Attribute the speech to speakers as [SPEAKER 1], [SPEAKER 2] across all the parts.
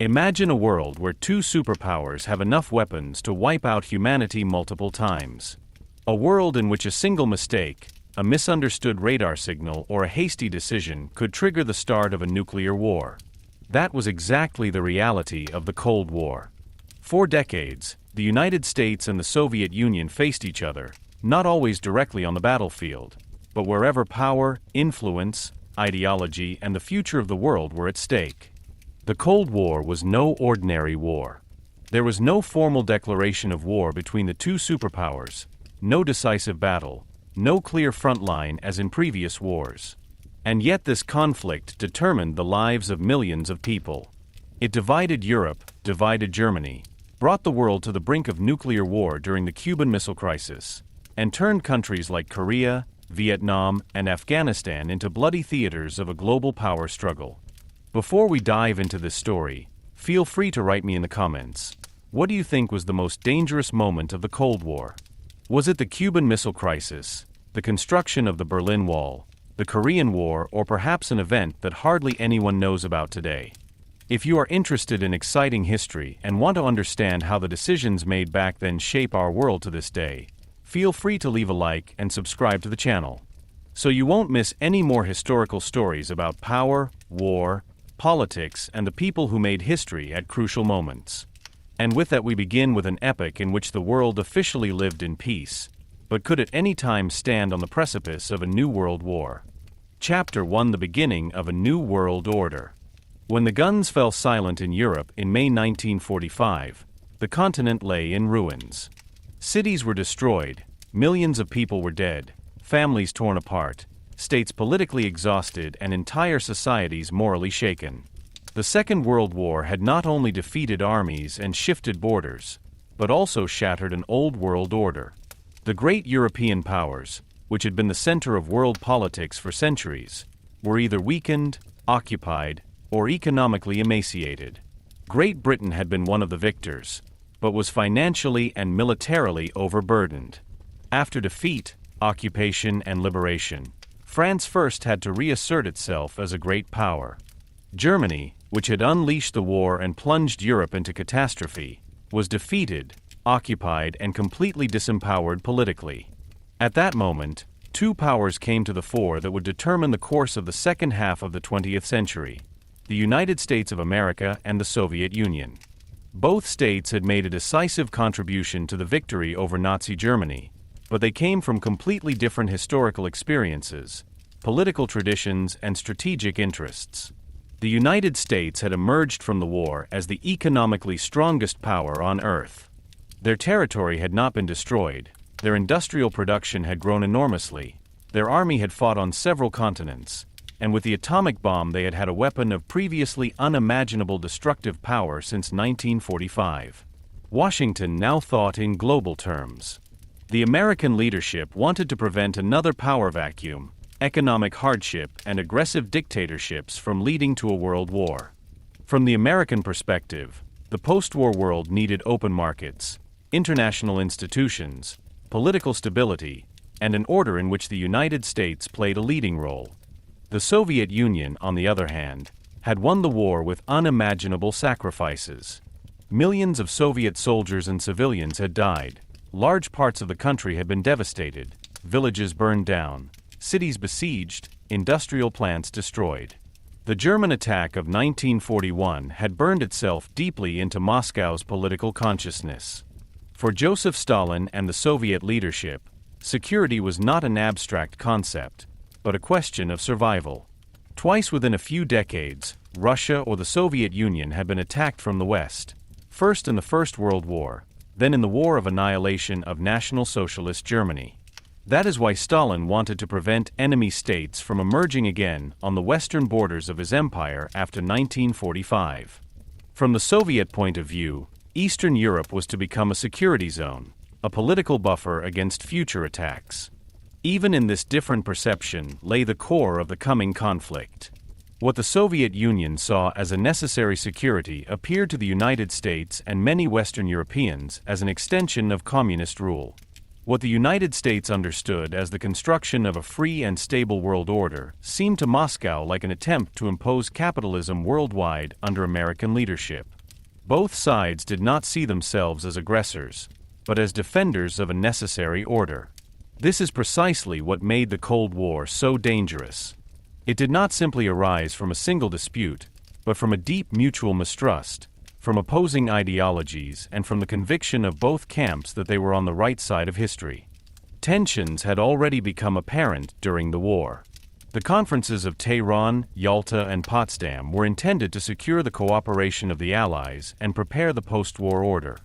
[SPEAKER 1] Imagine a world where two superpowers have enough weapons to wipe out humanity multiple times. A world in which a single mistake, a misunderstood radar signal, or a hasty decision could trigger the start of a nuclear war. That was exactly the reality of the Cold War. For decades, the United States and the Soviet Union faced each other, not always directly on the battlefield, but wherever power, influence, ideology, and the future of the world were at stake. The Cold War was no ordinary war. There was no formal declaration of war between the two superpowers, no decisive battle, no clear front line as in previous wars. And yet this conflict determined the lives of millions of people. It divided Europe, divided Germany, brought the world to the brink of nuclear war during the Cuban Missile Crisis, and turned countries like Korea, Vietnam, and Afghanistan into bloody theaters of a global power struggle. Before we dive into this story, feel free to write me in the comments. What do you think was the most dangerous moment of the Cold War? Was it the Cuban Missile Crisis, the construction of the Berlin Wall, the Korean War, or perhaps an event that hardly anyone knows about today? If you are interested in exciting history and want to understand how the decisions made back then shape our world to this day, feel free to leave a like and subscribe to the channel, so you won't miss any more historical stories about power, war, politics, and the people who made history at crucial moments. And with that, we begin with an epoch in which the world officially lived in peace, but could at any time stand on the precipice of a new world war. Chapter 1: The beginning of a new world order. When the guns fell silent in Europe in May 1945, the continent lay in ruins. Cities were destroyed, millions of people were dead, families torn apart, states politically exhausted, and entire societies morally shaken. The Second World War had not only defeated armies and shifted borders, but also shattered an old world order. The great European powers, which had been the center of world politics for centuries, were either weakened, occupied, or economically emaciated. Great Britain had been one of the victors, but was financially and militarily overburdened. After defeat, occupation, and liberation, France first had to reassert itself as a great power. Germany, which had unleashed the war and plunged Europe into catastrophe, was defeated, occupied, and completely disempowered politically. At that moment, two powers came to the fore that would determine the course of the second half of the 20th century: the United States of America and the Soviet Union. Both states had made a decisive contribution to the victory over Nazi Germany, but they came from completely different historical experiences, political traditions, and strategic interests. The United States had emerged from the war as the economically strongest power on Earth. Their territory had not been destroyed, their industrial production had grown enormously, their army had fought on several continents, and with the atomic bomb they had had a weapon of previously unimaginable destructive power since 1945. Washington now thought in global terms. The American leadership wanted to prevent another power vacuum, economic hardship, and aggressive dictatorships from leading to a world war. From the American perspective, the post-war world needed open markets, international institutions, political stability, and an order in which the United States played a leading role. The Soviet Union, on the other hand, had won the war with unimaginable sacrifices. Millions of Soviet soldiers and civilians had died. Large parts of the country had been devastated, villages burned down, cities besieged, industrial plants destroyed. The German attack of 1941 had burned itself deeply into Moscow's political consciousness. For Joseph Stalin and the Soviet leadership, security was not an abstract concept, but a question of survival. Twice within a few decades, Russia or the Soviet Union had been attacked from the West, first in the First World War, then in the War of Annihilation of National Socialist Germany. That is why Stalin wanted to prevent enemy states from emerging again on the western borders of his empire after 1945. From the Soviet point of view, Eastern Europe was to become a security zone, a political buffer against future attacks. Even in this different perception lay the core of the coming conflict. What the Soviet Union saw as a necessary security appeared to the United States and many Western Europeans as an extension of communist rule. What the United States understood as the construction of a free and stable world order seemed to Moscow like an attempt to impose capitalism worldwide under American leadership. Both sides did not see themselves as aggressors, but as defenders of a necessary order. This is precisely what made the Cold War so dangerous. It did not simply arise from a single dispute, but from a deep mutual mistrust, from opposing ideologies, and from the conviction of both camps that they were on the right side of history. Tensions had already become apparent during the war. The conferences of Tehran, Yalta, and Potsdam were intended to secure the cooperation of the Allies and prepare the post-war order.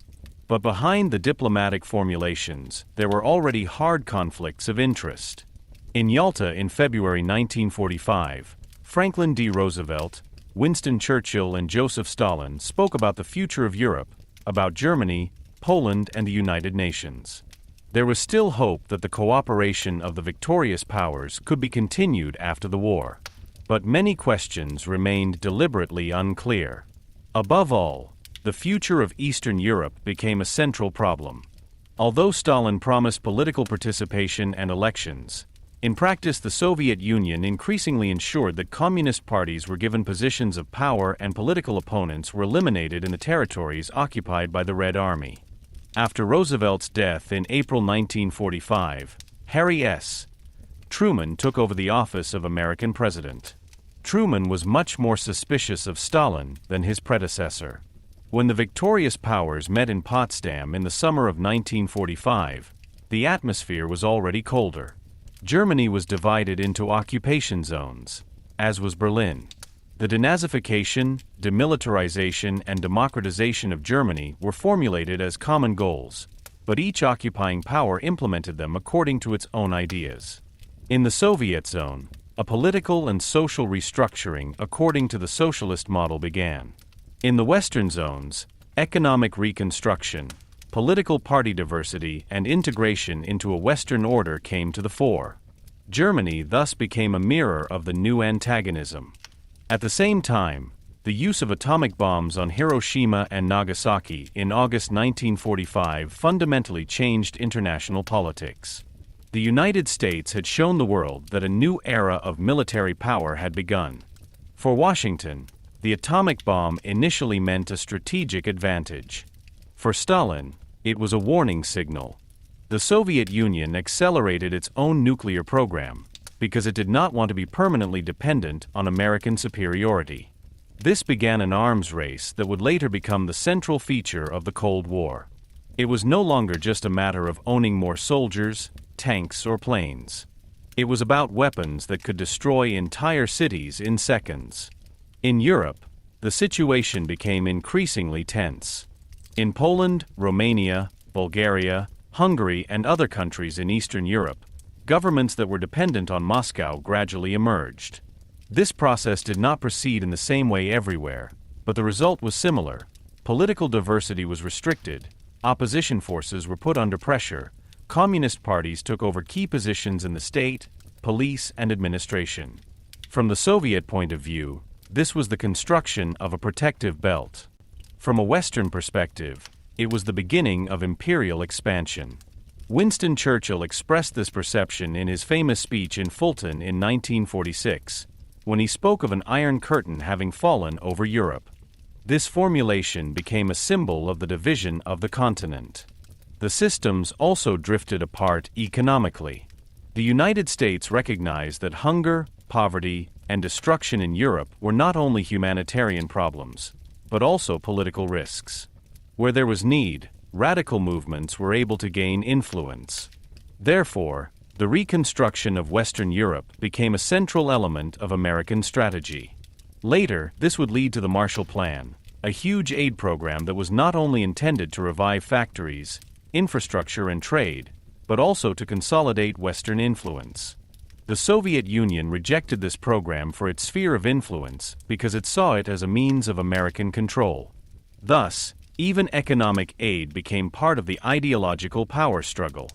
[SPEAKER 1] But behind the diplomatic formulations, there were already hard conflicts of interest. In Yalta in February 1945, Franklin D. Roosevelt, Winston Churchill, and Joseph Stalin spoke about the future of Europe, about Germany, Poland, and the United Nations. There was still hope that the cooperation of the victorious powers could be continued after the war. But many questions remained deliberately unclear. Above all, the future of Eastern Europe became a central problem. Although Stalin promised political participation and elections, in practice the Soviet Union increasingly ensured that communist parties were given positions of power and political opponents were eliminated in the territories occupied by the Red Army. After Roosevelt's death in April 1945, Harry S. Truman took over the office of American president. Truman was much more suspicious of Stalin than his predecessor. When the victorious powers met in Potsdam in the summer of 1945, the atmosphere was already colder. Germany was divided into occupation zones, as was Berlin. The denazification, demilitarization, and democratization of Germany were formulated as common goals, but each occupying power implemented them according to its own ideas. In the Soviet zone, a political and social restructuring according to the socialist model began. In the Western zones, economic reconstruction, political party diversity, and integration into a Western order came to the fore. Germany thus became a mirror of the new antagonism. At the same time, the use of atomic bombs on Hiroshima and Nagasaki in August 1945 fundamentally changed international politics. The United States had shown the world that a new era of military power had begun. For Washington, the atomic bomb initially meant a strategic advantage. For Stalin, it was a warning signal. The Soviet Union accelerated its own nuclear program because it did not want to be permanently dependent on American superiority. This began an arms race that would later become the central feature of the Cold War. It was no longer just a matter of owning more soldiers, tanks, or planes. It was about weapons that could destroy entire cities in seconds. In Europe, the situation became increasingly tense. In Poland, Romania, Bulgaria, Hungary, and other countries in Eastern Europe, governments that were dependent on Moscow gradually emerged. This process did not proceed in the same way everywhere, but the result was similar. Political diversity was restricted, opposition forces were put under pressure, communist parties took over key positions in the state, police, and administration. From the Soviet point of view, this was the construction of a protective belt. From a Western perspective, it was the beginning of imperial expansion. Winston Churchill expressed this perception in his famous speech in Fulton in 1946, when he spoke of an iron curtain having fallen over Europe. This formulation became a symbol of the division of the continent. The systems also drifted apart economically. The United States recognized that hunger, poverty, and destruction in Europe were not only humanitarian problems, but also political risks. Where there was need, radical movements were able to gain influence. Therefore, the reconstruction of Western Europe became a central element of American strategy. Later, this would lead to the Marshall Plan, a huge aid program that was not only intended to revive factories, infrastructure, and trade, but also to consolidate Western influence. The Soviet Union rejected this program for its sphere of influence because it saw it as a means of American control. Thus, even economic aid became part of the ideological power struggle.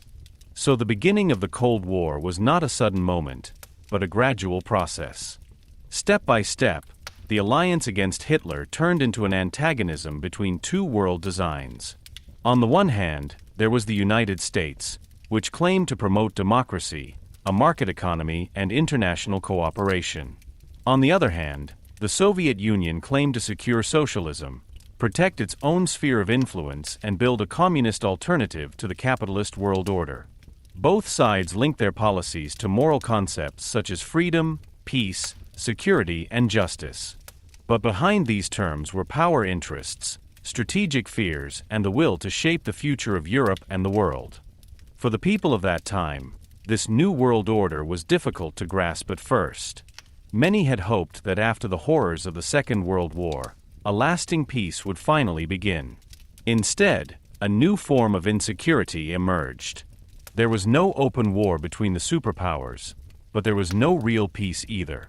[SPEAKER 1] So the beginning of the Cold War was not a sudden moment, but a gradual process. Step by step, the alliance against Hitler turned into an antagonism between two world designs. On the one hand, there was the United States, which claimed to promote democracy, a market economy, and international cooperation. On the other hand, the Soviet Union claimed to secure socialism, protect its own sphere of influence, and build a communist alternative to the capitalist world order. Both sides linked their policies to moral concepts such as freedom, peace, security, and justice. But behind these terms were power interests, strategic fears, and the will to shape the future of Europe and the world. For the people of that time, this new world order was difficult to grasp at first. Many had hoped that after the horrors of the Second World War, a lasting peace would finally begin. Instead, a new form of insecurity emerged. There was no open war between the superpowers, but there was no real peace either.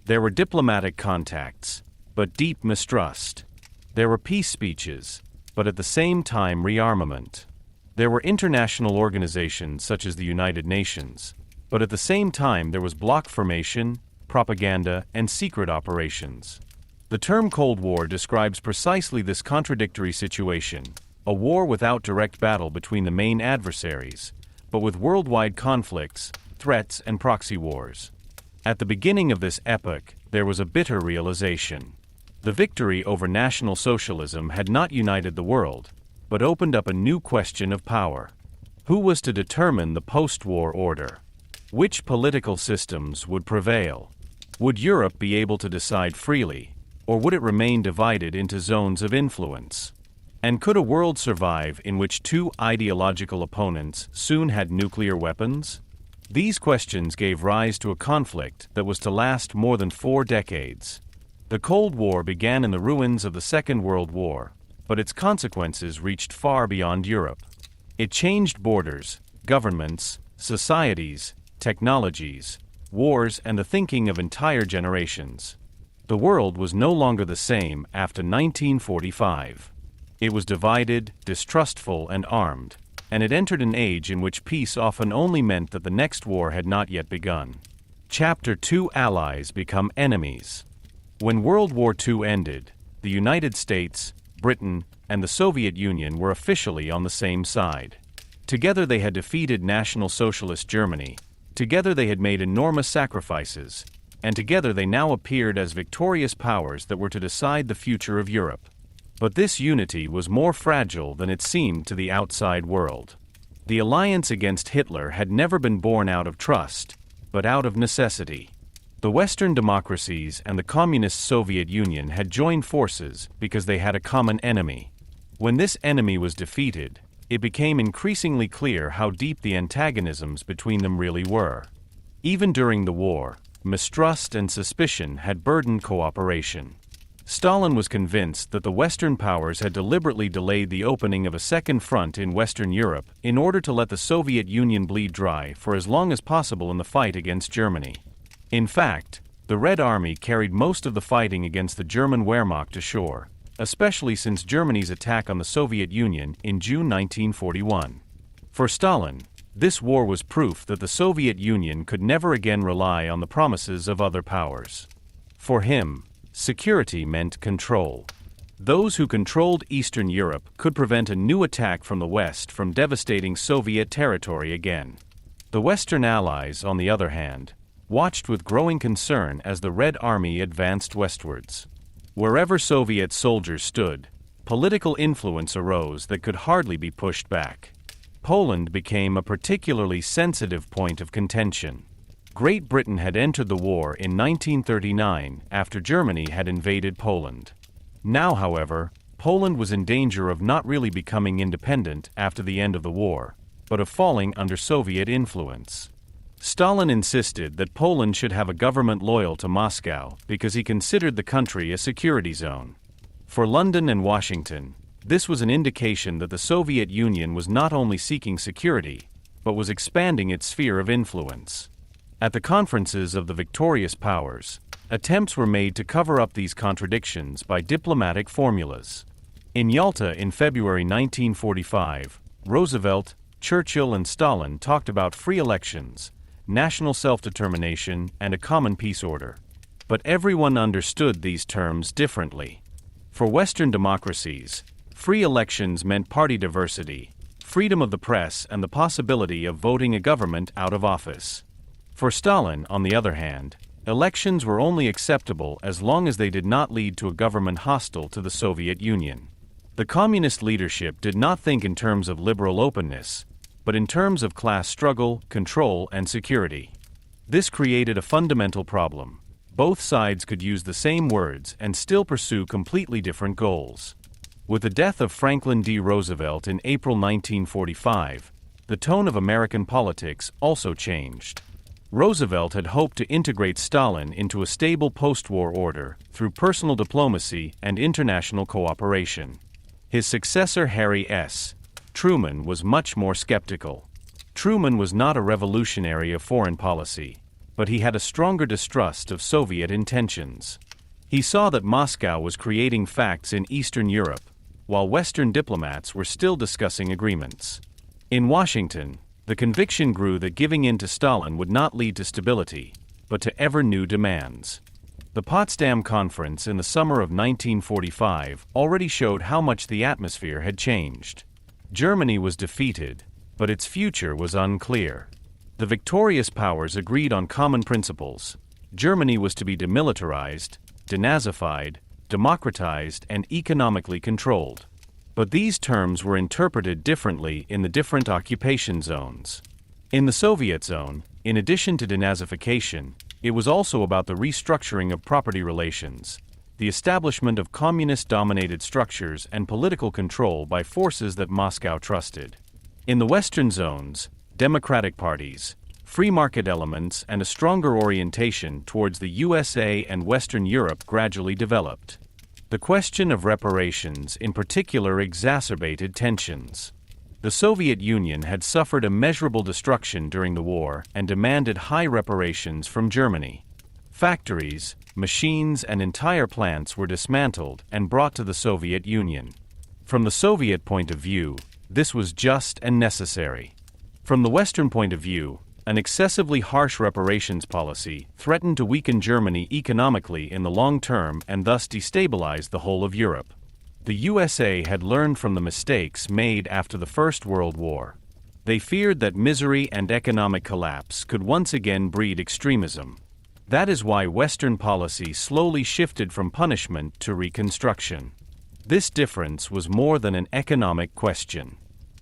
[SPEAKER 1] There were diplomatic contacts, but deep mistrust. There were peace speeches, but at the same time rearmament. There were international organizations such as the United Nations, but at the same time there was bloc formation, propaganda, and secret operations. The term Cold War describes precisely this contradictory situation, a war without direct battle between the main adversaries, but with worldwide conflicts, threats, and proxy wars. At the beginning of this epoch, there was a bitter realization. The victory over National Socialism had not united the world, but opened up a new question of power. Who was to determine the post-war order? Which political systems would prevail? Would Europe be able to decide freely, or would it remain divided into zones of influence? And could a world survive in which two ideological opponents soon had nuclear weapons? These questions gave rise to a conflict that was to last more than 4 decades. The Cold War began in the ruins of the Second World War, but its consequences reached far beyond Europe. It changed borders, governments, societies, technologies, wars, and the thinking of entire generations. The world was no longer the same after 1945. It was divided, distrustful, and armed, and it entered an age in which peace often only meant that the next war had not yet begun. Chapter 2: Allies become enemies. When World War II ended, the United States, Britain, and the Soviet Union were officially on the same side. Together they had defeated National Socialist Germany, together they had made enormous sacrifices, and together they now appeared as victorious powers that were to decide the future of Europe. But this unity was more fragile than it seemed to the outside world. The alliance against Hitler had never been born out of trust, but out of necessity. The Western democracies and the Communist Soviet Union had joined forces because they had a common enemy. When this enemy was defeated, it became increasingly clear how deep the antagonisms between them really were. Even during the war, mistrust and suspicion had burdened cooperation. Stalin was convinced that the Western powers had deliberately delayed the opening of a second front in Western Europe in order to let the Soviet Union bleed dry for as long as possible in the fight against Germany. In fact, the Red Army carried most of the fighting against the German Wehrmacht to shore, especially since Germany's attack on the Soviet Union in June 1941. For Stalin, this war was proof that the Soviet Union could never again rely on the promises of other powers. For him, security meant control. Those who controlled Eastern Europe could prevent a new attack from the West from devastating Soviet territory again. The Western Allies, on the other hand, watched with growing concern as the Red Army advanced westwards. Wherever Soviet soldiers stood, political influence arose that could hardly be pushed back. Poland became a particularly sensitive point of contention. Great Britain had entered the war in 1939 after Germany had invaded Poland. Now, however, Poland was in danger of not really becoming independent after the end of the war, but of falling under Soviet influence. Stalin insisted that Poland should have a government loyal to Moscow because he considered the country a security zone. For London and Washington, this was an indication that the Soviet Union was not only seeking security, but was expanding its sphere of influence. At the conferences of the victorious powers, attempts were made to cover up these contradictions by diplomatic formulas. In Yalta in February 1945, Roosevelt, Churchill, and Stalin talked about free elections, national self-determination, and a common peace order. But everyone understood these terms differently. For Western democracies, free elections meant party diversity, freedom of the press and the possibility of voting a government out of office. For Stalin, on the other hand, elections were only acceptable as long as they did not lead to a government hostile to the Soviet Union. The communist leadership did not think in terms of liberal openness, but in terms of class struggle, control, and security. This created a fundamental problem. Both sides could use the same words and still pursue completely different goals. With the death of Franklin D. Roosevelt in April 1945, the tone of American politics also changed. Roosevelt had hoped to integrate Stalin into a stable post-war order through personal diplomacy and international cooperation. His successor, Harry S. Truman, was much more skeptical. Truman was not a revolutionary of foreign policy, but he had a stronger distrust of Soviet intentions. He saw that Moscow was creating facts in Eastern Europe, while Western diplomats were still discussing agreements. In Washington, the conviction grew that giving in to Stalin would not lead to stability, but to ever new demands. The Potsdam Conference in the summer of 1945 already showed how much the atmosphere had changed. Germany was defeated, but its future was unclear. The victorious powers agreed on common principles. Germany was to be demilitarized, denazified, democratized, and economically controlled. But these terms were interpreted differently in the different occupation zones. In the Soviet zone, in addition to denazification, it was also about the restructuring of property relations, the establishment of communist-dominated structures and political control by forces that Moscow trusted. In the Western zones, democratic parties, free market elements, and a stronger orientation towards the USA and Western Europe gradually developed. The question of reparations in particular exacerbated tensions. The Soviet Union had suffered immeasurable destruction during the war and demanded high reparations from Germany. Factories, machines, and entire plants were dismantled and brought to the Soviet Union. From the Soviet point of view, this was just and necessary. From the Western point of view, an excessively harsh reparations policy threatened to weaken Germany economically in the long term and thus destabilize the whole of Europe. The USA had learned from the mistakes made after the First World War. They feared that misery and economic collapse could once again breed extremism. That is why Western policy slowly shifted from punishment to reconstruction. This difference was more than an economic question.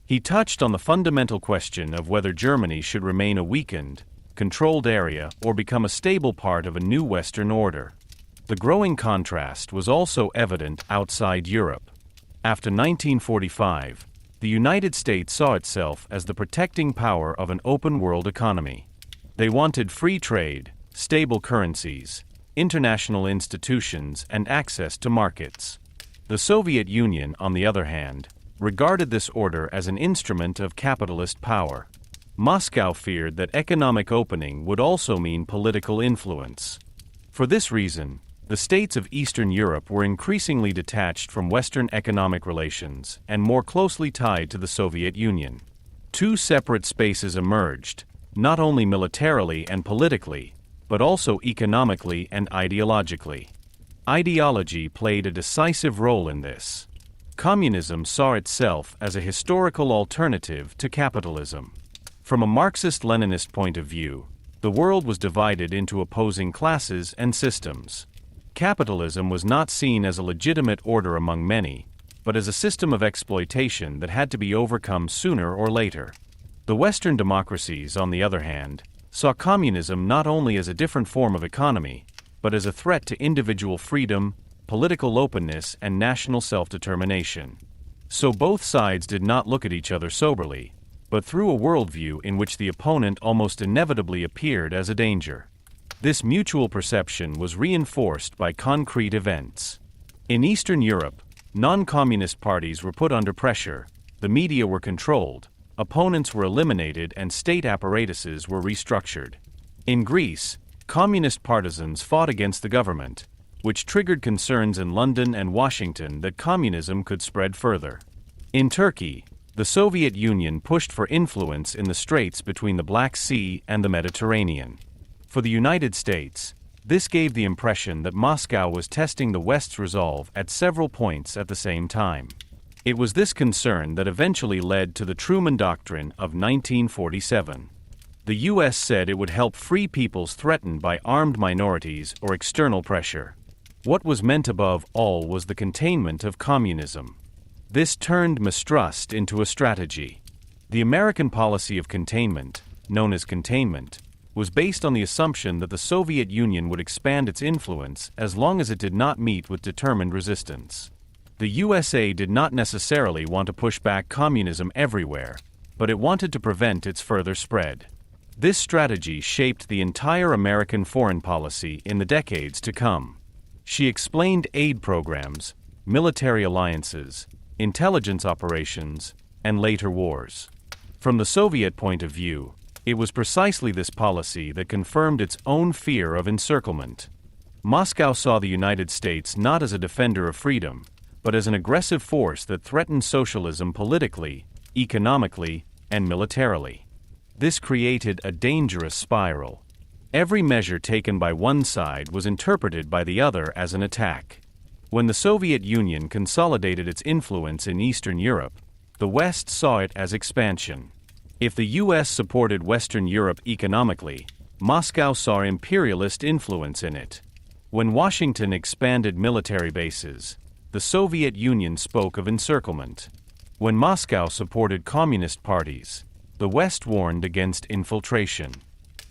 [SPEAKER 1] He touched on the fundamental question of whether Germany should remain a weakened, controlled area or become a stable part of a new Western order. The growing contrast was also evident outside Europe. After 1945, the United States saw itself as the protecting power of an open world economy. They wanted free trade, stable currencies, international institutions, and access to markets. The Soviet Union, on the other hand, regarded this order as an instrument of capitalist power. Moscow feared that economic opening would also mean political influence. For this reason, the states of Eastern Europe were increasingly detached from Western economic relations and more closely tied to the Soviet Union. Two separate spaces emerged, not only militarily and politically, but also economically and ideologically. Ideology played a decisive role in this. Communism saw itself as a historical alternative to capitalism. From a Marxist-Leninist point of view, the world was divided into opposing classes and systems. Capitalism was not seen as a legitimate order among many, but as a system of exploitation that had to be overcome sooner or later. The Western democracies, on the other hand, saw communism not only as a different form of economy, but as a threat to individual freedom, political openness, and national self-determination. So both sides did not look at each other soberly, but through a worldview in which the opponent almost inevitably appeared as a danger. This mutual perception was reinforced by concrete events. In Eastern Europe, non-communist parties were put under pressure, the media were controlled, opponents were eliminated, and state apparatuses were restructured. In Greece, communist partisans fought against the government, which triggered concerns in London and Washington that communism could spread further. In Turkey, the Soviet Union pushed for influence in the straits between the Black Sea and the Mediterranean. For the United States, this gave the impression that Moscow was testing the West's resolve at several points at the same time. It was this concern that eventually led to the Truman Doctrine of 1947. The U.S. said it would help free peoples threatened by armed minorities or external pressure. What was meant above all was the containment of communism. This turned mistrust into a strategy. The American policy of containment, known as containment, was based on the assumption that the Soviet Union would expand its influence as long as it did not meet with determined resistance. The USA did not necessarily want to push back communism everywhere, but it wanted to prevent its further spread. This strategy shaped the entire American foreign policy in the decades to come. She explained aid programs, military alliances, intelligence operations, and later wars. From the Soviet point of view, it was precisely this policy that confirmed its own fear of encirclement. Moscow saw the United States not as a defender of freedom, but as an aggressive force that threatened socialism politically, economically, and militarily. This created a dangerous spiral. Every measure taken by one side was interpreted by the other as an attack. When the Soviet Union consolidated its influence in Eastern Europe, the West saw it as expansion. If the U.S. supported Western Europe economically, Moscow saw imperialist influence in it. When Washington expanded military bases, the Soviet Union spoke of encirclement. When Moscow supported communist parties, the West warned against infiltration.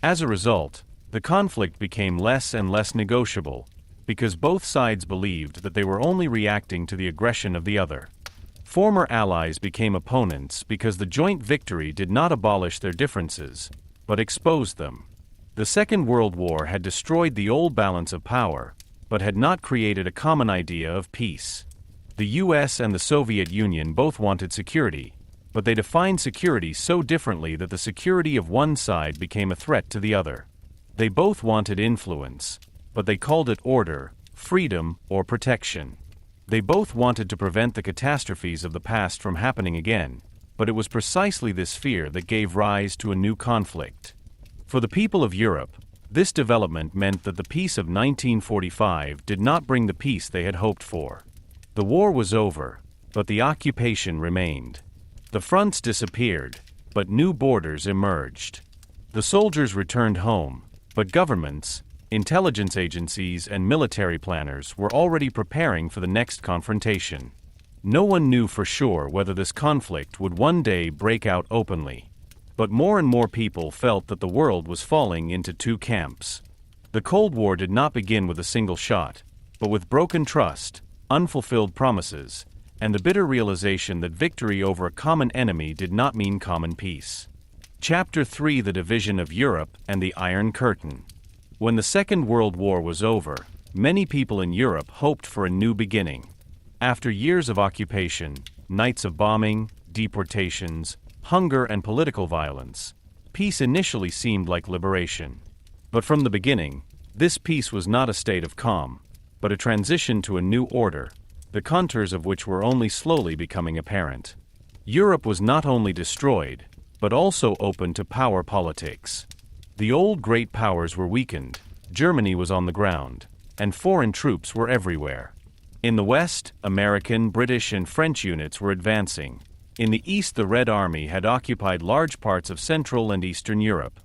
[SPEAKER 1] As a result, the conflict became less and less negotiable, because both sides believed that they were only reacting to the aggression of the other. Former allies became opponents because the joint victory did not abolish their differences, but exposed them. The Second World War had destroyed the old balance of power, but had not created a common idea of peace. The US and the Soviet Union both wanted security, but they defined security so differently that the security of one side became a threat to the other. They both wanted influence, but they called it order, freedom, or protection. They both wanted to prevent the catastrophes of the past from happening again, but it was precisely this fear that gave rise to a new conflict. For the people of Europe, this development meant that the peace of 1945 did not bring the peace they had hoped for. The war was over, but the occupation remained. The fronts disappeared, but new borders emerged. The soldiers returned home, but governments, intelligence agencies, and military planners were already preparing for the next confrontation. No one knew for sure whether this conflict would one day break out openly. But more and more people felt that the world was falling into two camps. The Cold War did not begin with a single shot, but with broken trust, unfulfilled promises, and the bitter realization that victory over a common enemy did not mean common peace. Chapter 3: The Division of Europe and the Iron Curtain. When the Second World War was over, many people in Europe hoped for a new beginning. After years of occupation, nights of bombing, deportations, hunger, and political violence, peace initially seemed like liberation. But from the beginning, this peace was not a state of calm, but a transition to a new order, the contours of which were only slowly becoming apparent. Europe was not only destroyed, but also open to power politics. The old great powers were weakened, Germany was on the ground, and foreign troops were everywhere. In the West, American, British, and French units were advancing. In the East, the Red Army had occupied large parts of Central and Eastern Europe.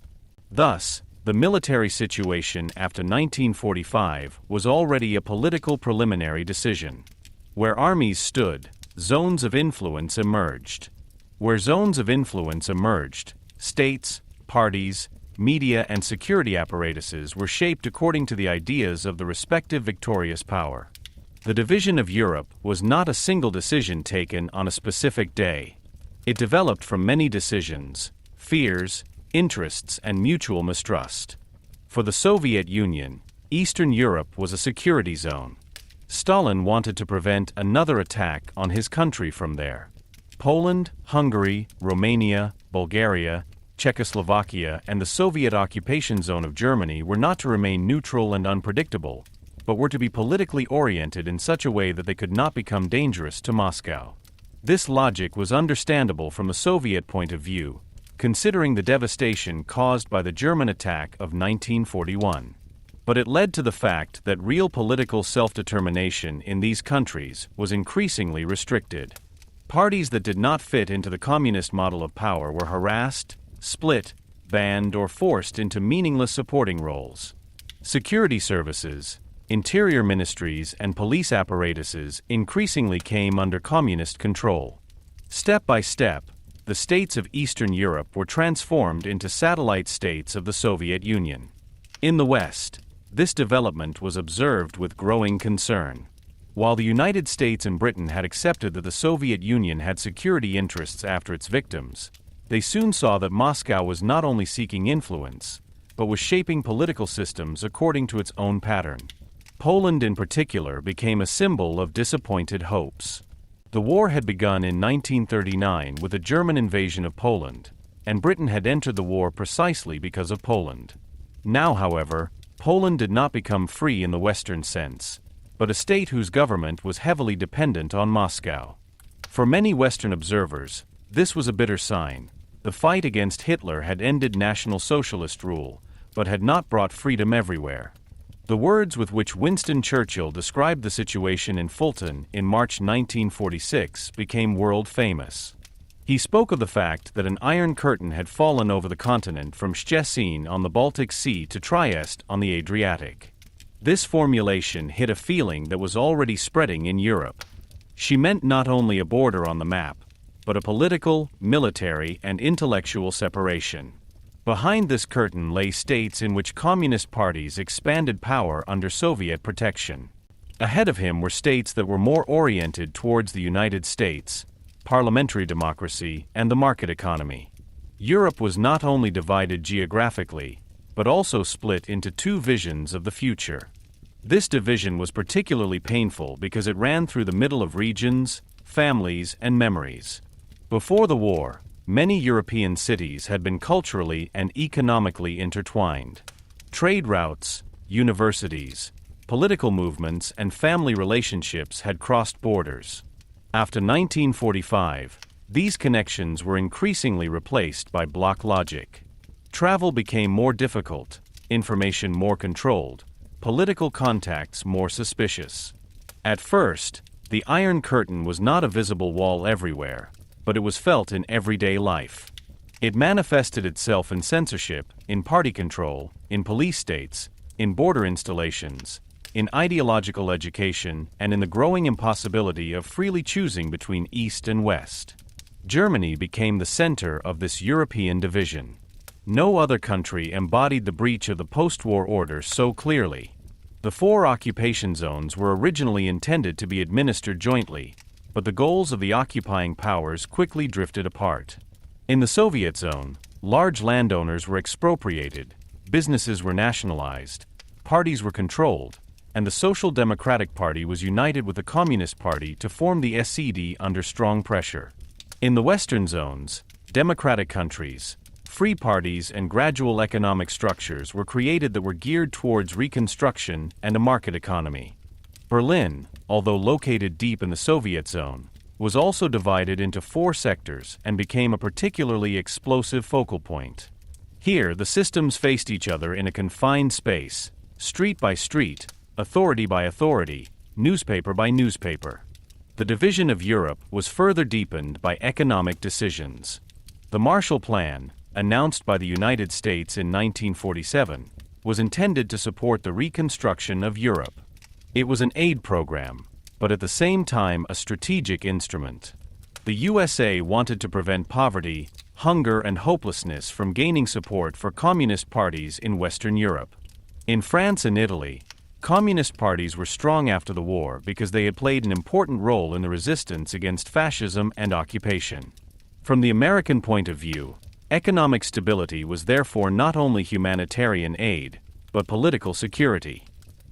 [SPEAKER 1] Thus, the military situation after 1945 was already a political preliminary decision. Where armies stood, zones of influence emerged. Where zones of influence emerged, states, parties, media, and security apparatuses were shaped according to the ideas of the respective victorious power. The division of Europe was not a single decision taken on a specific day. It developed from many decisions, fears, interests, and mutual mistrust. For the Soviet Union, Eastern Europe was a security zone. Stalin wanted to prevent another attack on his country from there. Poland, Hungary, Romania, Bulgaria, Czechoslovakia, and the Soviet occupation zone of Germany were not to remain neutral and unpredictable, but were to be politically oriented in such a way that they could not become dangerous to Moscow. This logic was understandable from a Soviet point of view, considering the devastation caused by the German attack of 1941. But it led to the fact that real political self-determination in these countries was increasingly restricted. Parties that did not fit into the communist model of power were harassed, split, banned, or forced into meaningless supporting roles. Security services, interior ministries, and police apparatuses increasingly came under communist control. Step by step, the states of Eastern Europe were transformed into satellite states of the Soviet Union. In the West, this development was observed with growing concern. While the United States and Britain had accepted that the Soviet Union had security interests after its victims, they soon saw that Moscow was not only seeking influence, but was shaping political systems according to its own pattern. Poland in particular became a symbol of disappointed hopes. The war had begun in 1939 with a German invasion of Poland, and Britain had entered the war precisely because of Poland. Now, however, Poland did not become free in the Western sense, but a state whose government was heavily dependent on Moscow. For many Western observers, this was a bitter sign. The fight against Hitler had ended National Socialist rule, but had not brought freedom everywhere. The words with which Winston Churchill described the situation in Fulton in March 1946 became world famous. He spoke of the fact that an iron curtain had fallen over the continent from Szczecin on the Baltic Sea to Trieste on the Adriatic. This formulation hit a feeling that was already spreading in Europe. She meant not only a border on the map, but a political, military, and intellectual separation. Behind this curtain lay states in which communist parties expanded power under Soviet protection. Ahead of him were states that were more oriented towards the United States, parliamentary democracy, and the market economy. Europe was not only divided geographically, but also split into two visions of the future. This division was particularly painful because it ran through the middle of regions, families, and memories. Before the war, many European cities had been culturally and economically intertwined. Trade routes, universities, political movements, and family relationships had crossed borders. After 1945, these connections were increasingly replaced by bloc logic. Travel became more difficult, information more controlled, political contacts more suspicious. At first, the Iron Curtain was not a visible wall everywhere, but it was felt in everyday life. It manifested itself in censorship, in party control, in police states, in border installations, in ideological education, and in the growing impossibility of freely choosing between East and West. Germany became the center of this European division. No other country embodied the breach of the post-war order so clearly. The four occupation zones were originally intended to be administered jointly, but the goals of the occupying powers quickly drifted apart. In the Soviet zone, large landowners were expropriated, businesses were nationalized, parties were controlled, and the Social Democratic Party was united with the Communist Party to form the SED under strong pressure. In the Western zones, democratic countries, free parties, and gradual economic structures were created that were geared towards reconstruction and a market economy. Berlin, although located deep in the Soviet zone, was also divided into four sectors and became a particularly explosive focal point. Here, the systems faced each other in a confined space, street by street, authority by authority, newspaper by newspaper. The division of Europe was further deepened by economic decisions. The Marshall Plan, announced by the United States in 1947, was intended to support the reconstruction of Europe. It was an aid program, but at the same time a strategic instrument. The USA wanted to prevent poverty, hunger, and hopelessness from gaining support for communist parties in Western Europe. In France and Italy, communist parties were strong after the war because they had played an important role in the resistance against fascism and occupation. From the American point of view, economic stability was therefore not only humanitarian aid, but political security.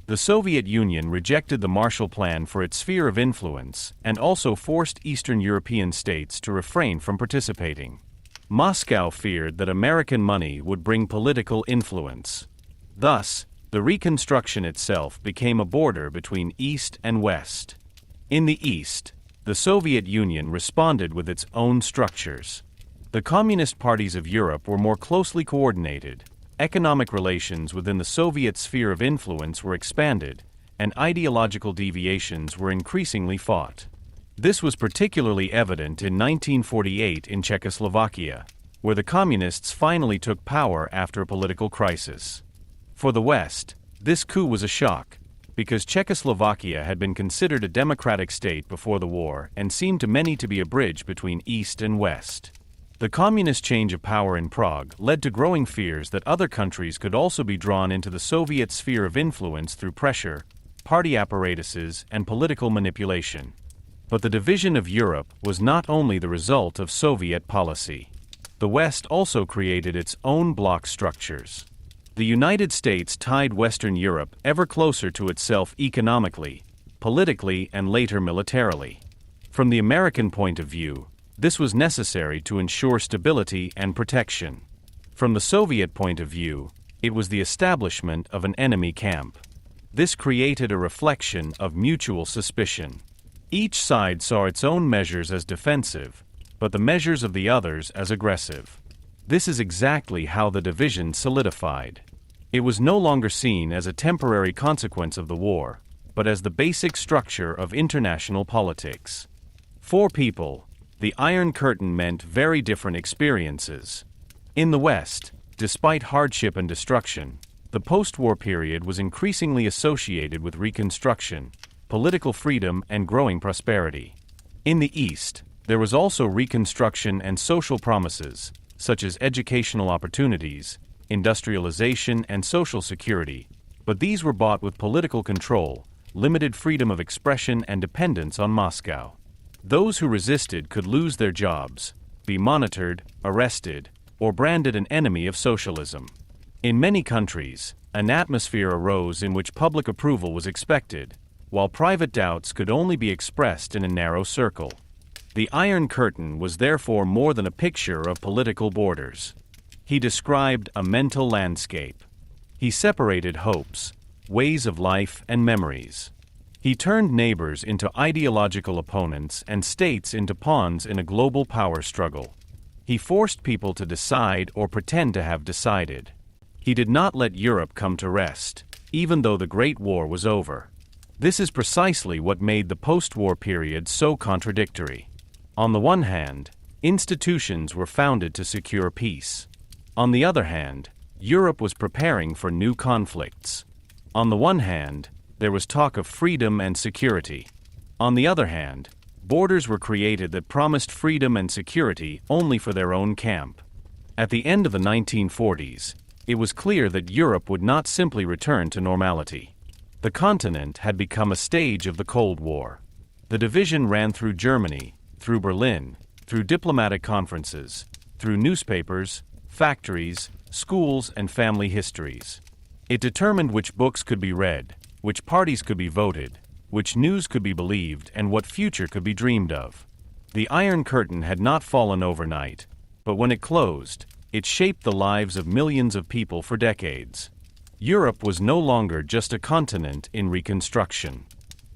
[SPEAKER 1] The Soviet Union rejected the Marshall Plan for its sphere of influence and also forced Eastern European states to refrain from participating. Moscow feared that American money would bring political influence. Thus, the reconstruction itself became a border between East and West. In the East, the Soviet Union responded with its own structures. The communist parties of Europe were more closely coordinated, economic relations within the Soviet sphere of influence were expanded, and ideological deviations were increasingly fought. This was particularly evident in 1948 in Czechoslovakia, where the Communists finally took power after a political crisis. For the West, this coup was a shock, because Czechoslovakia had been considered a democratic state before the war and seemed to many to be a bridge between East and West. The communist change of power in Prague led to growing fears that other countries could also be drawn into the Soviet sphere of influence through pressure, party apparatuses, and political manipulation. But the division of Europe was not only the result of Soviet policy. The West also created its own bloc structures. The United States tied Western Europe ever closer to itself economically, politically, and later militarily. From the American point of view, this was necessary to ensure stability and protection. From the Soviet point of view, it was the establishment of an enemy camp. This created a reflection of mutual suspicion. Each side saw its own measures as defensive, but the measures of the others as aggressive. This is exactly how the division solidified. It was no longer seen as a temporary consequence of the war, but as the basic structure of international politics. For people, the Iron Curtain meant very different experiences. In the West, despite hardship and destruction, the post-war period was increasingly associated with reconstruction, political freedom, and growing prosperity. In the East, there was also reconstruction and social promises, such as educational opportunities, industrialization, and social security, but these were bought with political control, limited freedom of expression, and dependence on Moscow. Those who resisted could lose their jobs, be monitored, arrested, or branded an enemy of socialism. In many countries, an atmosphere arose in which public approval was expected, while private doubts could only be expressed in a narrow circle. The Iron Curtain was therefore more than a picture of political borders. He described a mental landscape. He separated hopes, ways of life, and memories. He turned neighbors into ideological opponents and states into pawns in a global power struggle. He forced people to decide or pretend to have decided. He did not let Europe come to rest, even though the Great War was over. This is precisely what made the post-war period so contradictory. On the one hand, institutions were founded to secure peace. On the other hand, Europe was preparing for new conflicts. On the one hand, there was talk of freedom and security. On the other hand, borders were created that promised freedom and security only for their own camp. At the end of the 1940s, it was clear that Europe would not simply return to normality. The continent had become a stage of the Cold War. The division ran through Germany, through Berlin, through diplomatic conferences, through newspapers, factories, schools, and family histories. It determined which books could be read, which parties could be voted, which news could be believed, and what future could be dreamed of. The Iron Curtain had not fallen overnight, but when it closed, it shaped the lives of millions of people for decades. Europe was no longer just a continent in reconstruction.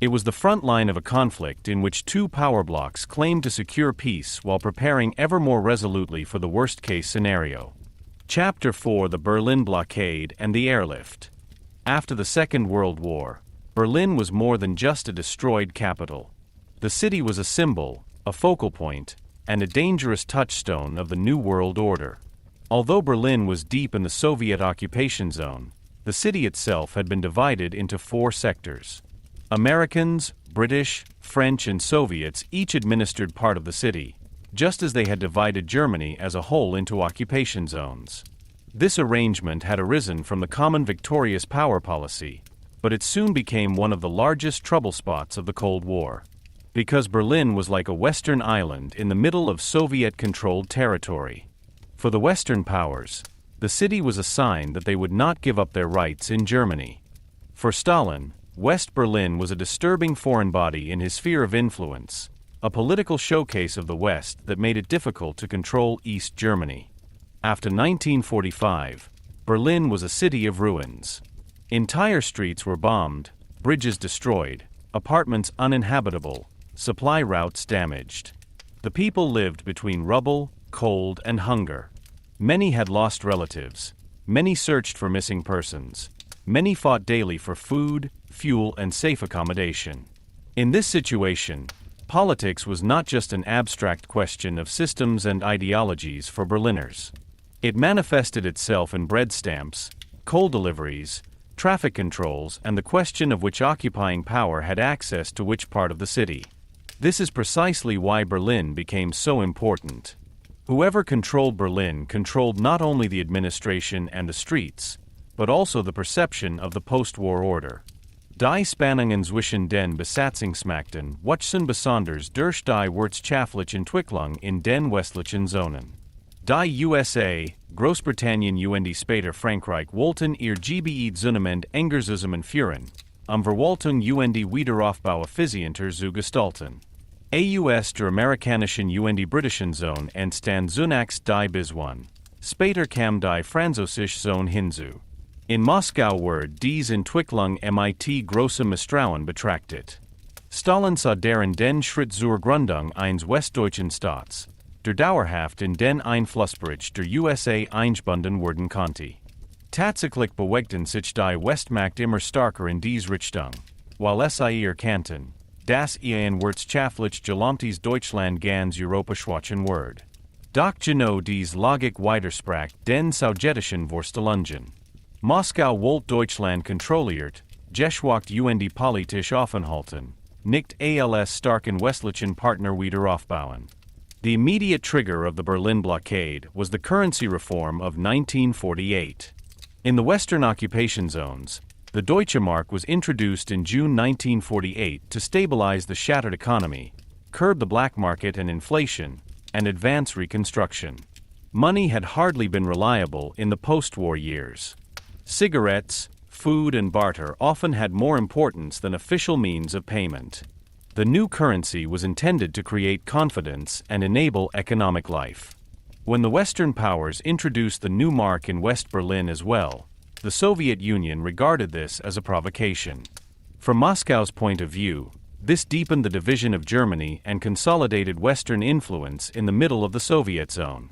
[SPEAKER 1] It was the front line of a conflict in which two power blocs claimed to secure peace while preparing ever more resolutely for the worst-case scenario. Chapter 4: The Berlin Blockade and the Airlift. After the Second World War, Berlin was more than just a destroyed capital. The city was a symbol, a focal point, and a dangerous touchstone of the New World Order. Although Berlin was deep in the Soviet occupation zone, the city itself had been divided into four sectors. Americans, British, French, and Soviets each administered part of the city, just as they had divided Germany as a whole into occupation zones. This arrangement had arisen from the common victorious power policy, but it soon became one of the largest trouble spots of the Cold War. Because Berlin was like a Western island in the middle of Soviet-controlled territory. For the Western powers, the city was a sign that they would not give up their rights in Germany. For Stalin, West Berlin was a disturbing foreign body in his sphere of influence, a political showcase of the West that made it difficult to control East Germany. After 1945, Berlin was a city of ruins. Entire streets were bombed, bridges destroyed, apartments uninhabitable, supply routes damaged. The people lived between rubble, cold, and hunger. Many had lost relatives. Many searched for missing persons. Many fought daily for food, fuel, and safe accommodation. In this situation, politics was not just an abstract question of systems and ideologies for Berliners. It manifested itself in bread stamps, coal deliveries, traffic controls, and the question of which occupying power had access to which part of the city. This is precisely why Berlin became so important. Whoever controlled Berlin controlled not only the administration and the streets, but also the perception of the post-war order. Die Spannungen zwischen den Besatzungsmächten wuchsen besonders durch die wirtschaftliche Entwicklung in den westlichen Zonen. Die USA, Großbritannien und später Frankreich wollten ihr Gebiet zunehmend enger zusammenführen, Verwaltung und Wiederaufbau effizienter zu gestalten. Aus der amerikanischen und britischen Zone entstand zunächst die Biswan. Später kam die französische Zone hinzu. In Moskau wurde diese Entwicklung mit großem Misstrauen betrachtet. Stalin sah darin den Schritt zur Gründung eines westdeutschen Staats, der dauerhaft in den Einflussbereich der USA eingebunden werden konnte. Tatsächlich bewegten sich die Westmacht immer stärker in diese Richtung, weil es erkannten, dass ein wirtschaftlich gelähmtes Deutschland ganz Europa schwächen würde. Doch genau diese Logik widersprach den sowjetischen Vorstellungen. Moskau wollte Deutschland kontrolliert, geschwächt und politisch aufhalten, nicht als starken westlichen Partner wieder aufbauen. The immediate trigger of the Berlin blockade was the currency reform of 1948. In the Western occupation zones, the Deutsche Mark was introduced in June 1948 to stabilize the shattered economy, curb the black market and inflation, and advance reconstruction. Money had hardly been reliable in the post-war years. Cigarettes, food, and barter often had more importance than official means of payment. The new currency was intended to create confidence and enable economic life. When the Western powers introduced the new mark in West Berlin as well, the Soviet Union regarded this as a provocation. From Moscow's point of view, this deepened the division of Germany and consolidated Western influence in the middle of the Soviet zone.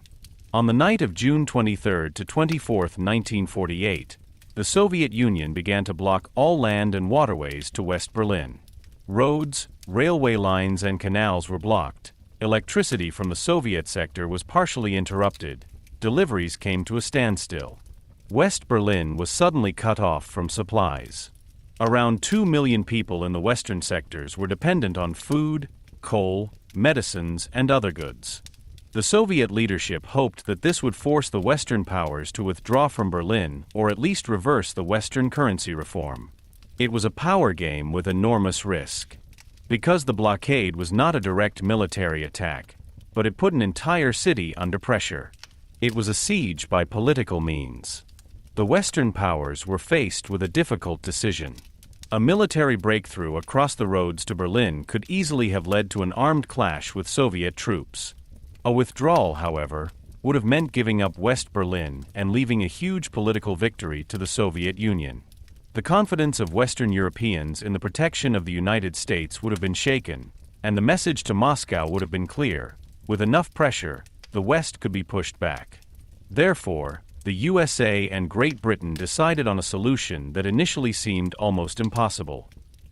[SPEAKER 1] On the night of June 23 to 24, 1948, the Soviet Union began to block all land and waterways to West Berlin. Roads, railway lines, and canals were blocked. Electricity from the Soviet sector was partially interrupted. Deliveries came to a standstill. West Berlin was suddenly cut off from supplies. Around 2 million people in the western sectors were dependent on food, coal, medicines, and other goods. The Soviet leadership hoped that this would force the Western powers to withdraw from Berlin or at least reverse the Western currency reform. It was a power game with enormous risk. Because the blockade was not a direct military attack, but it put an entire city under pressure. It was a siege by political means. The Western powers were faced with a difficult decision. A military breakthrough across the roads to Berlin could easily have led to an armed clash with Soviet troops. A withdrawal, however, would have meant giving up West Berlin and leaving a huge political victory to the Soviet Union. The confidence of Western Europeans in the protection of the United States would have been shaken, and the message to Moscow would have been clear: with enough pressure, the West could be pushed back. Therefore, the USA and Great Britain decided on a solution that initially seemed almost impossible.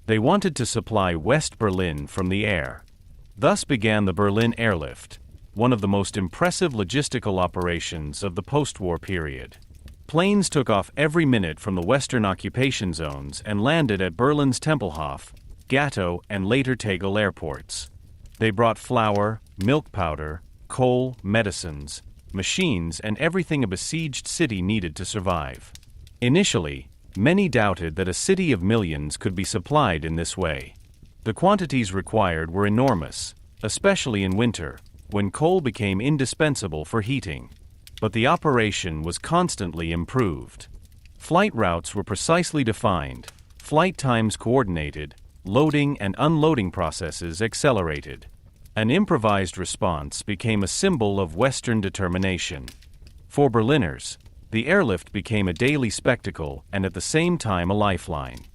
[SPEAKER 1] They wanted to supply West Berlin from the air. Thus began the Berlin Airlift, one of the most impressive logistical operations of the post-war period. Planes took off every minute from the Western occupation zones and landed at Berlin's Tempelhof, Gatow, and later Tegel airports. They brought flour, milk powder, coal, medicines, machines, and everything a besieged city needed to survive. Initially, many doubted that a city of millions could be supplied in this way. The quantities required were enormous, especially in winter, when coal became indispensable for heating. But the operation was constantly improved. Flight routes were precisely defined, flight times coordinated, loading and unloading processes accelerated. An improvised response became a symbol of Western determination. For Berliners, the airlift became a daily spectacle and at the same time a lifeline.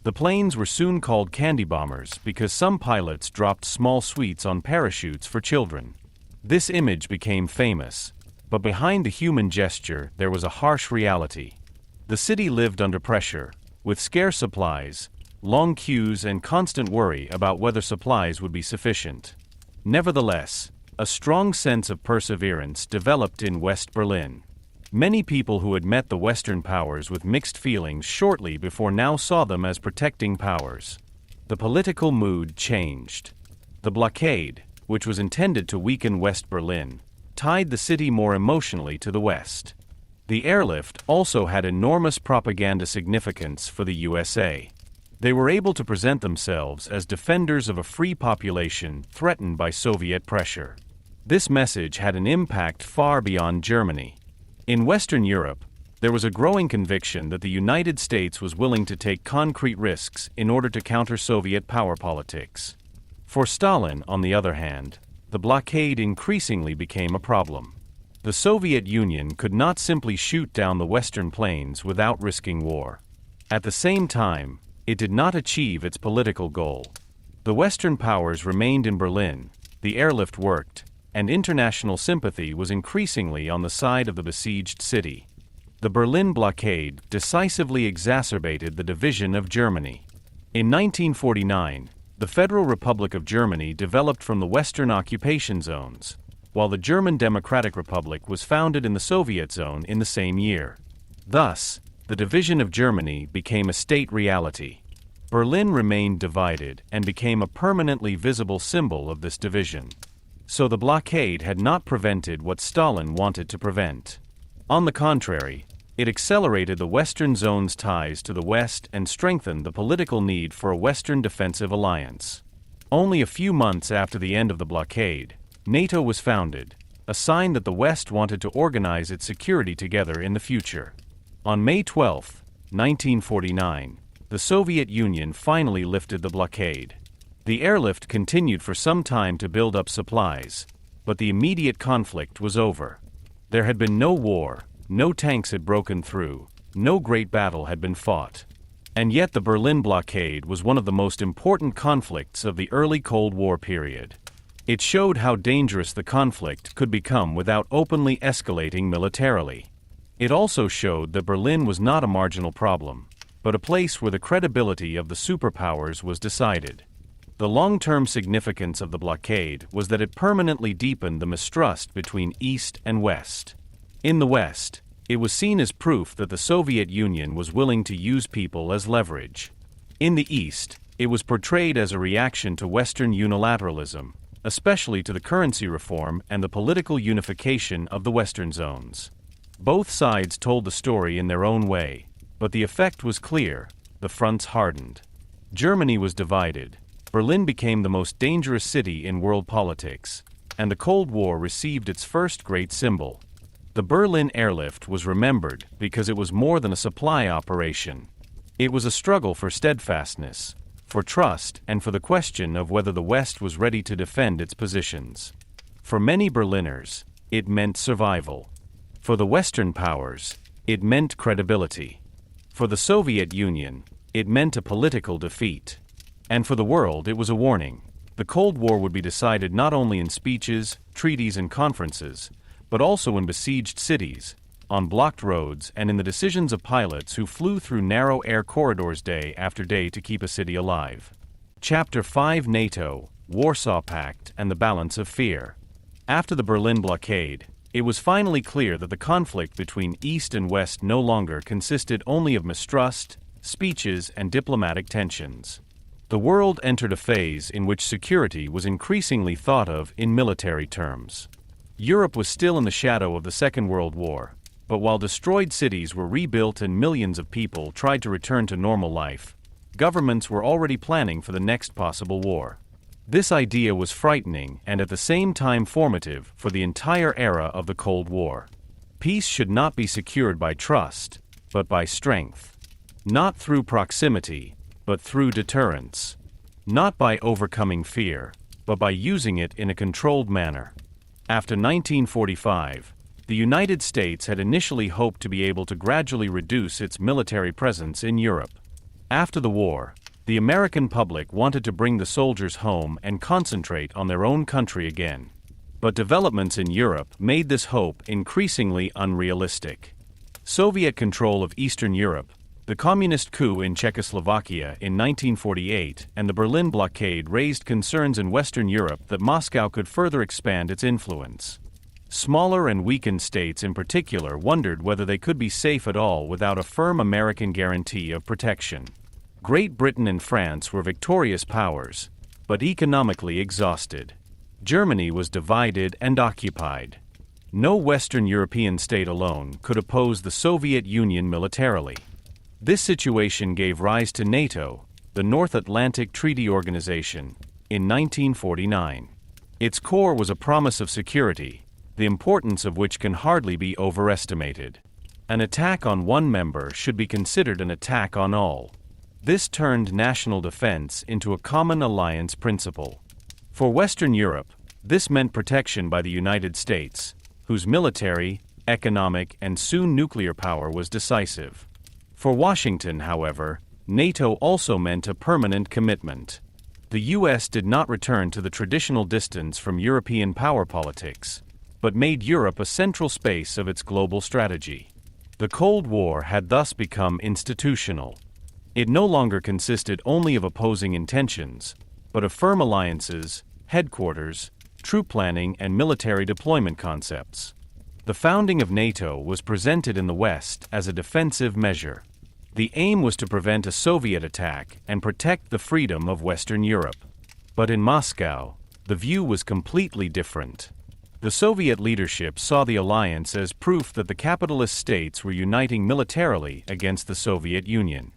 [SPEAKER 1] The planes were soon called candy bombers because some pilots dropped small sweets on parachutes for children. This image became famous, but behind the human gesture there was a harsh reality. The city lived under pressure, with scarce supplies, long queues and constant worry about whether supplies would be sufficient. Nevertheless, a strong sense of perseverance developed in West Berlin. Many people who had met the Western powers with mixed feelings shortly before now saw them as protecting powers. The political mood changed. The blockade, which was intended to weaken West Berlin, tied the city more emotionally to the West. The airlift also had enormous propaganda significance for the USA. They were able to present themselves as defenders of a free population threatened by Soviet pressure. This message had an impact far beyond Germany. In Western Europe, there was a growing conviction that the United States was willing to take concrete risks in order to counter Soviet power politics. For Stalin, on the other hand, the blockade increasingly became a problem. The Soviet Union could not simply shoot down the Western plains without risking war. At the same time, it did not achieve its political goal. The Western powers remained in Berlin, the airlift worked, and international sympathy was increasingly on the side of the besieged city. The Berlin blockade decisively exacerbated the division of Germany. In 1949, the Federal Republic of Germany developed from the Western occupation zones, while the German Democratic Republic was founded in the Soviet zone in the same year. Thus, the division of Germany became a state reality. Berlin remained divided and became a permanently visible symbol of this division. So the blockade had not prevented what Stalin wanted to prevent. On the contrary, it accelerated the Western zone's ties to the West and strengthened the political need for a Western defensive alliance. Only a few months after the end of the blockade, NATO was founded, a sign that the West wanted to organize its security together in the future. On May 12, 1949, the Soviet Union finally lifted the blockade. The airlift continued for some time to build up supplies, but the immediate conflict was over. There had been no war, no tanks had broken through, no great battle had been fought. And yet the Berlin blockade was one of the most important conflicts of the early Cold War period. It showed how dangerous the conflict could become without openly escalating militarily. It also showed that Berlin was not a marginal problem, but a place where the credibility of the superpowers was decided. The long-term significance of the blockade was that it permanently deepened the mistrust between East and West. In the West, it was seen as proof that the Soviet Union was willing to use people as leverage. In the East, it was portrayed as a reaction to Western unilateralism, especially to the currency reform and the political unification of the Western zones. Both sides told the story in their own way, but the effect was clear: the fronts hardened. Germany was divided. Berlin became the most dangerous city in world politics, and the Cold War received its first great symbol. The Berlin airlift was remembered because it was more than a supply operation. It was a struggle for steadfastness, for trust, and for the question of whether the West was ready to defend its positions. For many Berliners, it meant survival. For the Western powers, it meant credibility. For the Soviet Union, it meant a political defeat. And for the world, it was a warning. The Cold War would be decided not only in speeches, treaties, and conferences, but also in besieged cities, on blocked roads, and in the decisions of pilots who flew through narrow air corridors day after day to keep a city alive. Chapter 5: NATO, Warsaw Pact, and the Balance of Fear. After the Berlin blockade, it was finally clear that the conflict between East and West no longer consisted only of mistrust, speeches, and diplomatic tensions. The world entered a phase in which security was increasingly thought of in military terms. Europe was still in the shadow of the Second World War, but while destroyed cities were rebuilt and millions of people tried to return to normal life, governments were already planning for the next possible war. This idea was frightening and at the same time formative for the entire era of the Cold War. Peace should not be secured by trust, but by strength. Not through proximity, but through deterrence. Not by overcoming fear, but by using it in a controlled manner. After 1945, the United States had initially hoped to be able to gradually reduce its military presence in Europe. After the war, the American public wanted to bring the soldiers home and concentrate on their own country again. But developments in Europe made this hope increasingly unrealistic. Soviet control of Eastern Europe, The communist coup in Czechoslovakia in 1948 and the Berlin blockade raised concerns in Western Europe that Moscow could further expand its influence. Smaller and weakened states in particular wondered whether they could be safe at all without a firm American guarantee of protection. Great Britain and France were victorious powers, but economically exhausted. Germany was divided and occupied. No Western European state alone could oppose the Soviet Union militarily. This situation gave rise to NATO, the North Atlantic Treaty Organization, in 1949. Its core was a promise of security, the importance of which can hardly be overestimated. An attack on one member should be considered an attack on all. This turned national defense into a common alliance principle. For Western Europe, this meant protection by the United States, whose military, economic, and soon nuclear power was decisive. For Washington, however, NATO also meant a permanent commitment. The US did not return to the traditional distance from European power politics, but made Europe a central space of its global strategy. The Cold War had thus become institutional. It no longer consisted only of opposing intentions, but of firm alliances, headquarters, troop planning, and military deployment concepts. The founding of NATO was presented in the West as a defensive measure. The aim was to prevent a Soviet attack and protect the freedom of Western Europe. But in Moscow, the view was completely different. The Soviet leadership saw the alliance as proof that the capitalist states were uniting militarily against the Soviet Union.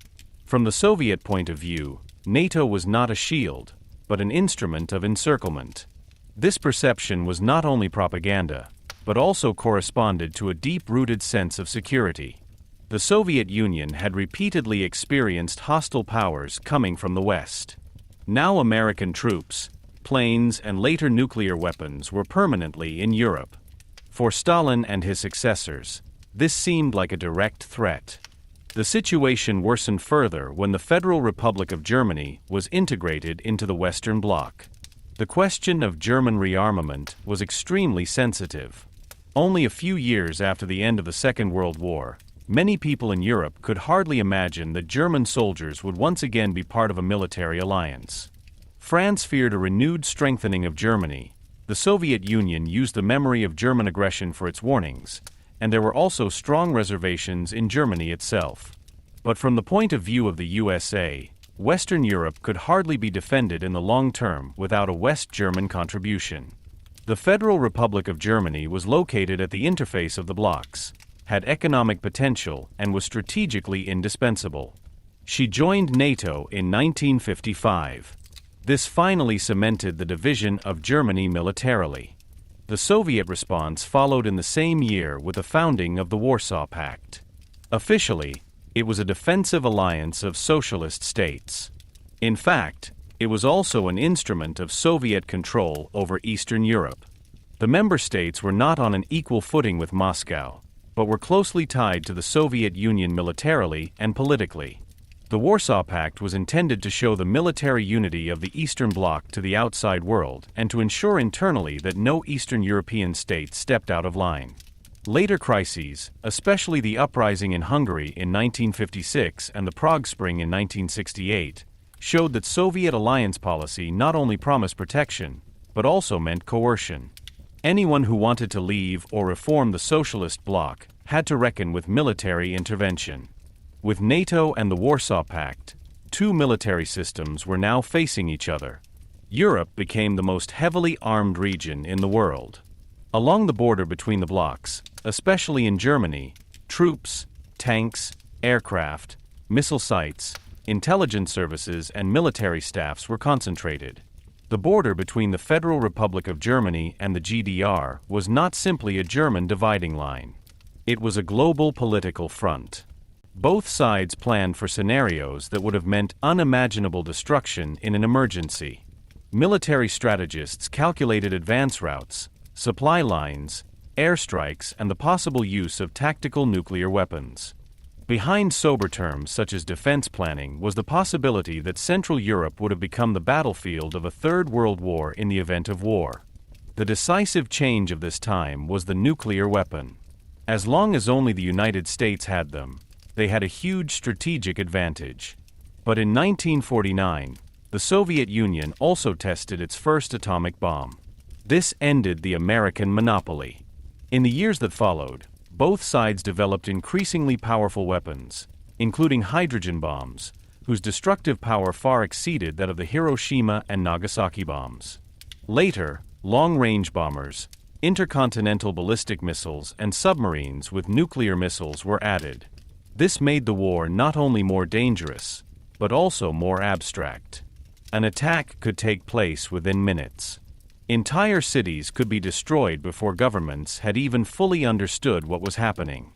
[SPEAKER 1] From the Soviet point of view, NATO was not a shield, but an instrument of encirclement. This perception was not only propaganda, but also corresponded to a deep-rooted sense of security. The Soviet Union had repeatedly experienced hostile powers coming from the West. Now American troops, planes, and later nuclear weapons were permanently in Europe. For Stalin and his successors, this seemed like a direct threat. The situation worsened further when the Federal Republic of Germany was integrated into the Western Bloc. The question of German rearmament was extremely sensitive. Only a few years after the end of the Second World War, many people in Europe could hardly imagine that German soldiers would once again be part of a military alliance. France feared a renewed strengthening of Germany. The Soviet Union used the memory of German aggression for its warnings, and there were also strong reservations in Germany itself. But from the point of view of the USA, Western Europe could hardly be defended in the long term without a West German contribution. The Federal Republic of Germany was located at the interface of the blocs, had economic potential, and was strategically indispensable. She joined NATO in 1955. This finally cemented the division of Germany militarily. The Soviet response followed in the same year with the founding of the Warsaw Pact. Officially, it was a defensive alliance of socialist states. In fact, it was also an instrument of Soviet control over Eastern Europe. The member states were not on an equal footing with Moscow, but were closely tied to the Soviet Union militarily and politically. The Warsaw Pact was intended to show the military unity of the Eastern Bloc to the outside world and to ensure internally that no Eastern European state stepped out of line. Later crises, especially the uprising in Hungary in 1956 and the Prague Spring in 1968, showed that Soviet alliance policy not only promised protection, but also meant coercion. Anyone who wanted to leave or reform the socialist bloc had to reckon with military intervention. With NATO and the Warsaw Pact, two military systems were now facing each other. Europe became the most heavily armed region in the world. Along the border between the blocs, especially in Germany, troops, tanks, aircraft, missile sites, intelligence services, and military staffs were concentrated. The border between the Federal Republic of Germany and the GDR was not simply a German dividing line. It was a global political front. Both sides planned for scenarios that would have meant unimaginable destruction in an emergency. Military strategists calculated advance routes, supply lines, airstrikes, and the possible use of tactical nuclear weapons. Behind sober terms such as defense planning was the possibility that Central Europe would have become the battlefield of a Third World War in the event of war. The decisive change of this time was the nuclear weapon. As long as only the United States had them, they had a huge strategic advantage. But in 1949, the Soviet Union also tested its first atomic bomb. This ended the American monopoly. In the years that followed, both sides developed increasingly powerful weapons, including hydrogen bombs, whose destructive power far exceeded that of the Hiroshima and Nagasaki bombs. Later, long-range bombers, intercontinental ballistic missiles, and submarines with nuclear missiles were added. This made the war not only more dangerous, but also more abstract. An attack could take place within minutes. Entire cities could be destroyed before governments had even fully understood what was happening.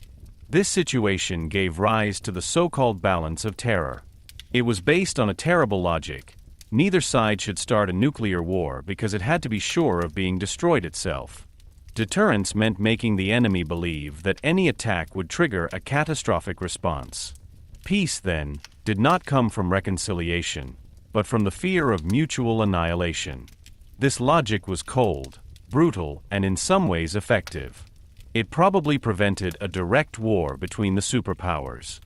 [SPEAKER 1] This situation gave rise to the so-called balance of terror. It was based on a terrible logic. Neither side should start a nuclear war because it had to be sure of being destroyed itself. Deterrence meant making the enemy believe that any attack would trigger a catastrophic response. Peace, then, did not come from reconciliation, but from the fear of mutual annihilation. This logic was cold, brutal, and in some ways effective. It probably prevented a direct war between the superpowers.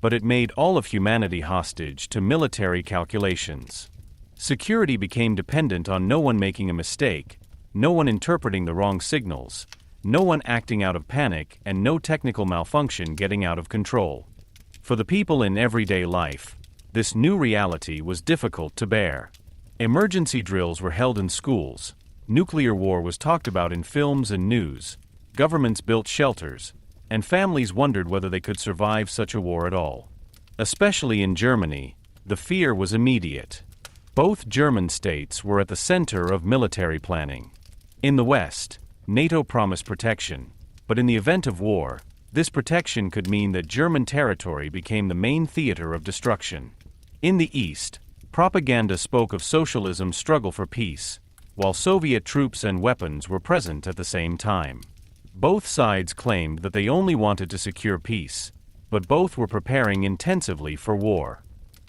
[SPEAKER 1] But it made all of humanity hostage to military calculations. Security became dependent on no one making a mistake, no one interpreting the wrong signals, no one acting out of panic, and no technical malfunction getting out of control. For the people in everyday life, this new reality was difficult to bear. Emergency drills were held in schools, nuclear war was talked about in films and news, governments built shelters, and families wondered whether they could survive such a war at all. Especially in Germany, the fear was immediate. Both German states were at the center of military planning. In the West, NATO promised protection, but in the event of war, this protection could mean that German territory became the main theater of destruction. In the East, propaganda spoke of socialism's struggle for peace, while Soviet troops and weapons were present at the same time. Both sides claimed that they only wanted to secure peace, but both were preparing intensively for war.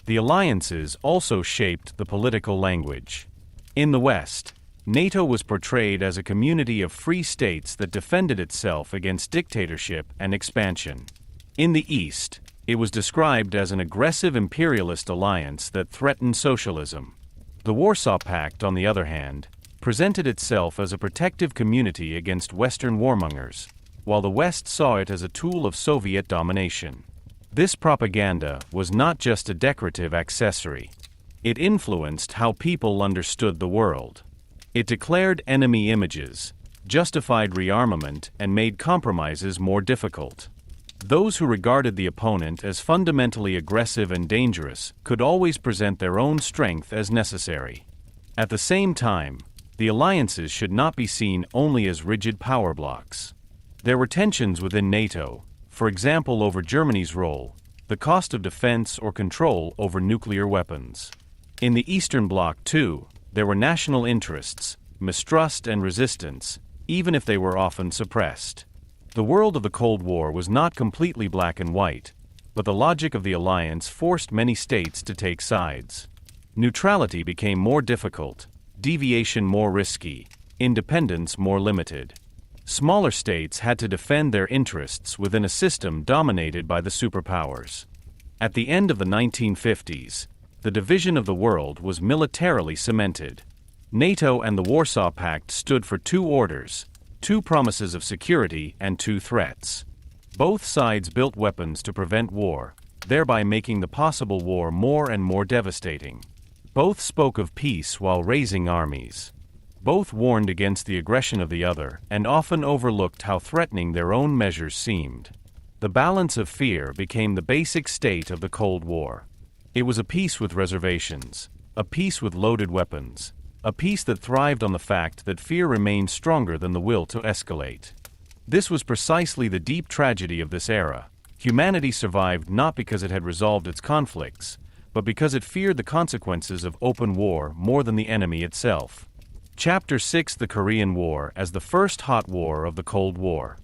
[SPEAKER 1] The alliances also shaped the political language. In the West, NATO was portrayed as a community of free states that defended itself against dictatorship and expansion. In the East, it was described as an aggressive imperialist alliance that threatened socialism. The Warsaw Pact, on the other hand, presented itself as a protective community against Western warmongers, while the West saw it as a tool of Soviet domination. This propaganda was not just a decorative accessory. It influenced how people understood the world. It declared enemy images, justified rearmament, and made compromises more difficult. Those who regarded the opponent as fundamentally aggressive and dangerous could always present their own strength as necessary. At the same time, the alliances should not be seen only as rigid power blocks. There were tensions within NATO, for example over Germany's role, the cost of defense or control over nuclear weapons. In the Eastern Bloc, too, there were national interests, mistrust and resistance, even if they were often suppressed. The world of the Cold War was not completely black and white, but the logic of the alliance forced many states to take sides. Neutrality became more difficult, deviation more risky, independence more limited. Smaller states had to defend their interests within a system dominated by the superpowers. At the end of the 1950s, the division of the world was militarily cemented. NATO and the Warsaw Pact stood for two orders, two promises of security and two threats. Both sides built weapons to prevent war, thereby making the possible war more and more devastating. Both spoke of peace while raising armies. Both warned against the aggression of the other and often overlooked how threatening their own measures seemed. The balance of fear became the basic state of the Cold War. It was a peace with reservations, a peace with loaded weapons, a peace that thrived on the fact that fear remained stronger than the will to escalate. This was precisely the deep tragedy of this era. Humanity survived not because it had resolved its conflicts, but because it feared the consequences of open war more than the enemy itself. Chapter 6: The Korean War as the first hot war of the Cold War.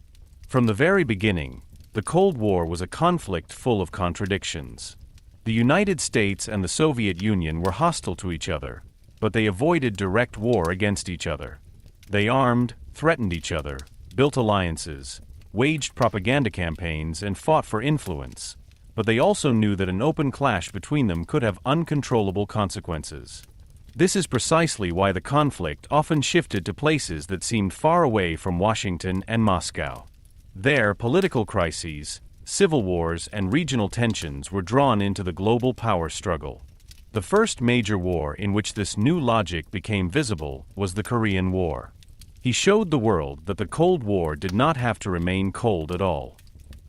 [SPEAKER 1] From the very beginning, the Cold War was a conflict full of contradictions. The United States and the Soviet Union were hostile to each other, but they avoided direct war against each other. They armed, threatened each other, built alliances, waged propaganda campaigns, and fought for influence, but they also knew that an open clash between them could have uncontrollable consequences. This is precisely why the conflict often shifted to places that seemed far away from Washington and Moscow. There, political crises, civil wars, and regional tensions were drawn into the global power struggle. The first major war in which this new logic became visible was the Korean War. He showed the world that the Cold War did not have to remain cold at all.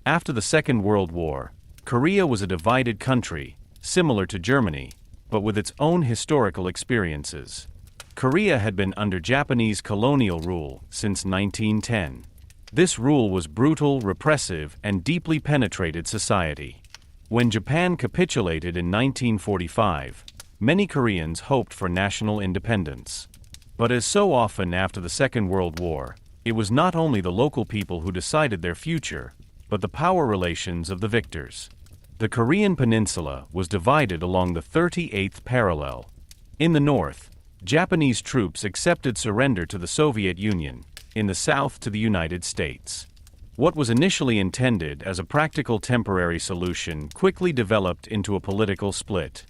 [SPEAKER 1] After the Second World War, Korea was a divided country, similar to Germany, but with its own historical experiences. Korea had been under Japanese colonial rule since 1910. This rule was brutal, repressive, and deeply penetrated society. When Japan capitulated in 1945, many Koreans hoped for national independence. But as so often after the Second World War, it was not only the local people who decided their future, but the power relations of the victors. The Korean peninsula was divided along the 38th parallel. In the north, Japanese troops accepted surrender to the Soviet Union, in the south to the United States. What was initially intended as a practical temporary solution quickly developed into a political split.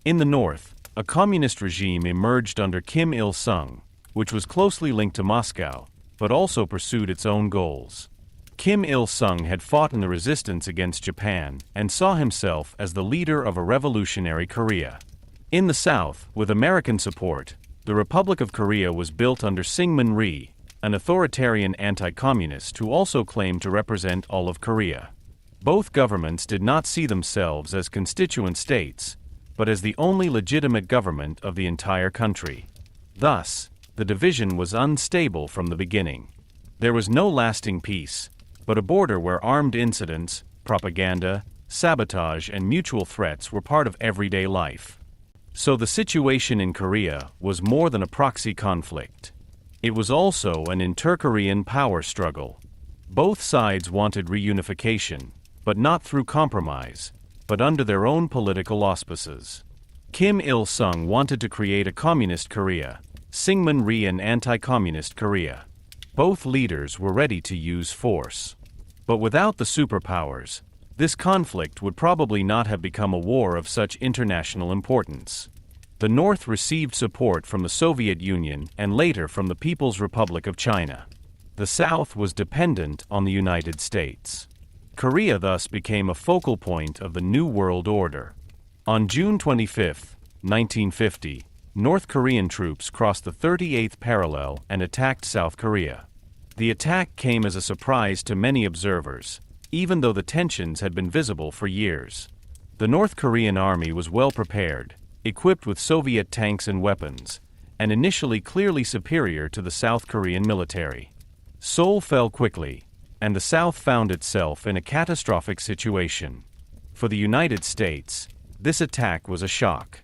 [SPEAKER 1] In the north, a communist regime emerged under Kim Il-sung, which was closely linked to Moscow, but also pursued its own goals. Kim Il-sung had fought in the resistance against Japan and saw himself as the leader of a revolutionary Korea. In the south, with American support, the Republic of Korea was built under Syngman Rhee, an authoritarian anti-communist who also claimed to represent all of Korea. Both governments did not see themselves as constituent states, but as the only legitimate government of the entire country. Thus, the division was unstable from the beginning. There was no lasting peace, but a border where armed incidents, propaganda, sabotage, and mutual threats were part of everyday life. So the situation in Korea was more than a proxy conflict. It was also an inter-Korean power struggle. Both sides wanted reunification, but not through compromise, but under their own political auspices. Kim Il-sung wanted to create a communist Korea, Syngman Rhee an anti-communist Korea. Both leaders were ready to use force. But without the superpowers, this conflict would probably not have become a war of such international importance. The North received support from the Soviet Union and later from the People's Republic of China. The South was dependent on the United States. Korea thus became a focal point of the New World Order. On June 25, 1950, North Korean troops crossed the 38th parallel and attacked South Korea. The attack came as a surprise to many observers, even though the tensions had been visible for years. The North Korean army was well prepared, equipped with Soviet tanks and weapons, and initially clearly superior to the South Korean military. Seoul fell quickly, and the South found itself in a catastrophic situation. For the United States, this attack was a shock.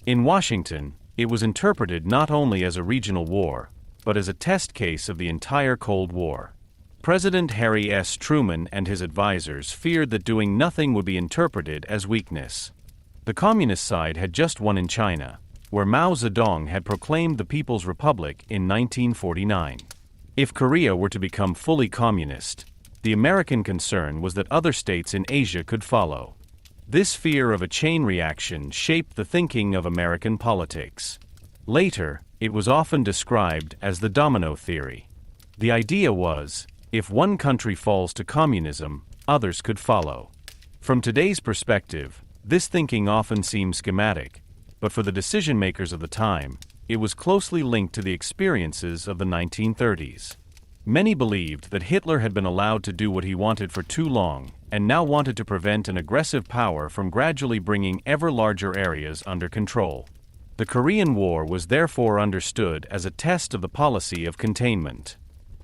[SPEAKER 1] In Washington, it was interpreted not only as a regional war, but as a test case of the entire Cold War. President Harry S. Truman and his advisors feared that doing nothing would be interpreted as weakness. The communist side had just won in China, where Mao Zedong had proclaimed the People's Republic in 1949. If Korea were to become fully communist, the American concern was that other states in Asia could follow. This fear of a chain reaction shaped the thinking of American politics. Later, it was often described as the domino theory. The idea was, if one country falls to communism, others could follow. From today's perspective, this thinking often seems schematic, but for the decision-makers of the time, it was closely linked to the experiences of the 1930s. Many believed that Hitler had been allowed to do what he wanted for too long, and now wanted to prevent an aggressive power from gradually bringing ever larger areas under control. The Korean War was therefore understood as a test of the policy of containment.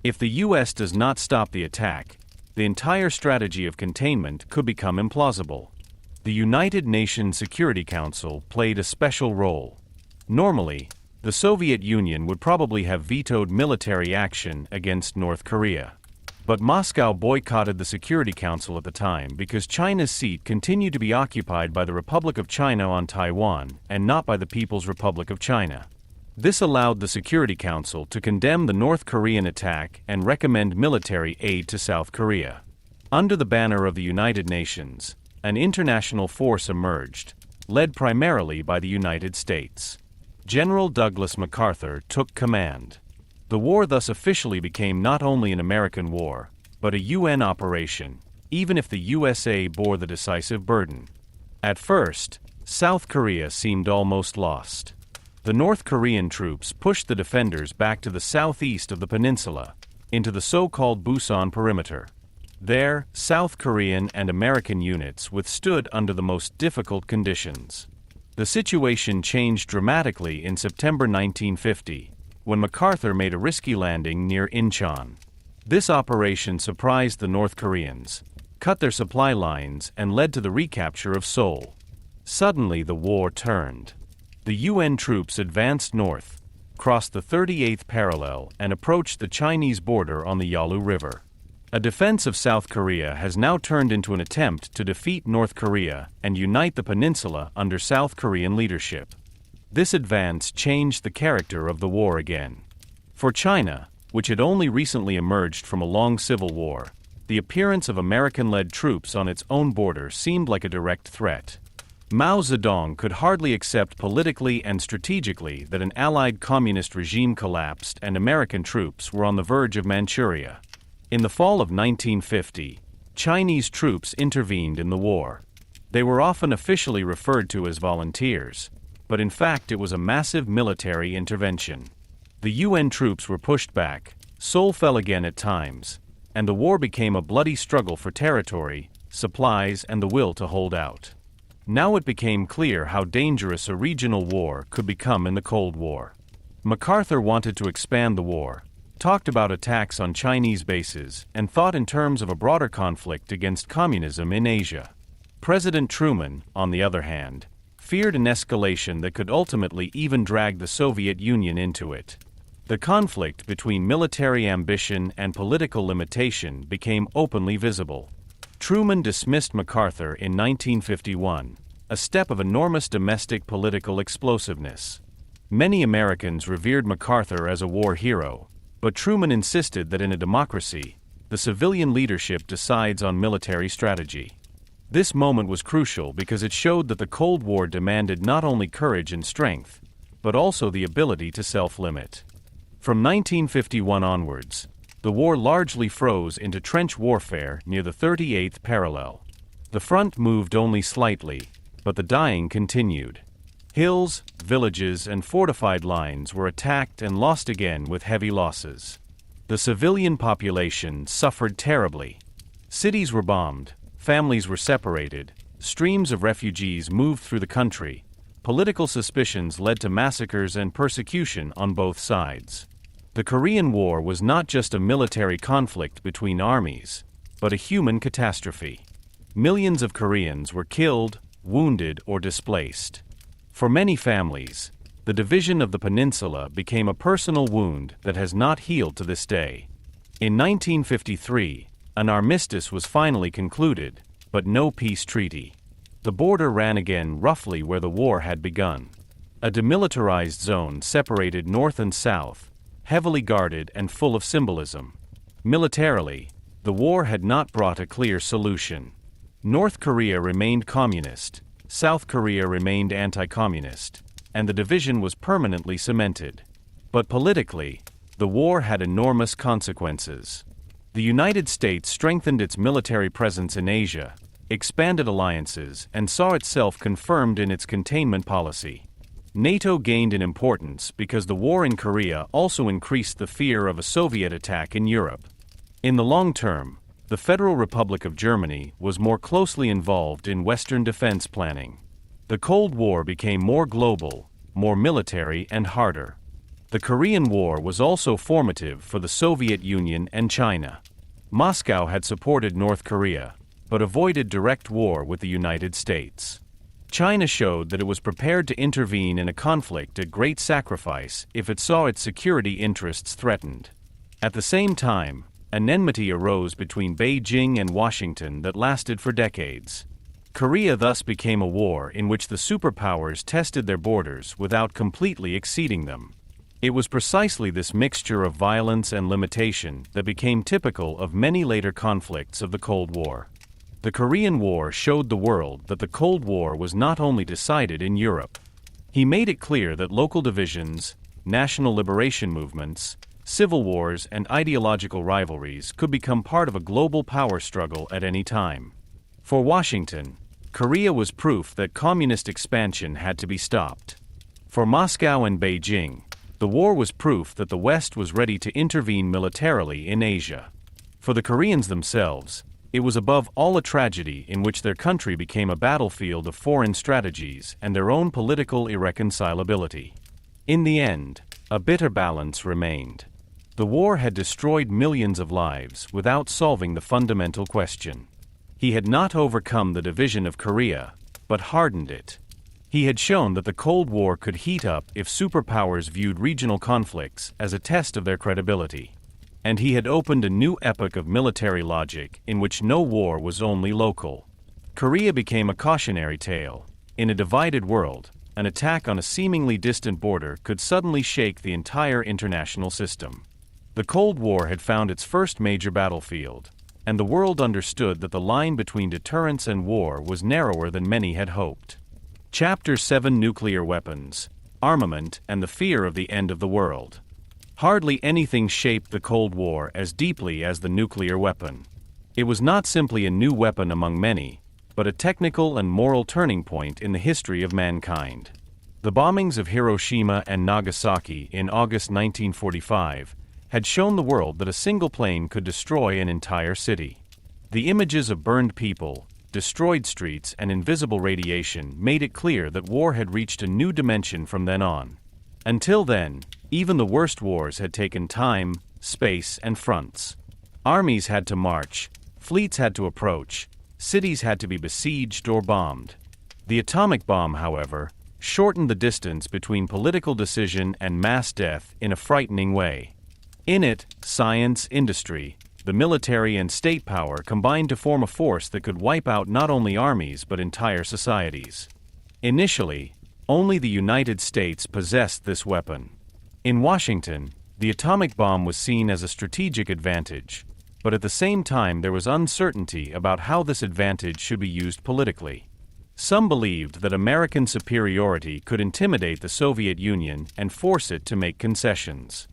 [SPEAKER 1] If the U.S. does not stop the attack, the entire strategy of containment could become implausible. The United Nations Security Council played a special role. Normally, the Soviet Union would probably have vetoed military action against North Korea. But Moscow boycotted the Security Council at the time because China's seat continued to be occupied by the Republic of China on Taiwan and not by the People's Republic of China. This allowed the Security Council to condemn the North Korean attack and recommend military aid to South Korea. Under the banner of the United Nations, an international force emerged, led primarily by the United States. General Douglas MacArthur took command. The war thus officially became not only an American war, but a UN operation, even if the USA bore the decisive burden. At first, South Korea seemed almost lost. The North Korean troops pushed the defenders back to the southeast of the peninsula, into the so-called Busan perimeter. There, South Korean and American units withstood under the most difficult conditions. The situation changed dramatically in September 1950, when MacArthur made a risky landing near Incheon. This operation surprised the North Koreans, cut their supply lines, and led to the recapture of Seoul. Suddenly the war turned. The UN troops advanced north, crossed the 38th parallel, and approached the Chinese border on the Yalu River. A defense of South Korea has now turned into an attempt to defeat North Korea and unite the peninsula under South Korean leadership. This advance changed the character of the war again. For China, which had only recently emerged from a long civil war, the appearance of American-led troops on its own border seemed like a direct threat. Mao Zedong could hardly accept politically and strategically that an allied communist regime collapsed and American troops were on the verge of Manchuria. In the fall of 1950, Chinese troops intervened in the war. They were often officially referred to as volunteers, but in fact it was a massive military intervention. The UN troops were pushed back, Seoul fell again at times, and the war became a bloody struggle for territory, supplies, and the will to hold out. Now it became clear how dangerous a regional war could become in the Cold War. MacArthur wanted to expand the war, talked about attacks on Chinese bases, and thought in terms of a broader conflict against communism in Asia. President Truman, on the other hand, feared an escalation that could ultimately even drag the Soviet Union into it. The conflict between military ambition and political limitation became openly visible. Truman dismissed MacArthur in 1951, a step of enormous domestic political explosiveness. Many Americans revered MacArthur as a war hero, but Truman insisted that in a democracy, the civilian leadership decides on military strategy. This moment was crucial because it showed that the Cold War demanded not only courage and strength, but also the ability to self-limit. From 1951 onwards, the war largely froze into trench warfare near the 38th parallel. The front moved only slightly, but the dying continued. Hills, villages, and fortified lines were attacked and lost again with heavy losses. The civilian population suffered terribly. Cities were bombed, families were separated, streams of refugees moved through the country. Political suspicions led to massacres and persecution on both sides. The Korean War was not just a military conflict between armies, but a human catastrophe. Millions of Koreans were killed, wounded, or displaced. For many families, the division of the peninsula became a personal wound that has not healed to this day. In 1953, an armistice was finally concluded, but no peace treaty. The border ran again roughly where the war had begun. A demilitarized zone separated north and south, heavily guarded and full of symbolism. Militarily, the war had not brought a clear solution. North Korea remained communist, South Korea remained anti-communist, and the division was permanently cemented. But politically, the war had enormous consequences. The United States strengthened its military presence in Asia, expanded alliances, and saw itself confirmed in its containment policy. NATO gained in importance because the war in Korea also increased the fear of a Soviet attack in Europe. In the long term, the Federal Republic of Germany was more closely involved in Western defense planning. The Cold War became more global, more military, and harder. The Korean War was also formative for the Soviet Union and China. Moscow had supported North Korea, but avoided direct war with the United States. China showed that it was prepared to intervene in a conflict at great sacrifice if it saw its security interests threatened. At the same time, an enmity arose between Beijing and Washington that lasted for decades. Korea thus became a war in which the superpowers tested their borders without completely exceeding them. It was precisely this mixture of violence and limitation that became typical of many later conflicts of the Cold War. The Korean War showed the world that the Cold War was not only decided in Europe. He made it clear that local divisions, national liberation movements, civil wars, and ideological rivalries could become part of a global power struggle at any time. For Washington, Korea was proof that communist expansion had to be stopped. For Moscow and Beijing, the war was proof that the West was ready to intervene militarily in Asia. For the Koreans themselves, it was above all a tragedy in which their country became a battlefield of foreign strategies and their own political irreconcilability. In the end, a bitter balance remained. The war had destroyed millions of lives without solving the fundamental question. He had not overcome the division of Korea, but hardened it. He had shown that the Cold War could heat up if superpowers viewed regional conflicts as a test of their credibility. And he had opened a new epoch of military logic in which no war was only local. Korea became a cautionary tale. In a divided world, an attack on a seemingly distant border could suddenly shake the entire international system. The Cold War had found its first major battlefield, and the world understood that the line between deterrence and war was narrower than many had hoped. Chapter 7: Nuclear Weapons, Armament, and the Fear of the End of the World. Hardly anything shaped the Cold War as deeply as the nuclear weapon. It was not simply a new weapon among many, but a technical and moral turning point in the history of mankind. The bombings of Hiroshima and Nagasaki in August 1945 had shown the world that a single plane could destroy an entire city. The images of burned people, destroyed streets, and invisible radiation made it clear that war had reached a new dimension from then on. Until then, even the worst wars had taken time, space, and fronts. Armies had to march, fleets had to approach, cities had to be besieged or bombed. The atomic bomb, however, shortened the distance between political decision and mass death in a frightening way. In it, science, industry, the military, and state power combined to form a force that could wipe out not only armies but entire societies. Initially, only the United States possessed this weapon. In Washington, the atomic bomb was seen as a strategic advantage, but at the same time there was uncertainty about how this advantage should be used politically. Some believed that American superiority could intimidate the Soviet Union and force it to make concessions.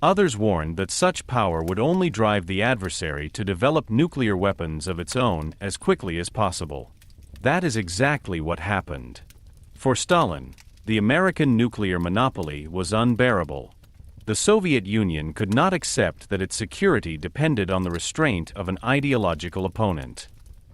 [SPEAKER 1] Others warned that such power would only drive the adversary to develop nuclear weapons of its own as quickly as possible. That is exactly what happened. For Stalin, the American nuclear monopoly was unbearable. The Soviet Union could not accept that its security depended on the restraint of an ideological opponent.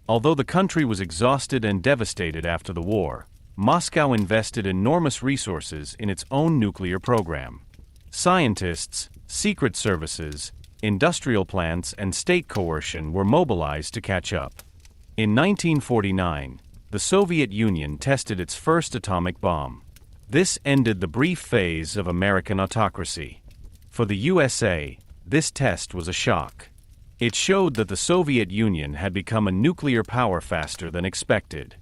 [SPEAKER 1] Although the country was exhausted and devastated after the war, Moscow invested enormous resources in its own nuclear program. Scientists, secret services, industrial plants, and state coercion were mobilized to catch up. In 1949, the Soviet Union tested its first atomic bomb. This ended the brief phase of American autocracy. For the USA, this test was a shock. It showed that the Soviet Union had become a nuclear power faster than expected.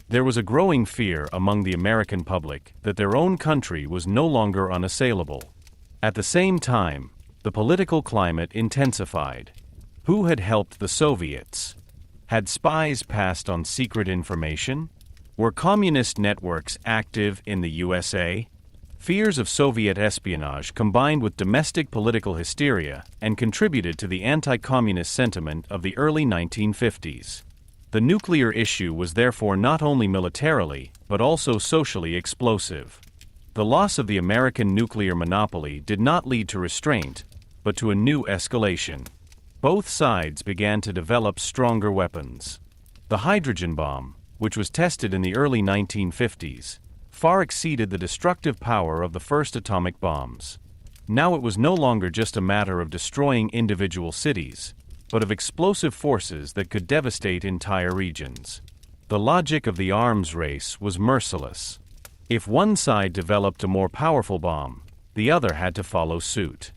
[SPEAKER 1] There was a growing fear among the American public that their own country was no longer unassailable. At the same time, the political climate intensified. Who had helped the Soviets? Had spies passed on secret information? Were communist networks active in the USA? Fears of Soviet espionage combined with domestic political hysteria and contributed to the anti-communist sentiment of the early 1950s. The nuclear issue was therefore not only militarily, but also socially explosive. The loss of the American nuclear monopoly did not lead to restraint, but to a new escalation. Both sides began to develop stronger weapons. The hydrogen bomb, which was tested in the early 1950s, far exceeded the destructive power of the first atomic bombs. Now it was no longer just a matter of destroying individual cities, but of explosive forces that could devastate entire regions. The logic of the arms race was merciless. If one side developed a more powerful bomb, the other had to follow suit.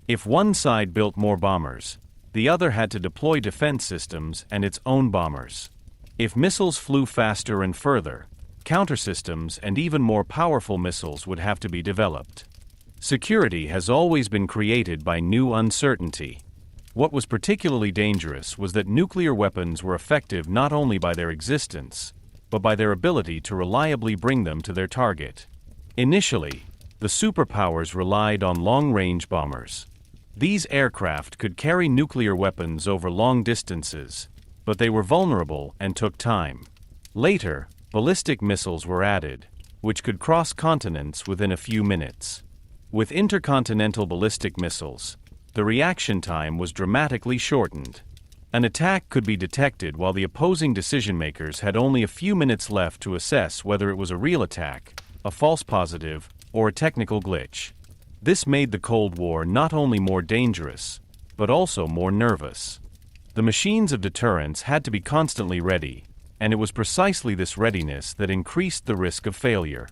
[SPEAKER 1] If one side built more bombers, the other had to deploy defense systems and its own bombers. If missiles flew faster and further, countersystems and even more powerful missiles would have to be developed. Security has always been created by new uncertainty. What was particularly dangerous was that nuclear weapons were effective not only by their existence, but by their ability to reliably bring them to their target. Initially, the superpowers relied on long-range bombers. These aircraft could carry nuclear weapons over long distances, but they were vulnerable and took time. Later, ballistic missiles were added, which could cross continents within a few minutes. With intercontinental ballistic missiles, the reaction time was dramatically shortened. An attack could be detected while the opposing decision-makers had only a few minutes left to assess whether it was a real attack, a false positive, or a technical glitch. This made the Cold War not only more dangerous, but also more nervous. The machines of deterrence had to be constantly ready, and it was precisely this readiness that increased the risk of failure.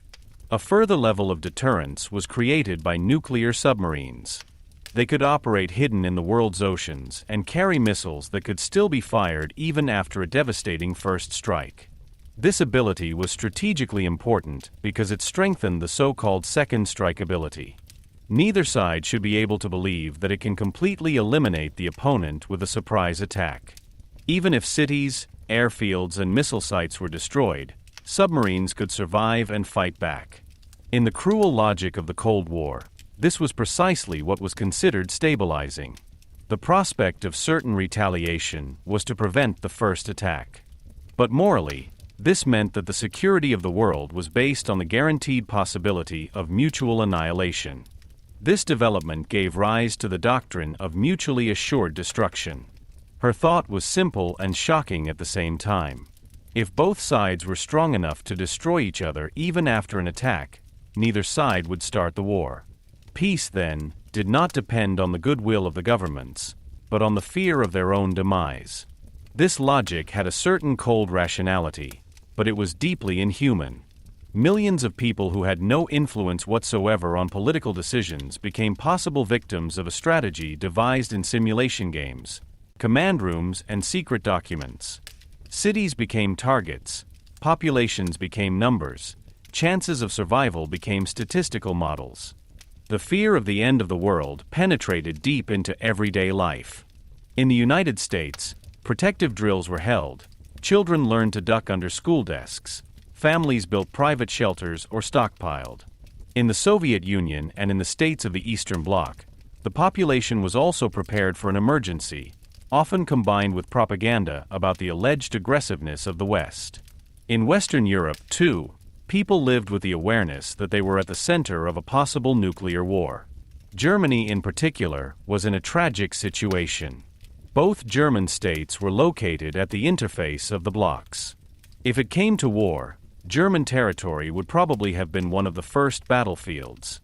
[SPEAKER 1] A further level of deterrence was created by nuclear submarines. They could operate hidden in the world's oceans and carry missiles that could still be fired even after a devastating first strike. This ability was strategically important because it strengthened the so-called second strike ability. Neither side should be able to believe that it can completely eliminate the opponent with a surprise attack. Even if cities, airfields, and missile sites were destroyed, submarines could survive and fight back. In the cruel logic of the Cold War, this was precisely what was considered stabilizing. The prospect of certain retaliation was to prevent the first attack. But morally, this meant that the security of the world was based on the guaranteed possibility of mutual annihilation. This development gave rise to the doctrine of mutually assured destruction. Her thought was simple and shocking at the same time. If both sides were strong enough to destroy each other even after an attack, neither side would start the war. Peace, then, did not depend on the goodwill of the governments, but on the fear of their own demise. This logic had a certain cold rationality, but it was deeply inhuman. Millions of people who had no influence whatsoever on political decisions became possible victims of a strategy devised in simulation games, command rooms, and secret documents. Cities became targets, populations became numbers, chances of survival became statistical models. The fear of the end of the world penetrated deep into everyday life. In the United States, protective drills were held, children learned to duck under school desks, families built private shelters or stockpiled. In the Soviet Union and in the states of the Eastern Bloc, the population was also prepared for an emergency, often combined with propaganda about the alleged aggressiveness of the West. In Western Europe, too, people lived with the awareness that they were at the center of a possible nuclear war. Germany, in particular, was in a tragic situation. Both German states were located at the interface of the Blocs. If it came to war, German territory would probably have been one of the first battlefields.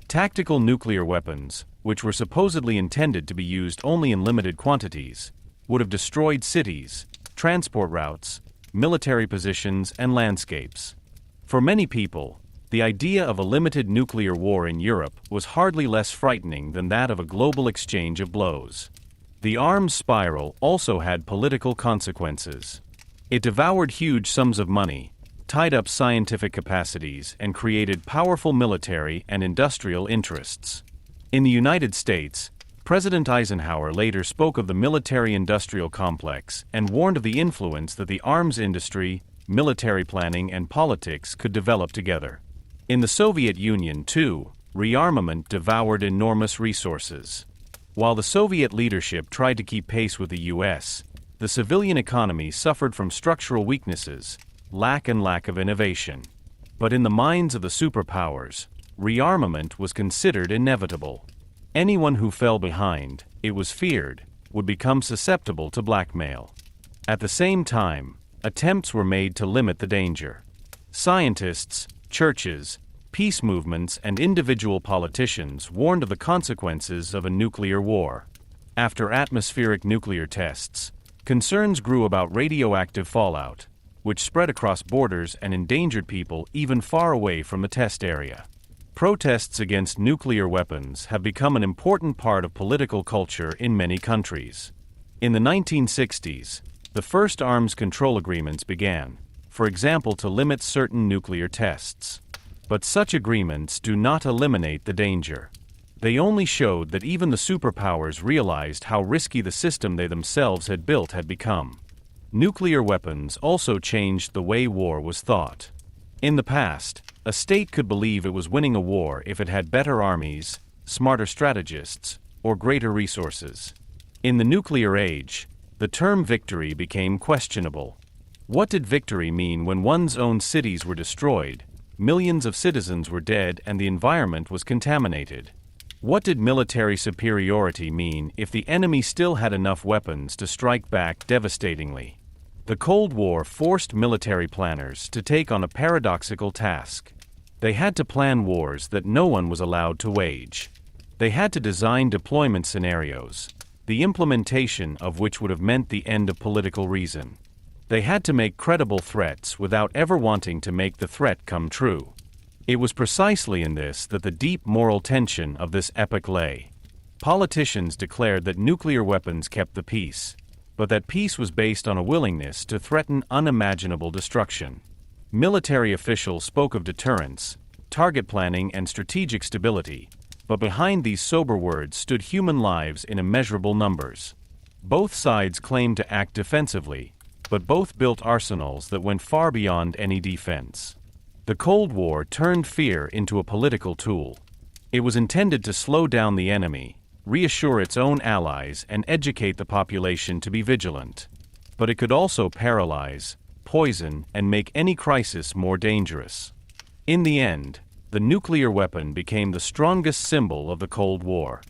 [SPEAKER 1] Tactical nuclear weapons, which were supposedly intended to be used only in limited quantities, would have destroyed cities, transport routes, military positions, and landscapes. For many people, the idea of a limited nuclear war in Europe was hardly less frightening than that of a global exchange of blows. The arms spiral also had political consequences. It devoured huge sums of money, tied up scientific capacities, and created powerful military and industrial interests. In the United States, President Eisenhower later spoke of the military-industrial complex and warned of the influence that the arms industry, military planning, and politics could develop together. In the Soviet Union, too, rearmament devoured enormous resources. While the Soviet leadership tried to keep pace with the US, the civilian economy suffered from structural weaknesses, lack of innovation. But in the minds of the superpowers, rearmament was considered inevitable. Anyone who fell behind, it was feared, would become susceptible to blackmail. At the same time, attempts were made to limit the danger. Scientists, churches, peace movements, and individual politicians warned of the consequences of a nuclear war. After atmospheric nuclear tests, concerns grew about radioactive fallout, which spread across borders and endangered people even far away from the test area. Protests against nuclear weapons have become an important part of political culture in many countries. In the 1960s, the first arms control agreements began, for example, to limit certain nuclear tests. But such agreements do not eliminate the danger. They only showed that even the superpowers realized how risky the system they themselves had built had become. Nuclear weapons also changed the way war was thought. In the past, a state could believe it was winning a war if it had better armies, smarter strategists, or greater resources. In the nuclear age, the term victory became questionable. What did victory mean when one's own cities were destroyed, millions of citizens were dead, and the environment was contaminated? What did military superiority mean if the enemy still had enough weapons to strike back devastatingly? The Cold War forced military planners to take on a paradoxical task. They had to plan wars that no one was allowed to wage. They had to design deployment scenarios, the implementation of which would have meant the end of political reason. They had to make credible threats without ever wanting to make the threat come true. It was precisely in this that the deep moral tension of this epoch lay. Politicians declared that nuclear weapons kept the peace, but that peace was based on a willingness to threaten unimaginable destruction. Military officials spoke of deterrence, target planning, and strategic stability, but behind these sober words stood human lives in immeasurable numbers. Both sides claimed to act defensively, but both built arsenals that went far beyond any defense. The Cold War turned fear into a political tool. It was intended to slow down the enemy, reassure its own allies, and educate the population to be vigilant. But it could also paralyze, poison, and make any crisis more dangerous. In the end, the nuclear weapon became the strongest symbol of the Cold War.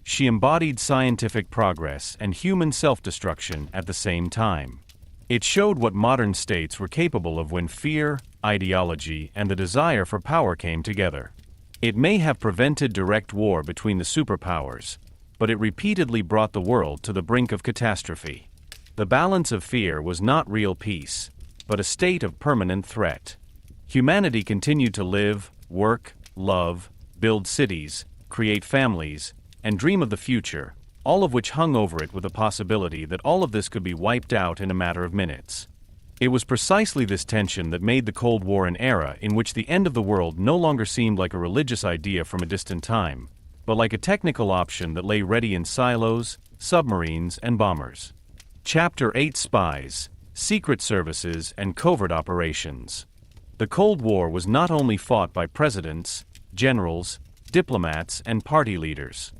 [SPEAKER 1] She embodied scientific progress and human self-destruction at the same time. It showed what modern states were capable of when fear, ideology, and the desire for power came together. It may have prevented direct war between the superpowers, but it repeatedly brought the world to the brink of catastrophe. The balance of fear was not real peace, but a state of permanent threat. Humanity continued to live, work, love, build cities, create families, and dream of the future, all of which hung over it with the possibility that all of this could be wiped out in a matter of minutes. It was precisely this tension that made the Cold War an era in which the end of the world no longer seemed like a religious idea from a distant time, but like a technical option that lay ready in silos, submarines, and bombers. Chapter 8: Spies, Secret Services, and Covert Operations. The Cold War was not only fought by presidents, generals, diplomats, and party leaders.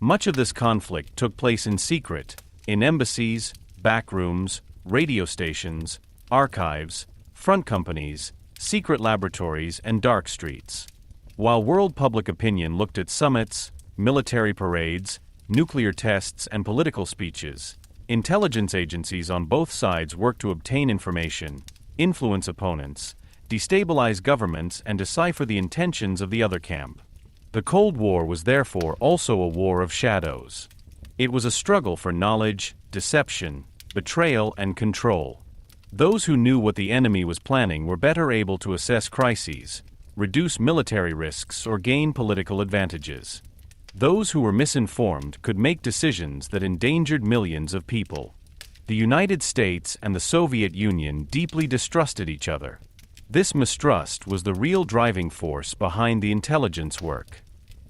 [SPEAKER 1] Much of this conflict took place in secret, in embassies, backrooms, radio stations, archives, front companies, secret laboratories, and dark streets. While world public opinion looked at summits, military parades, nuclear tests, and political speeches, intelligence agencies on both sides worked to obtain information, influence opponents, destabilize governments, and decipher the intentions of the other camp. The Cold War was therefore also a war of shadows. It was a struggle for knowledge, deception, betrayal, and control. Those who knew what the enemy was planning were better able to assess crises, reduce military risks, or gain political advantages. Those who were misinformed could make decisions that endangered millions of people. The United States and the Soviet Union deeply distrusted each other. This mistrust was the real driving force behind the intelligence work.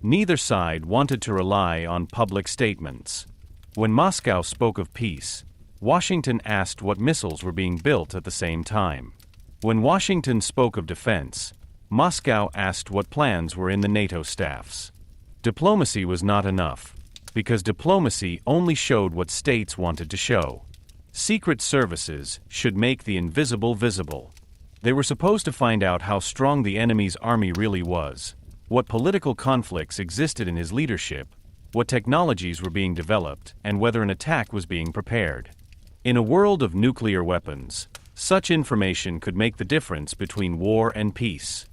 [SPEAKER 1] Neither side wanted to rely on public statements. When Moscow spoke of peace, Washington asked what missiles were being built at the same time. When Washington spoke of defense, Moscow asked what plans were in the NATO staffs. Diplomacy was not enough, because diplomacy only showed what states wanted to show. Secret services should make the invisible visible. They were supposed to find out how strong the enemy's army really was, what political conflicts existed in his leadership, what technologies were being developed, and whether an attack was being prepared. In a world of nuclear weapons, such information could make the difference between war and peace.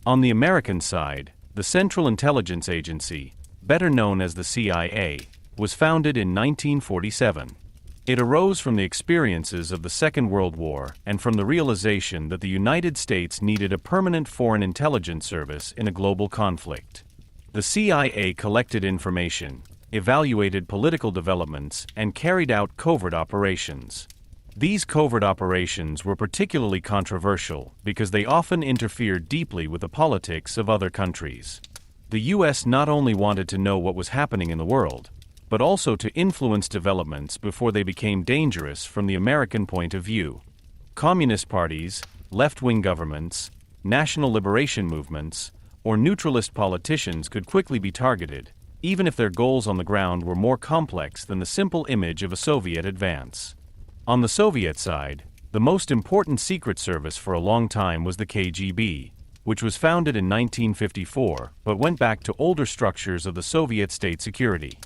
[SPEAKER 1] On the American side, the Central Intelligence Agency, better known as the CIA, was founded in 1947. It arose from the experiences of the Second World War and from the realization that the United States needed a permanent foreign intelligence service in a global conflict. The CIA collected information, evaluated political developments, and carried out covert operations. These covert operations were particularly controversial because they often interfered deeply with the politics of other countries. The US not only wanted to know what was happening in the world, but also to influence developments before they became dangerous from the American point of view. Communist parties, left-wing governments, national liberation movements, or neutralist politicians could quickly be targeted, even if their goals on the ground were more complex than the simple image of a Soviet advance. On the Soviet side, the most important secret service for a long time was the KGB, which was founded in 1954 but went back to older structures of the Soviet state security.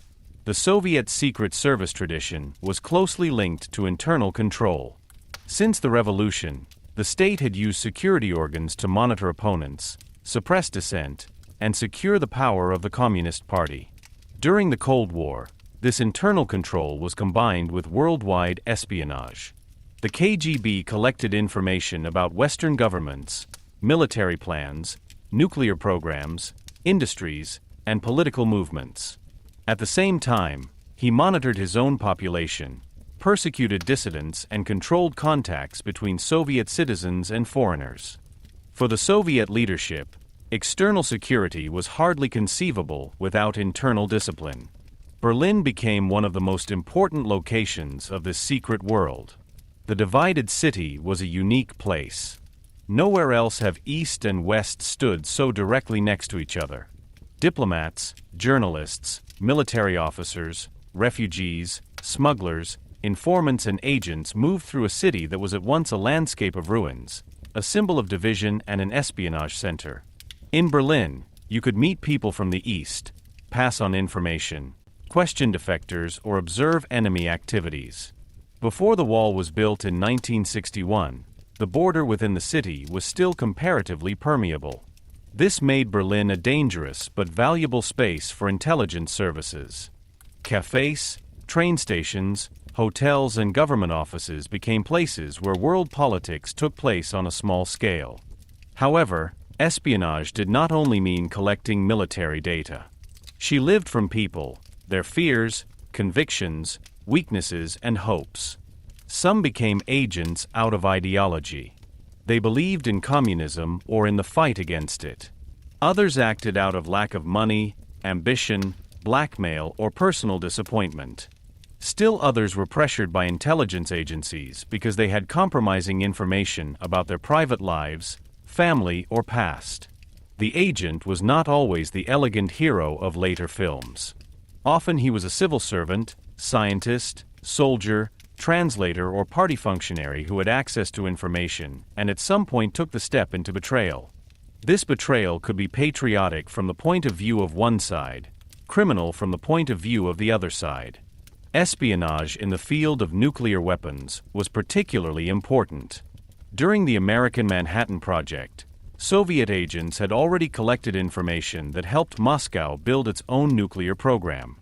[SPEAKER 1] The Soviet Secret Service tradition was closely linked to internal control. Since the revolution, the state had used security organs to monitor opponents, suppress dissent, and secure the power of the Communist Party. During the Cold War, this internal control was combined with worldwide espionage. The KGB collected information about Western governments, military plans, nuclear programs, industries, and political movements. At the same time, he monitored his own population, persecuted dissidents, and controlled contacts between Soviet citizens and foreigners. For the Soviet leadership, external security was hardly conceivable without internal discipline. Berlin became one of the most important locations of this secret world. The divided city was a unique place. Nowhere else have East and West stood so directly next to each other. Diplomats, journalists, military officers, refugees, smugglers, informants and agents moved through a city that was at once a landscape of ruins, a symbol of division and an espionage center. In Berlin, you could meet people from the East, pass on information, question defectors, or observe enemy activities. Before the wall was built in 1961, the border within the city was still comparatively permeable. This made Berlin a dangerous but valuable space for intelligence services. Cafes, train stations, hotels, and government offices became places where world politics took place on a small scale. However, espionage did not only mean collecting military data. She lived from people, their fears, convictions, weaknesses, and hopes. Some became agents out of ideology. They believed in communism or in the fight against it. Others acted out of lack of money, ambition, blackmail, or personal disappointment. Still others were pressured by intelligence agencies because they had compromising information about their private lives, family, or past. The agent was not always the elegant hero of later films. Often he was a civil servant, scientist, soldier, translator, or party functionary who had access to information and at some point took the step into betrayal. This betrayal could be patriotic from the point of view of one side, criminal from the point of view of the other side. Espionage in the field of nuclear weapons was particularly important. During the American Manhattan Project, Soviet agents had already collected information that helped Moscow build its own nuclear program.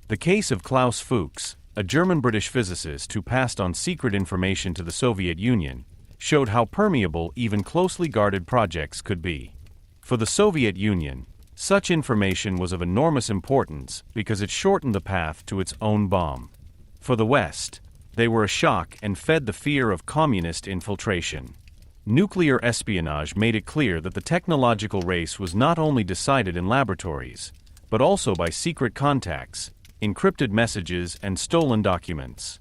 [SPEAKER 1] The case of Klaus Fuchs, a German-British physicist who passed on secret information to the Soviet Union, showed how permeable even closely guarded projects could be. For the Soviet Union, such information was of enormous importance because it shortened the path to its own bomb. For the West, they were a shock and fed the fear of communist infiltration. Nuclear espionage made it clear that the technological race was not only decided in laboratories, but also by secret contacts, encrypted messages, and stolen documents.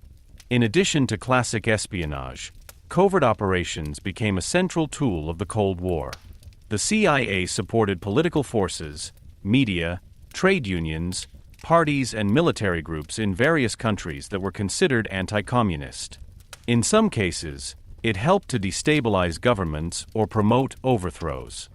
[SPEAKER 1] In addition to classic espionage, covert operations became a central tool of the Cold War. The CIA supported political forces, media, trade unions, parties, and military groups in various countries that were considered anti-communist. In some cases, it helped to destabilize governments or promote overthrows.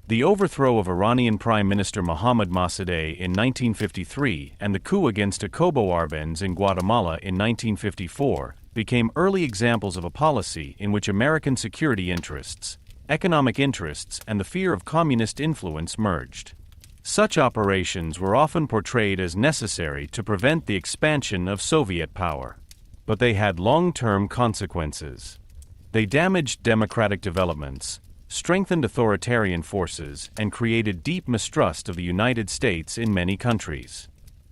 [SPEAKER 1] The overthrow of Iranian Prime Minister Mohammad Mossadegh in 1953 and the coup against Jacobo Arbenz in Guatemala in 1954 became early examples of a policy in which American security interests, economic interests, and the fear of communist influence merged. Such operations were often portrayed as necessary to prevent the expansion of Soviet power. But they had long-term consequences. They damaged democratic developments, strengthened authoritarian forces, and created deep mistrust of the United States in many countries.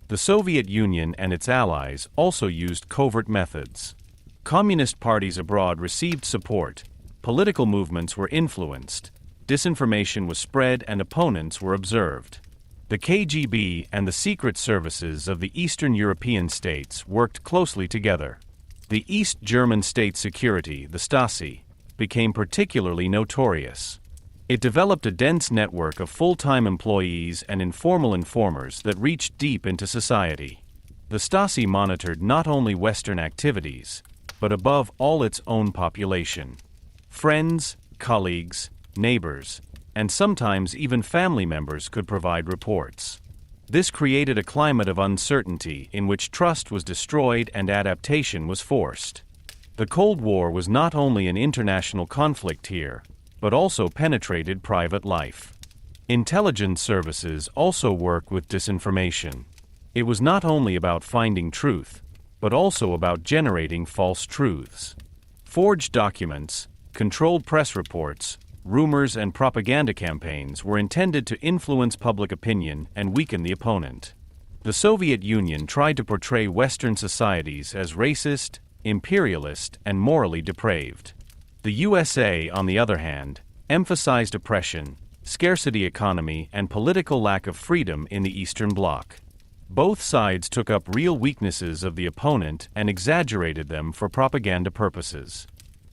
[SPEAKER 1] The Soviet Union and its allies also used covert methods. Communist parties abroad received support, political movements were influenced, disinformation was spread, and opponents were observed. The KGB and the secret services of the Eastern European states worked closely together. The East German state security, the Stasi, became particularly notorious. It developed a dense network of full-time employees and informal informers that reached deep into society. The Stasi monitored not only Western activities, but above all its own population. Friends, colleagues, neighbors, and sometimes even family members could provide reports. This created a climate of uncertainty in which trust was destroyed and adaptation was forced. The Cold War was not only an international conflict here, but also penetrated private life. Intelligence services also work with disinformation. It was not only about finding truth, but also about generating false truths. Forged documents, controlled press reports, rumors and propaganda campaigns were intended to influence public opinion and weaken the opponent. The Soviet Union tried to portray Western societies as racist, imperialist, and morally depraved. The USA, on the other hand, emphasized oppression, scarcity economy, and political lack of freedom in the Eastern Bloc. Both sides took up real weaknesses of the opponent and exaggerated them for propaganda purposes.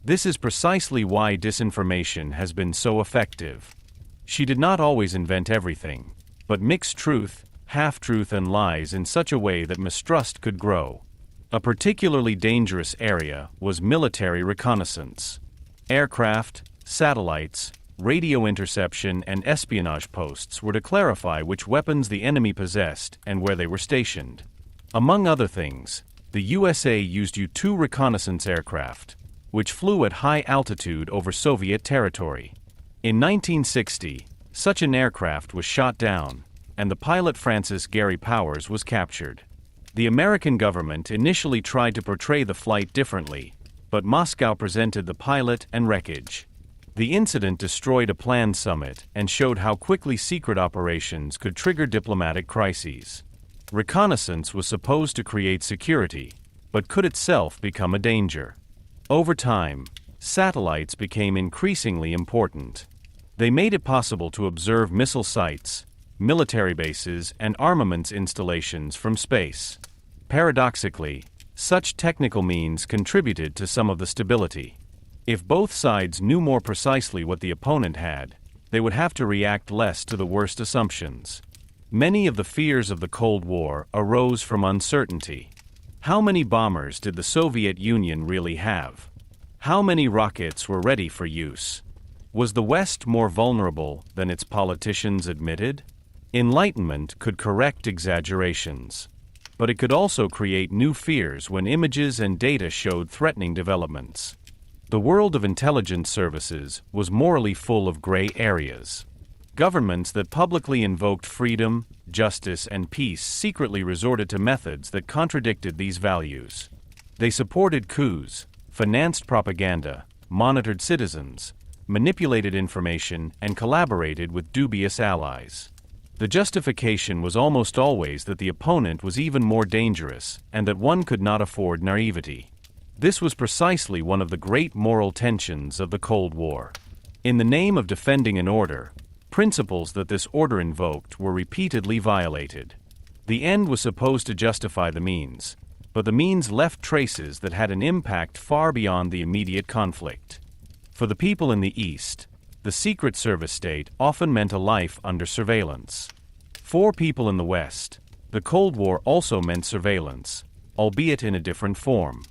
[SPEAKER 1] This is precisely why disinformation has been so effective. She did not always invent everything, but mixed truth, half-truth, and lies in such a way that mistrust could grow. A particularly dangerous area was military reconnaissance. Aircraft, satellites, radio interception, and espionage posts were to clarify which weapons the enemy possessed and where they were stationed. Among other things, the USA used U-2 reconnaissance aircraft, which flew at high altitude over Soviet territory. In 1960, such an aircraft was shot down, and the pilot Francis Gary Powers was captured. The American government initially tried to portray the flight differently, but Moscow presented the pilot and wreckage. The incident destroyed a planned summit and showed how quickly secret operations could trigger diplomatic crises. Reconnaissance was supposed to create security, but could itself become a danger. Over time, satellites became increasingly important. They made it possible to observe missile sites, military bases, and armaments installations from space. Paradoxically, such technical means contributed to some of the stability. If both sides knew more precisely what the opponent had, they would have to react less to the worst assumptions. Many of the fears of the Cold War arose from uncertainty. How many bombers did the Soviet Union really have? How many rockets were ready for use? Was the West more vulnerable than its politicians admitted? Enlightenment could correct exaggerations, but it could also create new fears when images and data showed threatening developments. The world of intelligence services was morally full of gray areas. Governments that publicly invoked freedom, justice, and peace secretly resorted to methods that contradicted these values. They supported coups, financed propaganda, monitored citizens, manipulated information, and collaborated with dubious allies. The justification was almost always that the opponent was even more dangerous and that one could not afford naivety. This was precisely one of the great moral tensions of the Cold War. In the name of defending an order, principles that this order invoked were repeatedly violated. The end was supposed to justify the means, but the means left traces that had an impact far beyond the immediate conflict. For the people in the East, the Secret Service state often meant a life under surveillance. For people in the West, the Cold War also meant surveillance, albeit in a different form.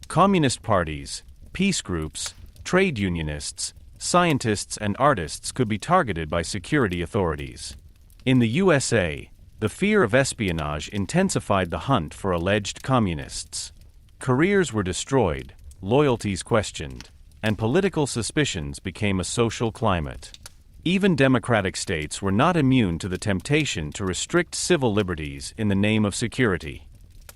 [SPEAKER 1] Communist parties, peace groups, trade unionists, scientists, and artists could be targeted by security authorities. In the USA, the fear of espionage intensified the hunt for alleged communists. Careers were destroyed, loyalties questioned, and political suspicions became a social climate. Even democratic states were not immune to the temptation to restrict civil liberties in the name of security.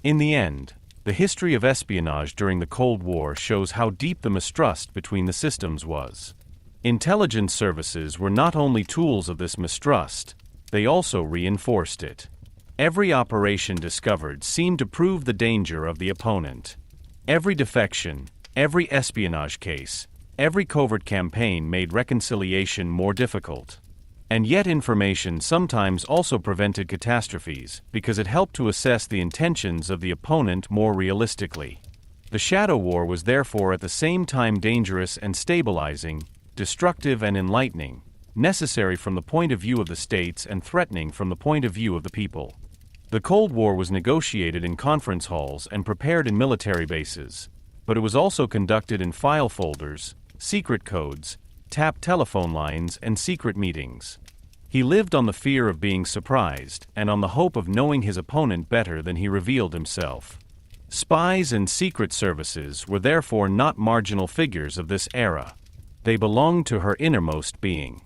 [SPEAKER 1] In the end, the history of espionage during the Cold War shows how deep the mistrust between the systems was. Intelligence services were not only tools of this mistrust, they also reinforced it. Every operation discovered seemed to prove the danger of the opponent. Every defection, every espionage case, every covert campaign made reconciliation more difficult. And yet information sometimes also prevented catastrophes because it helped to assess the intentions of the opponent more realistically. The shadow war was therefore at the same time dangerous and stabilizing, destructive and enlightening, necessary from the point of view of the states and threatening from the point of view of the people. The Cold War was negotiated in conference halls and prepared in military bases, but it was also conducted in file folders, secret codes, tapped telephone lines, and secret meetings. He lived on the fear of being surprised and on the hope of knowing his opponent better than he revealed himself. Spies and secret services were therefore not marginal figures of this era. They belonged to her innermost being.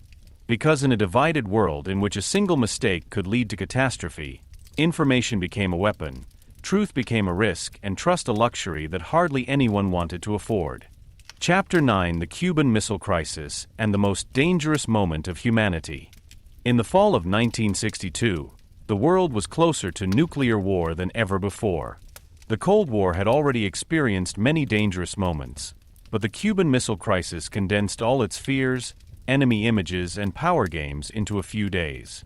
[SPEAKER 1] Because in a divided world in which a single mistake could lead to catastrophe, information became a weapon, truth became a risk, and trust a luxury that hardly anyone wanted to afford. Chapter 9: The Cuban Missile Crisis and the Most Dangerous Moment of Humanity. In the fall of 1962, the world was closer to nuclear war than ever before. The Cold War had already experienced many dangerous moments, but the Cuban Missile Crisis condensed all its fears, enemy images, and power games into a few days.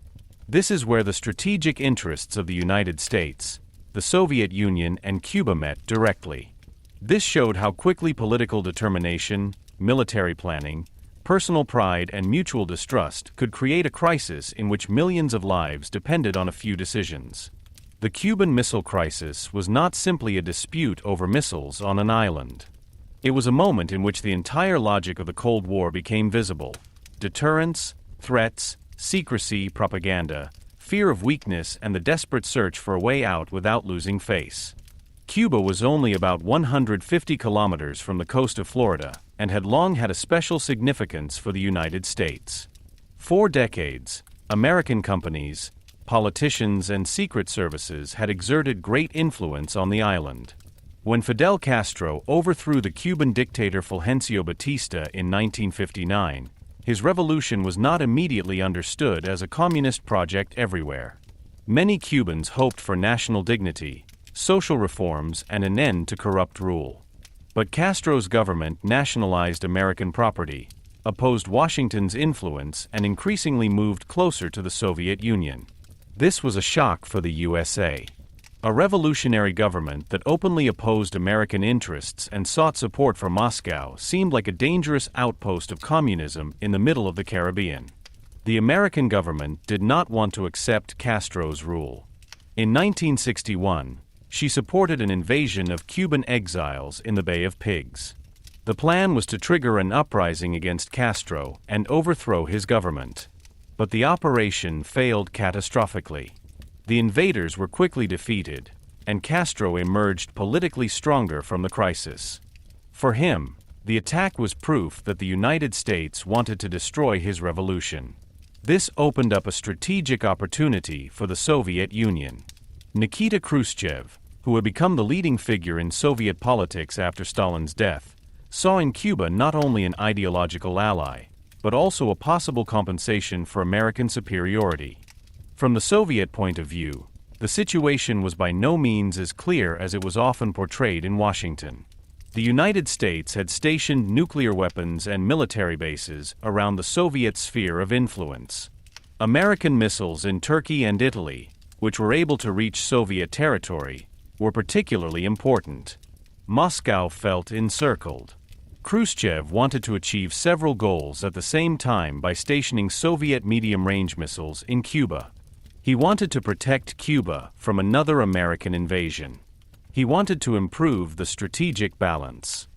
[SPEAKER 1] This is where the strategic interests of the United States, the Soviet Union, and Cuba met directly. This showed how quickly political determination, military planning, personal pride, and mutual distrust could create a crisis in which millions of lives depended on a few decisions. The Cuban Missile Crisis was not simply a dispute over missiles on an island. It was a moment in which the entire logic of the Cold War became visible. Deterrence, threats, secrecy, propaganda, fear of weakness, and the desperate search for a way out without losing face. Cuba was only about 150 kilometers from the coast of Florida and had long had a special significance for the United States. For decades, American companies, politicians, and secret services had exerted great influence on the island. When Fidel Castro overthrew the Cuban dictator Fulgencio Batista in 1959, his revolution was not immediately understood as a communist project everywhere. Many Cubans hoped for national dignity, social reforms, and an end to corrupt rule. But Castro's government nationalized American property, opposed Washington's influence, and increasingly moved closer to the Soviet Union. This was a shock for the USA. A revolutionary government that openly opposed American interests and sought support from Moscow seemed like a dangerous outpost of communism in the middle of the Caribbean. The American government did not want to accept Castro's rule. In 1961, she supported an invasion of Cuban exiles in the Bay of Pigs. The plan was to trigger an uprising against Castro and overthrow his government. But the operation failed catastrophically. The invaders were quickly defeated, and Castro emerged politically stronger from the crisis. For him, the attack was proof that the United States wanted to destroy his revolution. This opened up a strategic opportunity for the Soviet Union. Nikita Khrushchev, who had become the leading figure in Soviet politics after Stalin's death, saw in Cuba not only an ideological ally, but also a possible compensation for American superiority. From the Soviet point of view, the situation was by no means as clear as it was often portrayed in Washington. The United States had stationed nuclear weapons and military bases around the Soviet sphere of influence. American missiles in Turkey and Italy, which were able to reach Soviet territory, were particularly important. Moscow felt encircled. Khrushchev wanted to achieve several goals at the same time by stationing Soviet medium-range missiles in Cuba. He wanted to protect Cuba from another American invasion. He wanted to improve the strategic balance.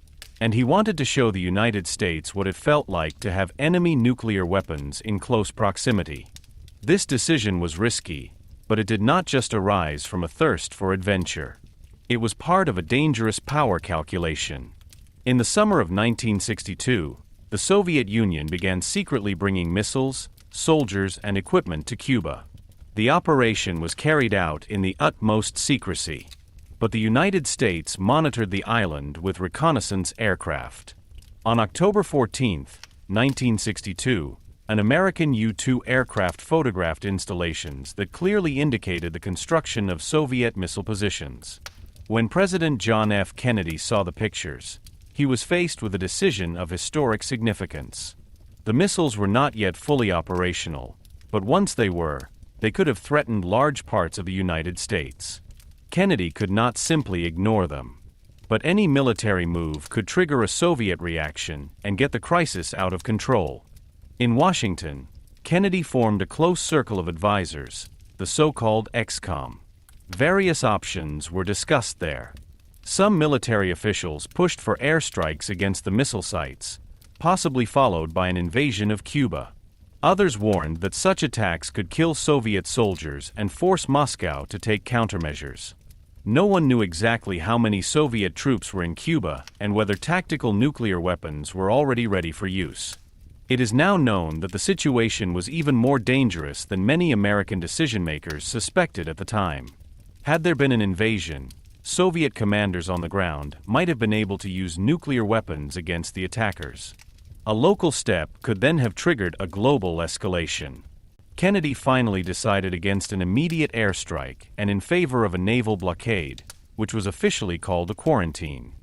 [SPEAKER 1] And he wanted to show the United States what it felt like to have enemy nuclear weapons in close proximity. This decision was risky, but it did not just arise from a thirst for adventure. It was part of a dangerous power calculation. In the summer of 1962, the Soviet Union began secretly bringing missiles, soldiers, and equipment to Cuba. The operation was carried out in the utmost secrecy, but the United States monitored the island with reconnaissance aircraft. On October 14, 1962, an American U-2 aircraft photographed installations that clearly indicated the construction of Soviet missile positions. When President John F. Kennedy saw the pictures, he was faced with a decision of historic significance. The missiles were not yet fully operational, But once they were, they could have threatened large parts of the United States. Kennedy could not simply ignore them. But any military move could trigger a Soviet reaction and get the crisis out of control. In Washington, Kennedy formed a close circle of advisors, the so-called ExComm. Various options were discussed there. Some military officials pushed for airstrikes against the missile sites, possibly followed by an invasion of Cuba. Others warned that such attacks could kill Soviet soldiers and force Moscow to take countermeasures. No one knew exactly how many Soviet troops were in Cuba and whether tactical nuclear weapons were already ready for use. It is now known that the situation was even more dangerous than many American decision-makers suspected at the time. Had there been an invasion, Soviet commanders on the ground might have been able to use nuclear weapons against the attackers. A local step could then have triggered a global escalation. Kennedy finally decided against an immediate airstrike and in favor of a naval blockade, which was officially called a quarantine.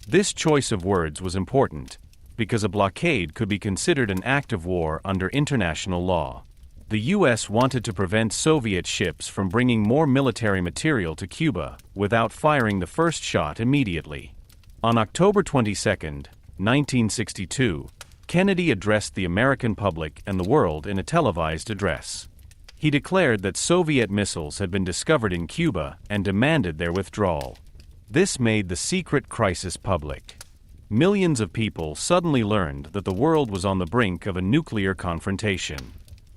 [SPEAKER 1] This choice of words was important, because a blockade could be considered an act of war under international law. The U.S. wanted to prevent Soviet ships from bringing more military material to Cuba without firing the first shot immediately. On October 22, 1962, Kennedy addressed the American public and the world in a televised address. He declared that Soviet missiles had been discovered in Cuba and demanded their withdrawal. This made the secret crisis public. Millions of people suddenly learned that the world was on the brink of a nuclear confrontation.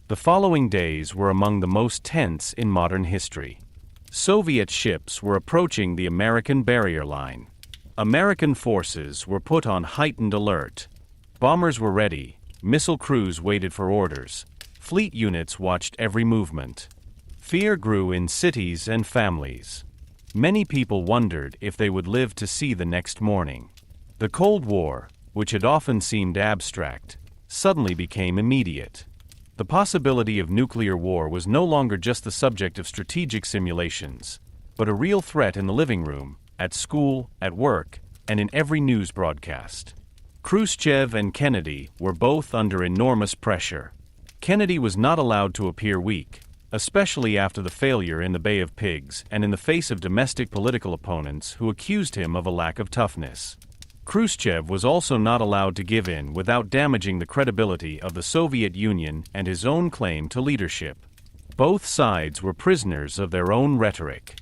[SPEAKER 1] The following days were among the most tense in modern history. Soviet ships were approaching the American barrier line. American forces were put on heightened alert. Bombers were ready, missile crews waited for orders, fleet units watched every movement. Fear grew in cities and families. Many people wondered if they would live to see the next morning. The Cold War, which had often seemed abstract, suddenly became immediate. The possibility of nuclear war was no longer just the subject of strategic simulations, but a real threat in the living room, at school, at work, and in every news broadcast. Khrushchev and Kennedy were both under enormous pressure. Kennedy was not allowed to appear weak, especially after the failure in the Bay of Pigs and in the face of domestic political opponents who accused him of a lack of toughness. Khrushchev was also not allowed to give in without damaging the credibility of the Soviet Union and his own claim to leadership. Both sides were prisoners of their own rhetoric.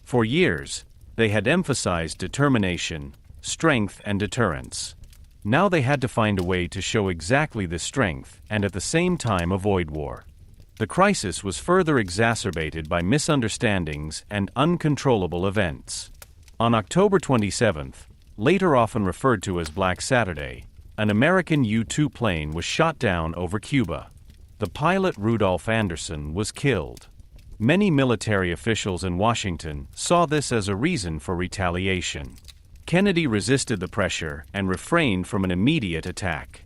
[SPEAKER 1] For years, they had emphasized determination, strength, and deterrence. Now they had to find a way to show exactly this strength and at the same time avoid war. The crisis was further exacerbated by misunderstandings and uncontrollable events. On October 27th, later often referred to as Black Saturday, an American U-2 plane was shot down over Cuba. The pilot Rudolph Anderson was killed. Many military officials in Washington saw this as a reason for retaliation. Kennedy resisted the pressure and refrained from an immediate attack.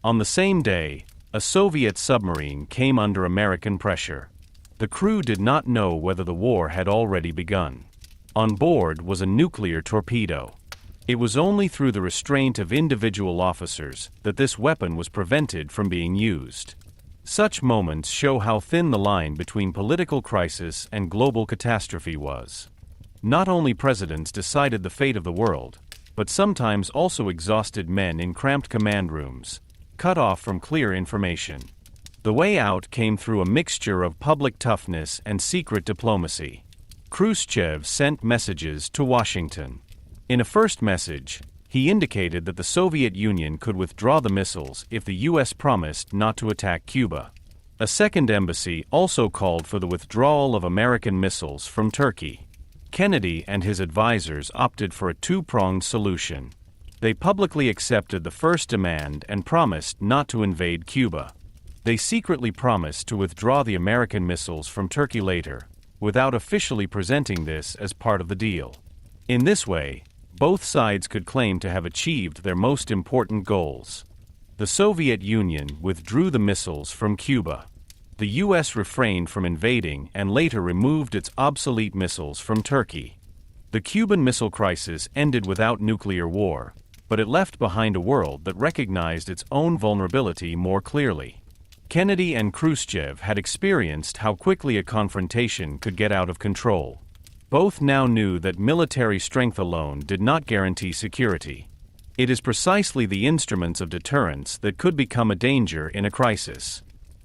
[SPEAKER 1] On the same day, a Soviet submarine came under American pressure. The crew did not know whether the war had already begun. On board was a nuclear torpedo. It was only through the restraint of individual officers that this weapon was prevented from being used. Such moments show how thin the line between political crisis and global catastrophe was. Not only presidents decided the fate of the world, but sometimes also exhausted men in cramped command rooms, cut off from clear information. The way out came through a mixture of public toughness and secret diplomacy. Khrushchev sent messages to Washington. In a first message, he indicated that the Soviet Union could withdraw the missiles if the U.S. promised not to attack Cuba. A second embassy also called for the withdrawal of American missiles from Turkey. Kennedy and his advisors opted for a two-pronged solution. They publicly accepted the first demand and promised not to invade Cuba. They secretly promised to withdraw the American missiles from Turkey later, without officially presenting this as part of the deal. In this way, both sides could claim to have achieved their most important goals. The Soviet Union withdrew the missiles from Cuba. The U.S. refrained from invading and later removed its obsolete missiles from Turkey. The Cuban Missile Crisis ended without nuclear war, but it left behind a world that recognized its own vulnerability more clearly. Kennedy and Khrushchev had experienced how quickly a confrontation could get out of control. Both now knew that military strength alone did not guarantee security. It is precisely the instruments of deterrence that could become a danger in a crisis.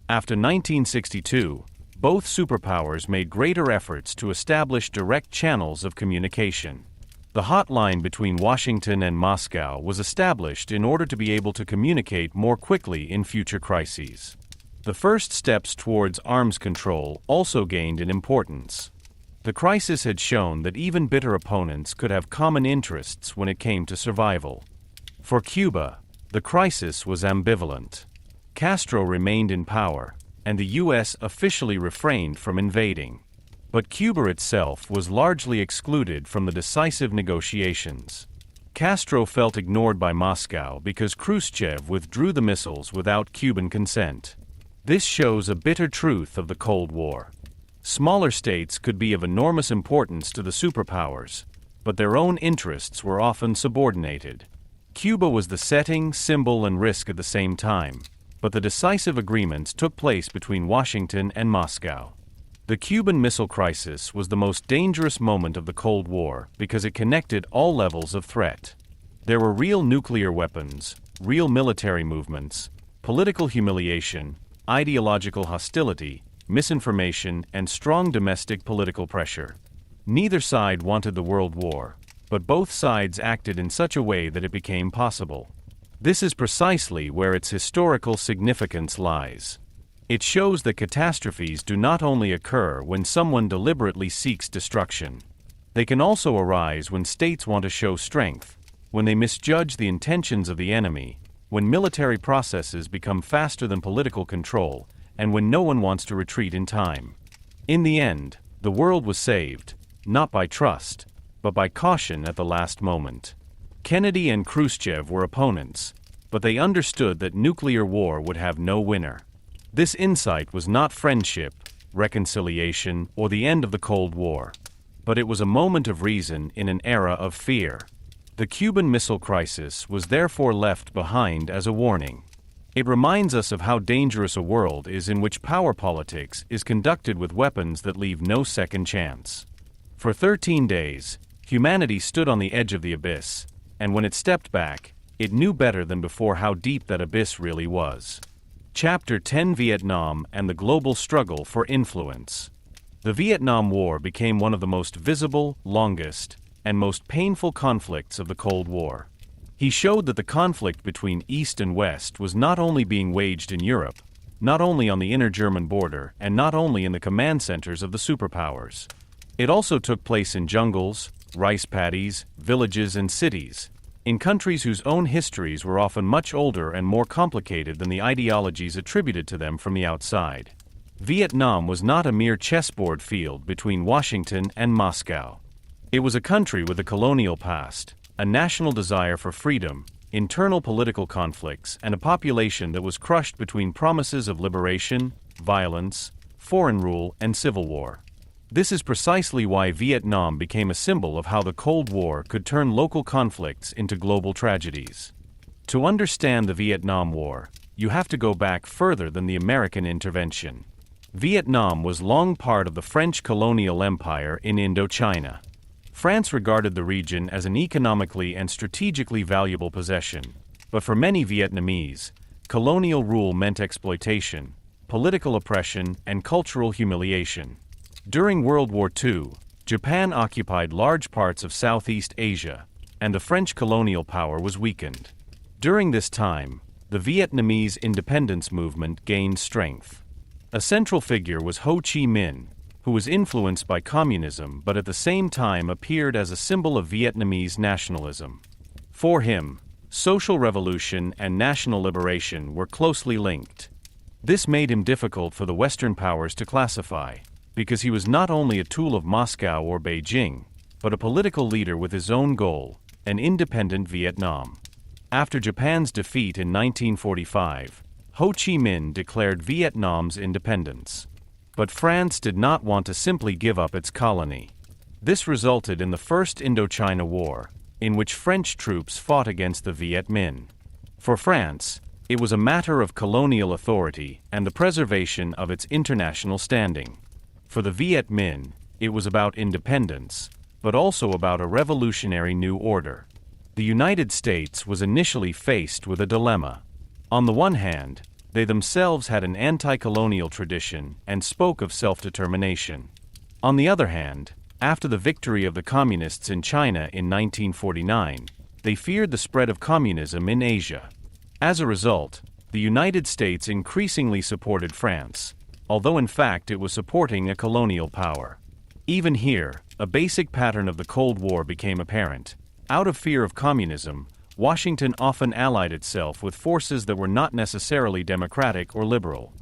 [SPEAKER 1] After 1962, both superpowers made greater efforts to establish direct channels of communication. The hotline between Washington and Moscow was established in order to be able to communicate more quickly in future crises. The first steps towards arms control also gained in importance. The crisis had shown that even bitter opponents could have common interests when it came to survival. For Cuba, the crisis was ambivalent. Castro remained in power, and the U.S. officially refrained from invading. But Cuba itself was largely excluded from the decisive negotiations. Castro felt ignored by Moscow because Khrushchev withdrew the missiles without Cuban consent. This shows a bitter truth of the Cold War. Smaller states could be of enormous importance to the superpowers, but their own interests were often subordinated. Cuba was the setting, symbol, and risk at the same time, but the decisive agreements took place between Washington and Moscow. The Cuban Missile Crisis was the most dangerous moment of the Cold War because it connected all levels of threat. There were real nuclear weapons, real military movements, political humiliation, ideological hostility, misinformation, and strong domestic political pressure. Neither side wanted the World War, but both sides acted in such a way that it became possible. This is precisely where its historical significance lies. It shows that catastrophes do not only occur when someone deliberately seeks destruction. They can also arise when states want to show strength, when they misjudge the intentions of the enemy, when military processes become faster than political control, and when no one wants to retreat in time. In the end, the world was saved, not by trust, but by caution at the last moment. Kennedy and Khrushchev were opponents, but they understood that nuclear war would have no winner. This insight was not friendship, reconciliation, or the end of the Cold War, but it was a moment of reason in an era of fear. The Cuban Missile Crisis was therefore left behind as a warning. It reminds us of how dangerous a world is in which power politics is conducted with weapons that leave no second chance. For 13 days, humanity stood on the edge of the abyss, and when it stepped back, it knew better than before how deep that abyss really was. Chapter 10: Vietnam and the Global Struggle for Influence. The Vietnam War became one of the most visible, longest, and most painful conflicts of the Cold War. He showed that the conflict between East and West was not only being waged in Europe, not only on the inner German border, and not only in the command centers of the superpowers. It also took place in jungles, rice paddies, villages, and cities, in countries whose own histories were often much older and more complicated than the ideologies attributed to them from the outside. Vietnam was not a mere chessboard field between Washington and Moscow. It was a country with a colonial past, a national desire for freedom, internal political conflicts, and a population that was crushed between promises of liberation, violence, foreign rule, and civil war. This is precisely why Vietnam became a symbol of how the Cold War could turn local conflicts into global tragedies. To understand the Vietnam War, you have to go back further than the American intervention. Vietnam was long part of the French colonial empire in Indochina. France regarded the region as an economically and strategically valuable possession, but for many Vietnamese, colonial rule meant exploitation, political oppression, and cultural humiliation. During World War II, Japan occupied large parts of Southeast Asia, and the French colonial power was weakened. During this time, the Vietnamese independence movement gained strength. A central figure was Ho Chi Minh, who was influenced by communism but at the same time appeared as a symbol of Vietnamese nationalism. For him, social revolution and national liberation were closely linked. This made him difficult for the Western powers to classify, because he was not only a tool of Moscow or Beijing, but a political leader with his own goal, an independent Vietnam. After Japan's defeat in 1945, Ho Chi Minh declared Vietnam's independence. But France did not want to simply give up its colony. This resulted in the First Indochina War, in which French troops fought against the Viet Minh. For France, It was a matter of colonial authority and the preservation of its international standing. For the Viet Minh, it was about independence, but also about a revolutionary new order. The United States was initially faced with a dilemma. On the one hand, they themselves had an anti-colonial tradition and spoke of self-determination. On the other hand, after the victory of the Communists in China in 1949, they feared the spread of communism in Asia. As a result, the United States increasingly supported France, although in fact it was supporting a colonial power. Even here, a basic pattern of the Cold War became apparent. Out of fear of communism, Washington often allied itself with forces that were not necessarily democratic or liberal.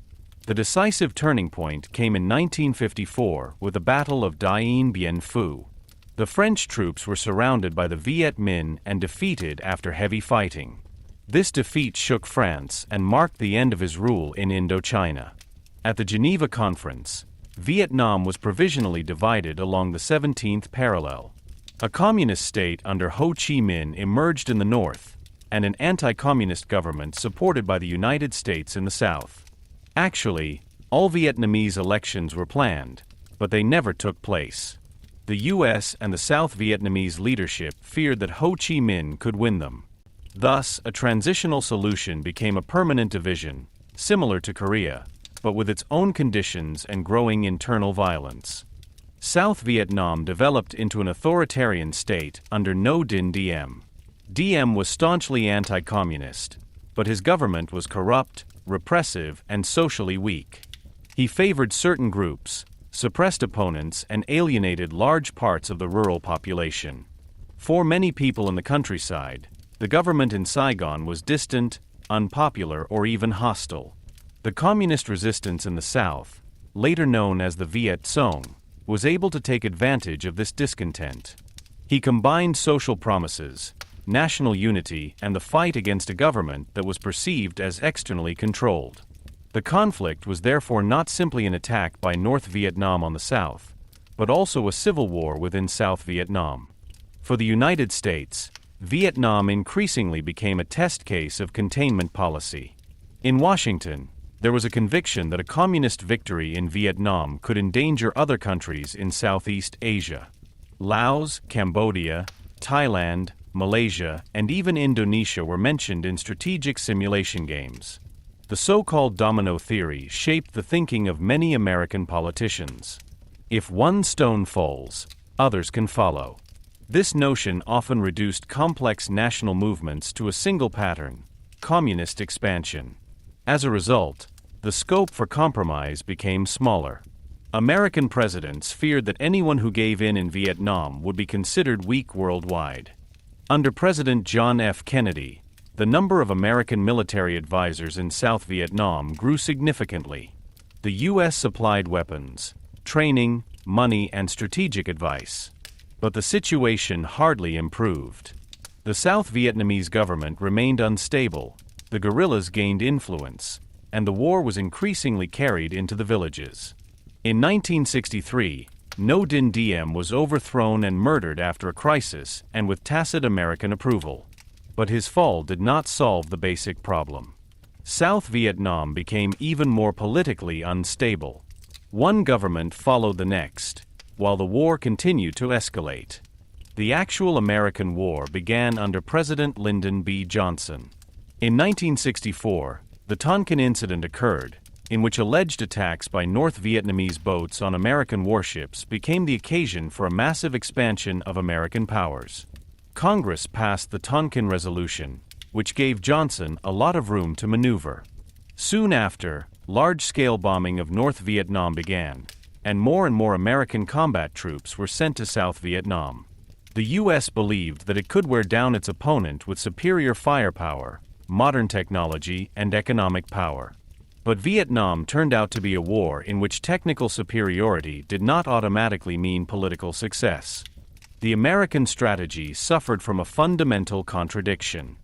[SPEAKER 1] The decisive turning point came in 1954 with the Battle of Dien Bien Phu. The French troops were surrounded by the Viet Minh and defeated after heavy fighting. This defeat shook France and marked the end of his rule in Indochina. At the Geneva Conference, Vietnam was provisionally divided along the 17th parallel. A communist state under Ho Chi Minh emerged in the north, and an anti-communist government supported by the United States in the south. Actually, all Vietnamese elections were planned, but they never took place. The U.S. and the South Vietnamese leadership feared that Ho Chi Minh could win them. Thus, a transitional solution became a permanent division, similar to Korea, but with its own conditions and growing internal violence. South Vietnam developed into an authoritarian state under Ngo Dinh Diem. Diem was staunchly anti-communist, but his government was corrupt, repressive, and socially weak. He favored certain groups, suppressed opponents, and alienated large parts of the rural population. For many people in the countryside, the government in Saigon was distant, unpopular, or even hostile. The communist resistance in the south, later known as the Viet Cong, was able to take advantage of this discontent. He combined social promises, national unity, and the fight against a government that was perceived as externally controlled. The conflict was therefore not simply an attack by North Vietnam on the south, but also a civil war within South Vietnam. For the United States, Vietnam increasingly became a test case of containment policy. In Washington, there was a conviction that a communist victory in Vietnam could endanger other countries in Southeast Asia. Laos, Cambodia, Thailand, Malaysia, and even Indonesia were mentioned in strategic simulation games. The so-called domino theory shaped the thinking of many American politicians. If one stone falls, others can follow. This notion often reduced complex national movements to a single pattern: communist expansion. As a result, the scope for compromise became smaller. American presidents feared that anyone who gave in Vietnam would be considered weak worldwide. Under President John F. Kennedy, the number of American military advisors in South Vietnam grew significantly. The U.S. supplied weapons, training, money, and strategic advice. But the situation hardly improved. The South Vietnamese government remained unstable, the guerrillas gained influence, and the war was increasingly carried into the villages. In 1963, Ngo Dinh Diem was overthrown and murdered after a crisis and with tacit American approval. But his fall did not solve the basic problem. South Vietnam became even more politically unstable. One government followed the next, while the war continued to escalate. The actual American war began under President Lyndon B. Johnson. In 1964, the Tonkin Incident occurred, in which alleged attacks by North Vietnamese boats on American warships became the occasion for a massive expansion of American powers. Congress passed the Tonkin Resolution, which gave Johnson a lot of room to maneuver. Soon after, large-scale bombing of North Vietnam began, and more American combat troops were sent to South Vietnam. The U.S. believed that it could wear down its opponent with superior firepower, modern technology, and economic power. But Vietnam turned out to be a war in which technical superiority did not automatically mean political success. The American strategy suffered from a fundamental contradiction.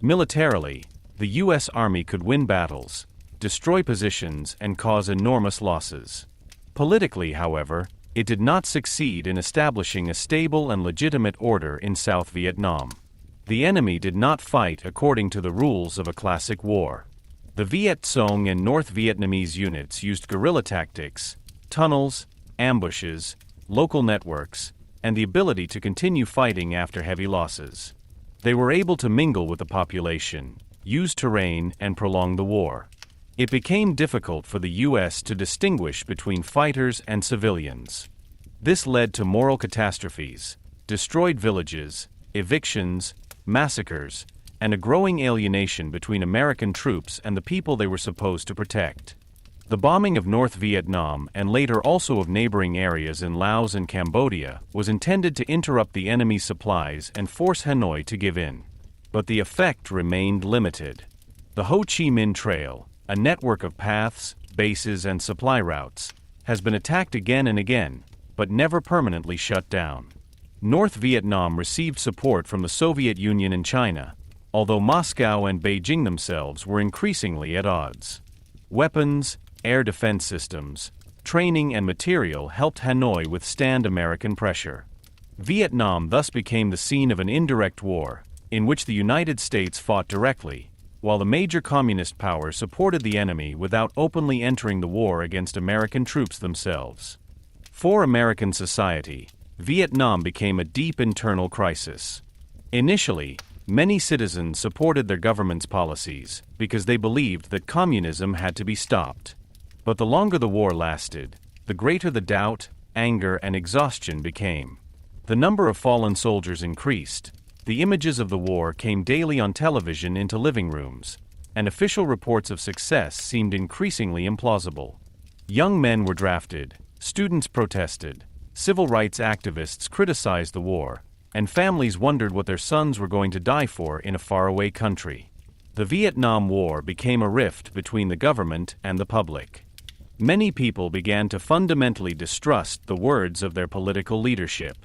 [SPEAKER 1] Militarily, the U.S. Army could win battles, destroy positions, and cause enormous losses. Politically, however, it did not succeed in establishing a stable and legitimate order in South Vietnam. The enemy did not fight according to the rules of a classic war. The Viet Cong and North Vietnamese units used guerrilla tactics, tunnels, ambushes, local networks, and the ability to continue fighting after heavy losses. They were able to mingle with the population, use terrain, and prolong the war. It became difficult for the U.S. to distinguish between fighters and civilians. This led to moral catastrophes, destroyed villages, evictions, massacres, and a growing alienation between American troops and the people they were supposed to protect. The bombing of North Vietnam and later also of neighboring areas in Laos and Cambodia was intended to interrupt the enemy's supplies and force Hanoi to give in. But the effect remained limited. The Ho Chi Minh Trail, a network of paths, bases, and supply routes, has been attacked again and again, but never permanently shut down. North Vietnam received support from the Soviet Union and China, although Moscow and Beijing themselves were increasingly at odds. Weapons, air defense systems, training, and material helped Hanoi withstand American pressure. Vietnam thus became the scene of an indirect war, in which the United States fought directly, while the major communist powers supported the enemy without openly entering the war against American troops themselves. For American society, Vietnam became a deep internal crisis. Initially, many citizens supported their government's policies because they believed that communism had to be stopped. But the longer the war lasted, the greater the doubt, anger, and exhaustion became. The number of fallen soldiers increased, the images of the war came daily on television into living rooms, and official reports of success seemed increasingly implausible. Young men were drafted, students protested, civil rights activists criticized the war, and families wondered what their sons were going to die for in a faraway country. The Vietnam War became a rift between the government and the public. Many people began to fundamentally distrust the words of their political leadership.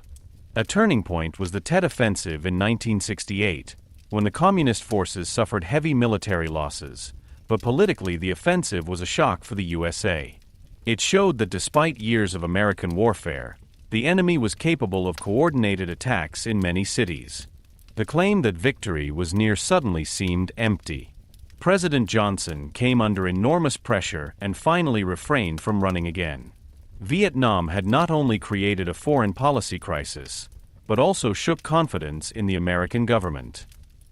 [SPEAKER 1] A turning point was the Tet Offensive in 1968, when the communist forces suffered heavy military losses, but politically the offensive was a shock for the USA. It showed that despite years of American warfare, the enemy was capable of coordinated attacks in many cities. The claim that victory was near suddenly seemed empty. President Johnson came under enormous pressure and finally refrained from running again. Vietnam had not only created a foreign policy crisis, but also shook confidence in the American government.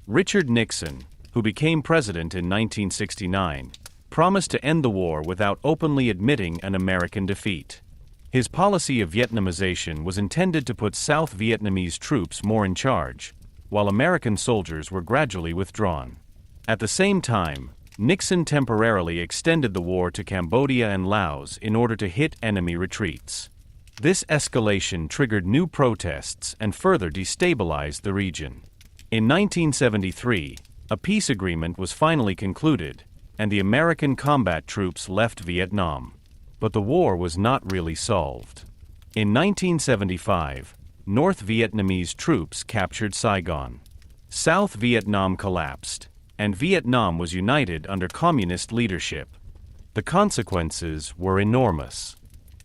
[SPEAKER 1] Richard Nixon, who became president in 1969, promised to end the war without openly admitting an American defeat. His policy of Vietnamization was intended to put South Vietnamese troops more in charge, while American soldiers were gradually withdrawn. At the same time, Nixon temporarily extended the war to Cambodia and Laos in order to hit enemy retreats. This escalation triggered new protests and further destabilized the region. In 1973, a peace agreement was finally concluded, and the American combat troops left Vietnam. But the war was not really solved. In 1975, North Vietnamese troops captured Saigon. South Vietnam collapsed, and Vietnam was united under communist leadership. The consequences were enormous.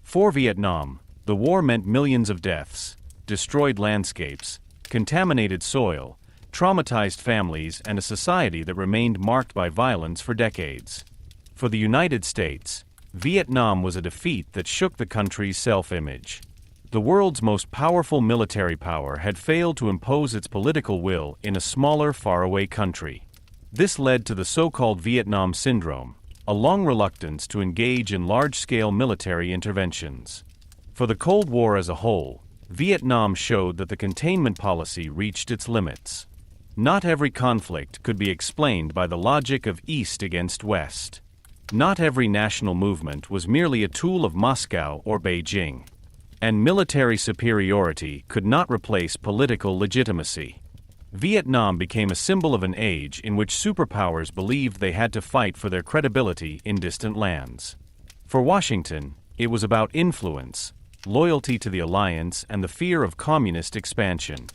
[SPEAKER 1] For Vietnam, the war meant millions of deaths, destroyed landscapes, contaminated soil, traumatized families, and a society that remained marked by violence for decades. For the United States, Vietnam was a defeat that shook the country's self-image. The world's most powerful military power had failed to impose its political will in a smaller, faraway country. This led to the so-called Vietnam Syndrome, a long reluctance to engage in large-scale military interventions. For the Cold War as a whole, Vietnam showed that the containment policy reached its limits. Not every conflict could be explained by the logic of East against West. Not every national movement was merely a tool of Moscow or Beijing. And military superiority could not replace political legitimacy. Vietnam became a symbol of an age in which superpowers believed they had to fight for their credibility in distant lands. For Washington, it was about influence, loyalty to the alliance, and the fear of communist expansion.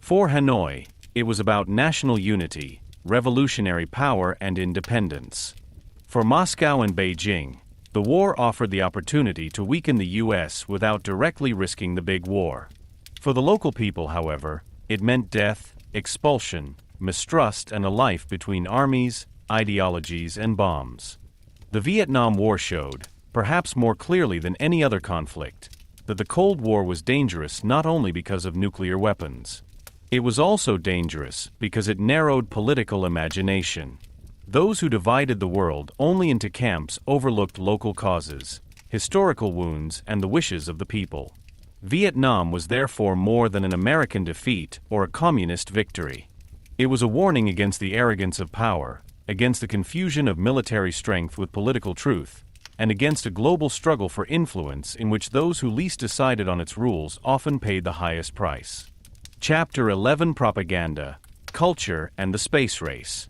[SPEAKER 1] For Hanoi, it was about national unity, revolutionary power, and independence. For Moscow and Beijing, the war offered the opportunity to weaken the U.S. without directly risking the big war. For the local people, however, it meant death, expulsion, mistrust, and a life between armies, ideologies, and bombs. The Vietnam War showed, perhaps more clearly than any other conflict, that the Cold War was dangerous not only because of nuclear weapons. It was also dangerous because it narrowed political imagination. Those who divided the world only into camps overlooked local causes, historical wounds, and the wishes of the people. Vietnam was therefore more than an American defeat or a communist victory. It was a warning against the arrogance of power, against the confusion of military strength with political truth, and against a global struggle for influence in which those who least decided on its rules often paid the highest price. Chapter 11: Propaganda, Culture, and the Space Race.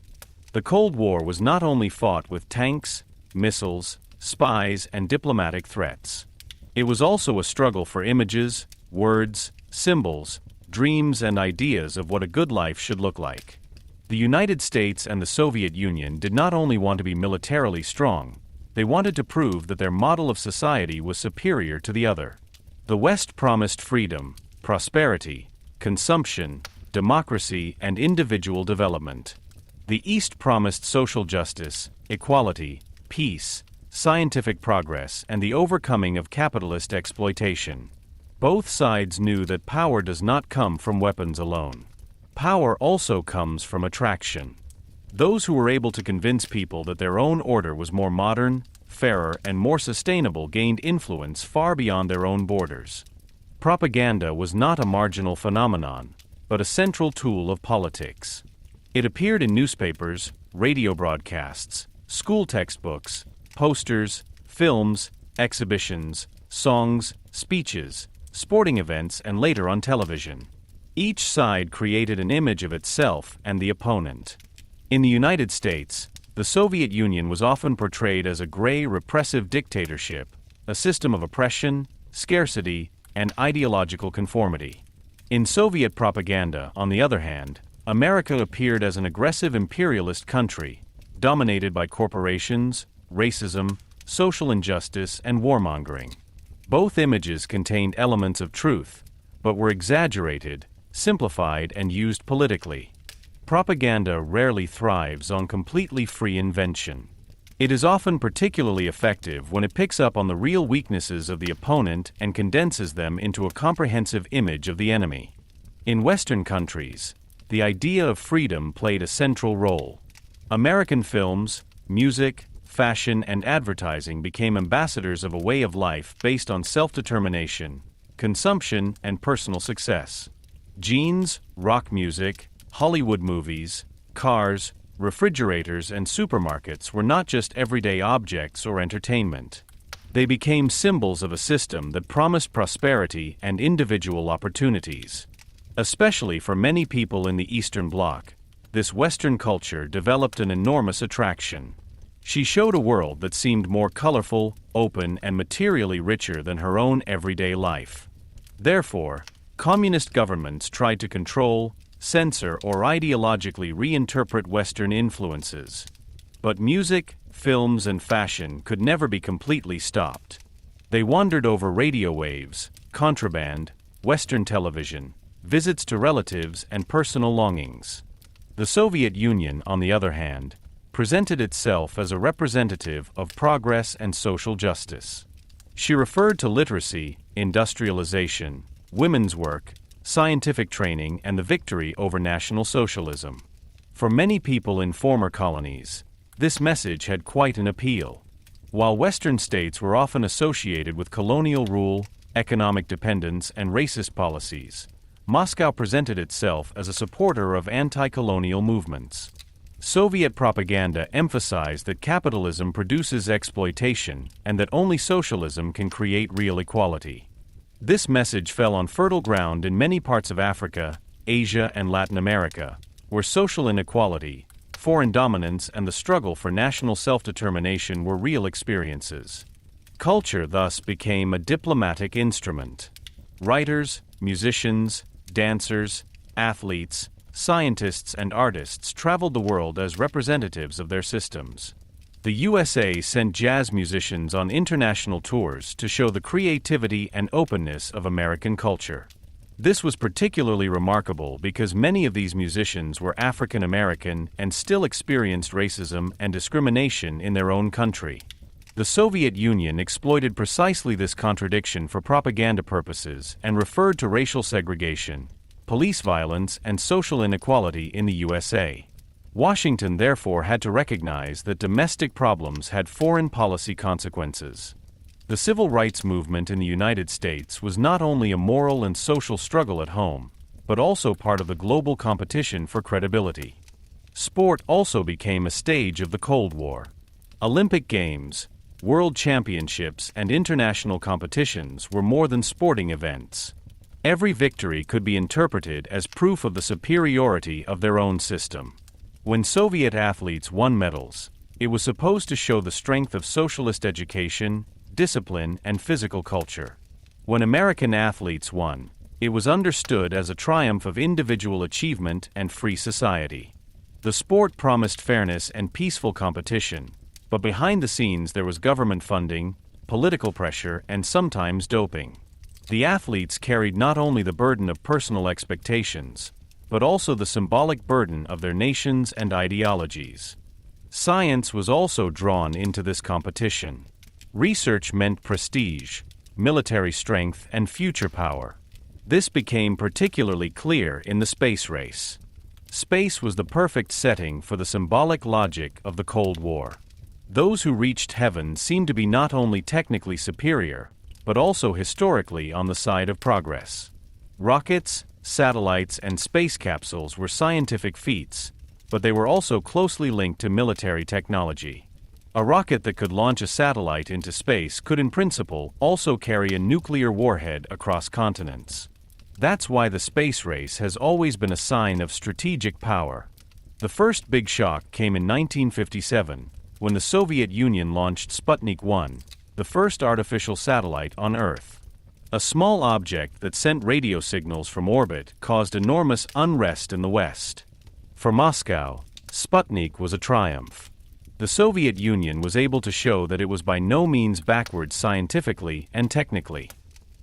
[SPEAKER 1] The Cold War was not only fought with tanks, missiles, spies, and diplomatic threats. It was also a struggle for images, words, symbols, dreams, and ideas of what a good life should look like. The United States and the Soviet Union did not only want to be militarily strong, they wanted to prove that their model of society was superior to the other. The West promised freedom, prosperity, consumption, democracy, and individual development. The East promised social justice, equality, peace, scientific progress, and the overcoming of capitalist exploitation. Both sides knew that power does not come from weapons alone. Power also comes from attraction. Those who were able to convince people that their own order was more modern, fairer, and more sustainable gained influence far beyond their own borders. Propaganda was not a marginal phenomenon, but a central tool of politics. It appeared in newspapers, radio broadcasts, school textbooks, posters, films, exhibitions, songs, speeches, sporting events, and later on television. Each side created an image of itself and the opponent. In the United States, the Soviet Union was often portrayed as a gray, repressive dictatorship, a system of oppression, scarcity, and ideological conformity. In Soviet propaganda, on the other hand, America appeared as an aggressive imperialist country, dominated by corporations, racism, social injustice, and warmongering. Both images contained elements of truth, but were exaggerated, simplified, and used politically. Propaganda rarely thrives on completely free invention. It is often particularly effective when it picks up on the real weaknesses of the opponent and condenses them into a comprehensive image of the enemy. In Western countries, the idea of freedom played a central role. American films, music, fashion, and advertising became ambassadors of a way of life based on self-determination, consumption, and personal success. Jeans, rock music, Hollywood movies, cars, refrigerators, and supermarkets were not just everyday objects or entertainment. They became symbols of a system that promised prosperity and individual opportunities. Especially for many people in the Eastern Bloc, this Western culture developed an enormous attraction. She showed a world that seemed more colorful, open, and materially richer than her own everyday life. Therefore, communist governments tried to control, censor, or ideologically reinterpret Western influences. But music, films, and fashion could never be completely stopped. They wandered over radio waves, contraband, Western television, visits to relatives, and personal longings. The Soviet Union, on the other hand, presented itself as a representative of progress and social justice. She referred to literacy, industrialization, women's work, scientific training, and the victory over National Socialism. For many people in former colonies, this message had quite an appeal. While Western states were often associated with colonial rule, economic dependence, and racist policies, Moscow presented itself as a supporter of anti-colonial movements. Soviet propaganda emphasized that capitalism produces exploitation and that only socialism can create real equality. This message fell on fertile ground in many parts of Africa, Asia, and Latin America, where social inequality, foreign dominance, and the struggle for national self-determination were real experiences. Culture thus became a diplomatic instrument. Writers, musicians, dancers, athletes, scientists, and artists traveled the world as representatives of their systems. The USA sent jazz musicians on international tours to show the creativity and openness of American culture. This was particularly remarkable because many of these musicians were African American and still experienced racism and discrimination in their own country. The Soviet Union exploited precisely this contradiction for propaganda purposes and referred to racial segregation, police violence, and social inequality in the USA. Washington therefore had to recognize that domestic problems had foreign policy consequences. The civil rights movement in the United States was not only a moral and social struggle at home, but also part of the global competition for credibility. Sport also became a stage of the Cold War. Olympic Games, World Championships, and international competitions were more than sporting events. Every victory could be interpreted as proof of the superiority of their own system. When Soviet athletes won medals, it was supposed to show the strength of socialist education, discipline, and physical culture. When American athletes won, it was understood as a triumph of individual achievement and free society. The sport promised fairness and peaceful competition, but behind the scenes there was government funding, political pressure, and sometimes doping. The athletes carried not only the burden of personal expectations, but also the symbolic burden of their nations and ideologies. Science was also drawn into this competition. Research meant prestige, military strength, and future power. This became particularly clear in the space race. Space was the perfect setting for the symbolic logic of the Cold War. Those who reached heaven seemed to be not only technically superior, but also historically on the side of progress. Rockets, satellites, and space capsules were scientific feats, but they were also closely linked to military technology. A rocket that could launch a satellite into space could in principle also carry a nuclear warhead across continents. That's why the space race has always been a sign of strategic power. The first big shock came in 1957, when the Soviet Union launched Sputnik 1, the first artificial satellite on Earth. A small object that sent radio signals from orbit caused enormous unrest in the West. For Moscow, Sputnik was a triumph. The Soviet Union was able to show that it was by no means backward scientifically and technically.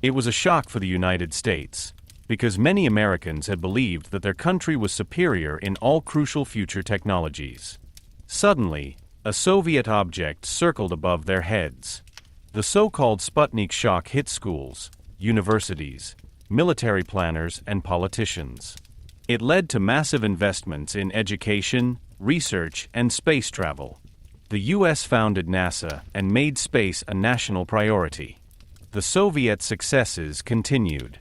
[SPEAKER 1] It was a shock for the United States, because many Americans had believed that their country was superior in all crucial future technologies. Suddenly, a Soviet object circled above their heads. The so-called Sputnik shock hit schools, universities, military planners, and politicians. It led to massive investments in education, research, and space travel. The U.S. founded NASA and made space a national priority. The Soviet successes continued.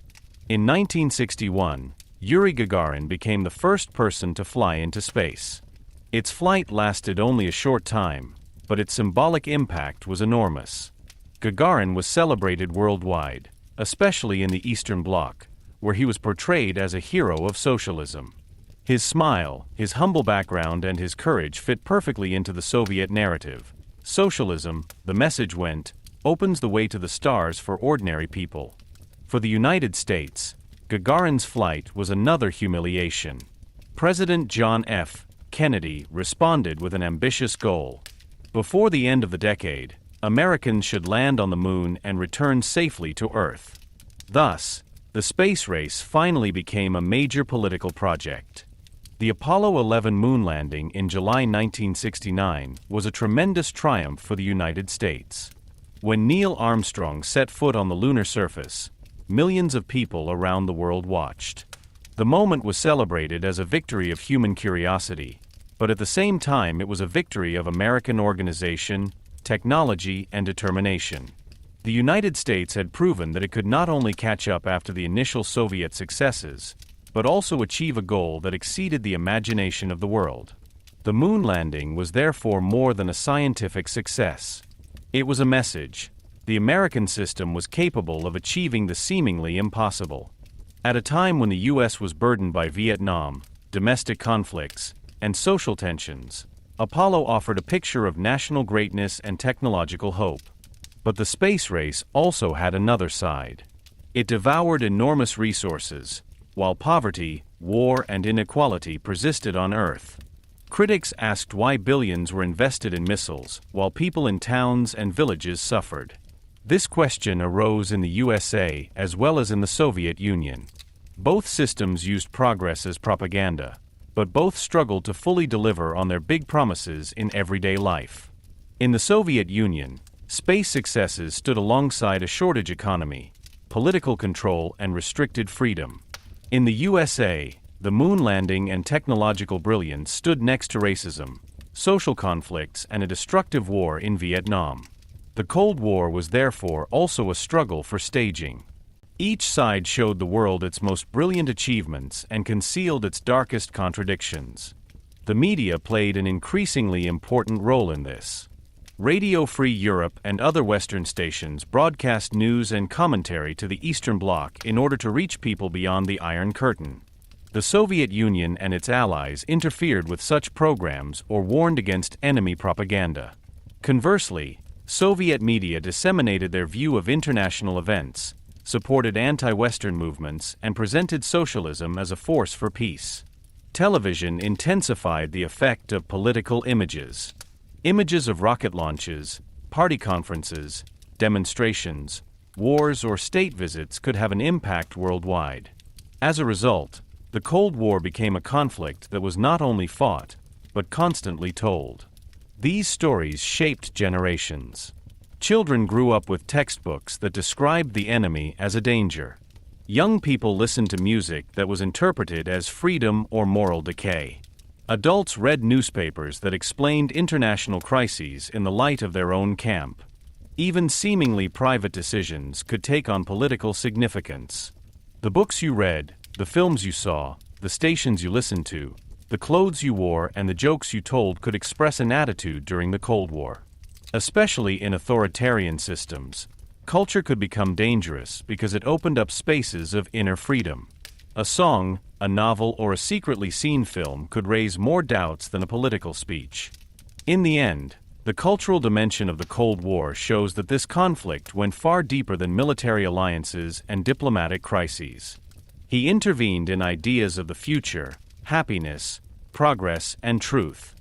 [SPEAKER 1] In 1961, Yuri Gagarin became the first person to fly into space. Its flight lasted only a short time, but its symbolic impact was enormous. Gagarin was celebrated worldwide, especially in the Eastern Bloc, where he was portrayed as a hero of socialism. His smile, his humble background, and his courage fit perfectly into the Soviet narrative. Socialism, the message went, opens the way to the stars for ordinary people. For the United States, Gagarin's flight was another humiliation. President John F. Kennedy responded with an ambitious goal. Before the end of the decade, Americans should land on the moon and return safely to Earth. Thus, the space race finally became a major political project. The Apollo 11 moon landing in July 1969 was a tremendous triumph for the United States. When Neil Armstrong set foot on the lunar surface, millions of people around the world watched. The moment was celebrated as a victory of human curiosity, but at the same time it was a victory of American organization, technology, and determination. The United States had proven that it could not only catch up after the initial Soviet successes, but also achieve a goal that exceeded the imagination of the world. The moon landing was therefore more than a scientific success. It was a message. The American system was capable of achieving the seemingly impossible. At a time when the U.S. was burdened by Vietnam, domestic conflicts, and social tensions, Apollo offered a picture of national greatness and technological hope. But the space race also had another side. It devoured enormous resources, while poverty, war, and inequality persisted on Earth. Critics asked why billions were invested in missiles, while people in towns and villages suffered. This question arose in the USA as well as in the Soviet Union. Both systems used progress as propaganda, but both struggled to fully deliver on their big promises in everyday life. In the Soviet Union, space successes stood alongside a shortage economy, political control, and restricted freedom. In the USA, the moon landing and technological brilliance stood next to racism, social conflicts, and a destructive war in Vietnam. The Cold War was therefore also a struggle for staging. Each side showed the world its most brilliant achievements and concealed its darkest contradictions. The media played an increasingly important role in this. Radio Free Europe and other Western stations broadcast news and commentary to the Eastern Bloc in order to reach people beyond the Iron Curtain. The Soviet Union and its allies interfered with such programs or warned against enemy propaganda. Conversely, Soviet media disseminated their view of international events, supported anti-Western movements, and presented socialism as a force for peace. Television intensified the effect of political images. Images of rocket launches, party conferences, demonstrations, wars, or state visits could have an impact worldwide. As a result, the Cold War became a conflict that was not only fought, but constantly told. These stories shaped generations. Children grew up with textbooks that described the enemy as a danger. Young people listened to music that was interpreted as freedom or moral decay. Adults read newspapers that explained international crises in the light of their own camp. Even seemingly private decisions could take on political significance. The books you read, the films you saw, the stations you listened to, the clothes you wore, and the jokes you told could express an attitude during the Cold War. Especially in authoritarian systems, culture could become dangerous because it opened up spaces of inner freedom. A song, a novel, or a secretly seen film could raise more doubts than a political speech. In the end, the cultural dimension of the Cold War shows that this conflict went far deeper than military alliances and diplomatic crises. He intervened in ideas of the future, happiness, progress, and truth.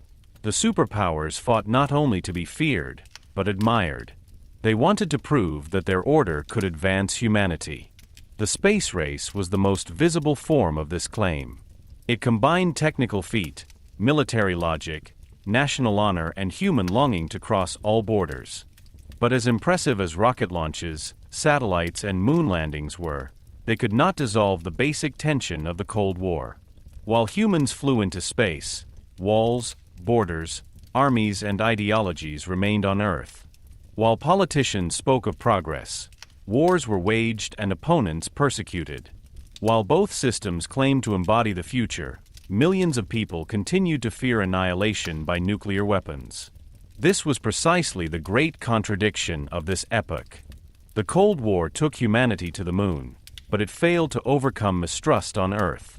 [SPEAKER 1] The superpowers fought not only to be feared, but admired. They wanted to prove that their order could advance humanity. The space race was the most visible form of this claim. It combined technical feat, military logic, national honor, and human longing to cross all borders. But as impressive as rocket launches, satellites, and moon landings were, they could not dissolve the basic tension of the Cold War. While humans flew into space, walls, borders, armies, and ideologies remained on Earth. While politicians spoke of progress, wars were waged and opponents persecuted. While both systems claimed to embody the future, millions of people continued to fear annihilation by nuclear weapons. This was precisely the great contradiction of this epoch. The Cold War took humanity to the moon, but it failed to overcome mistrust on Earth.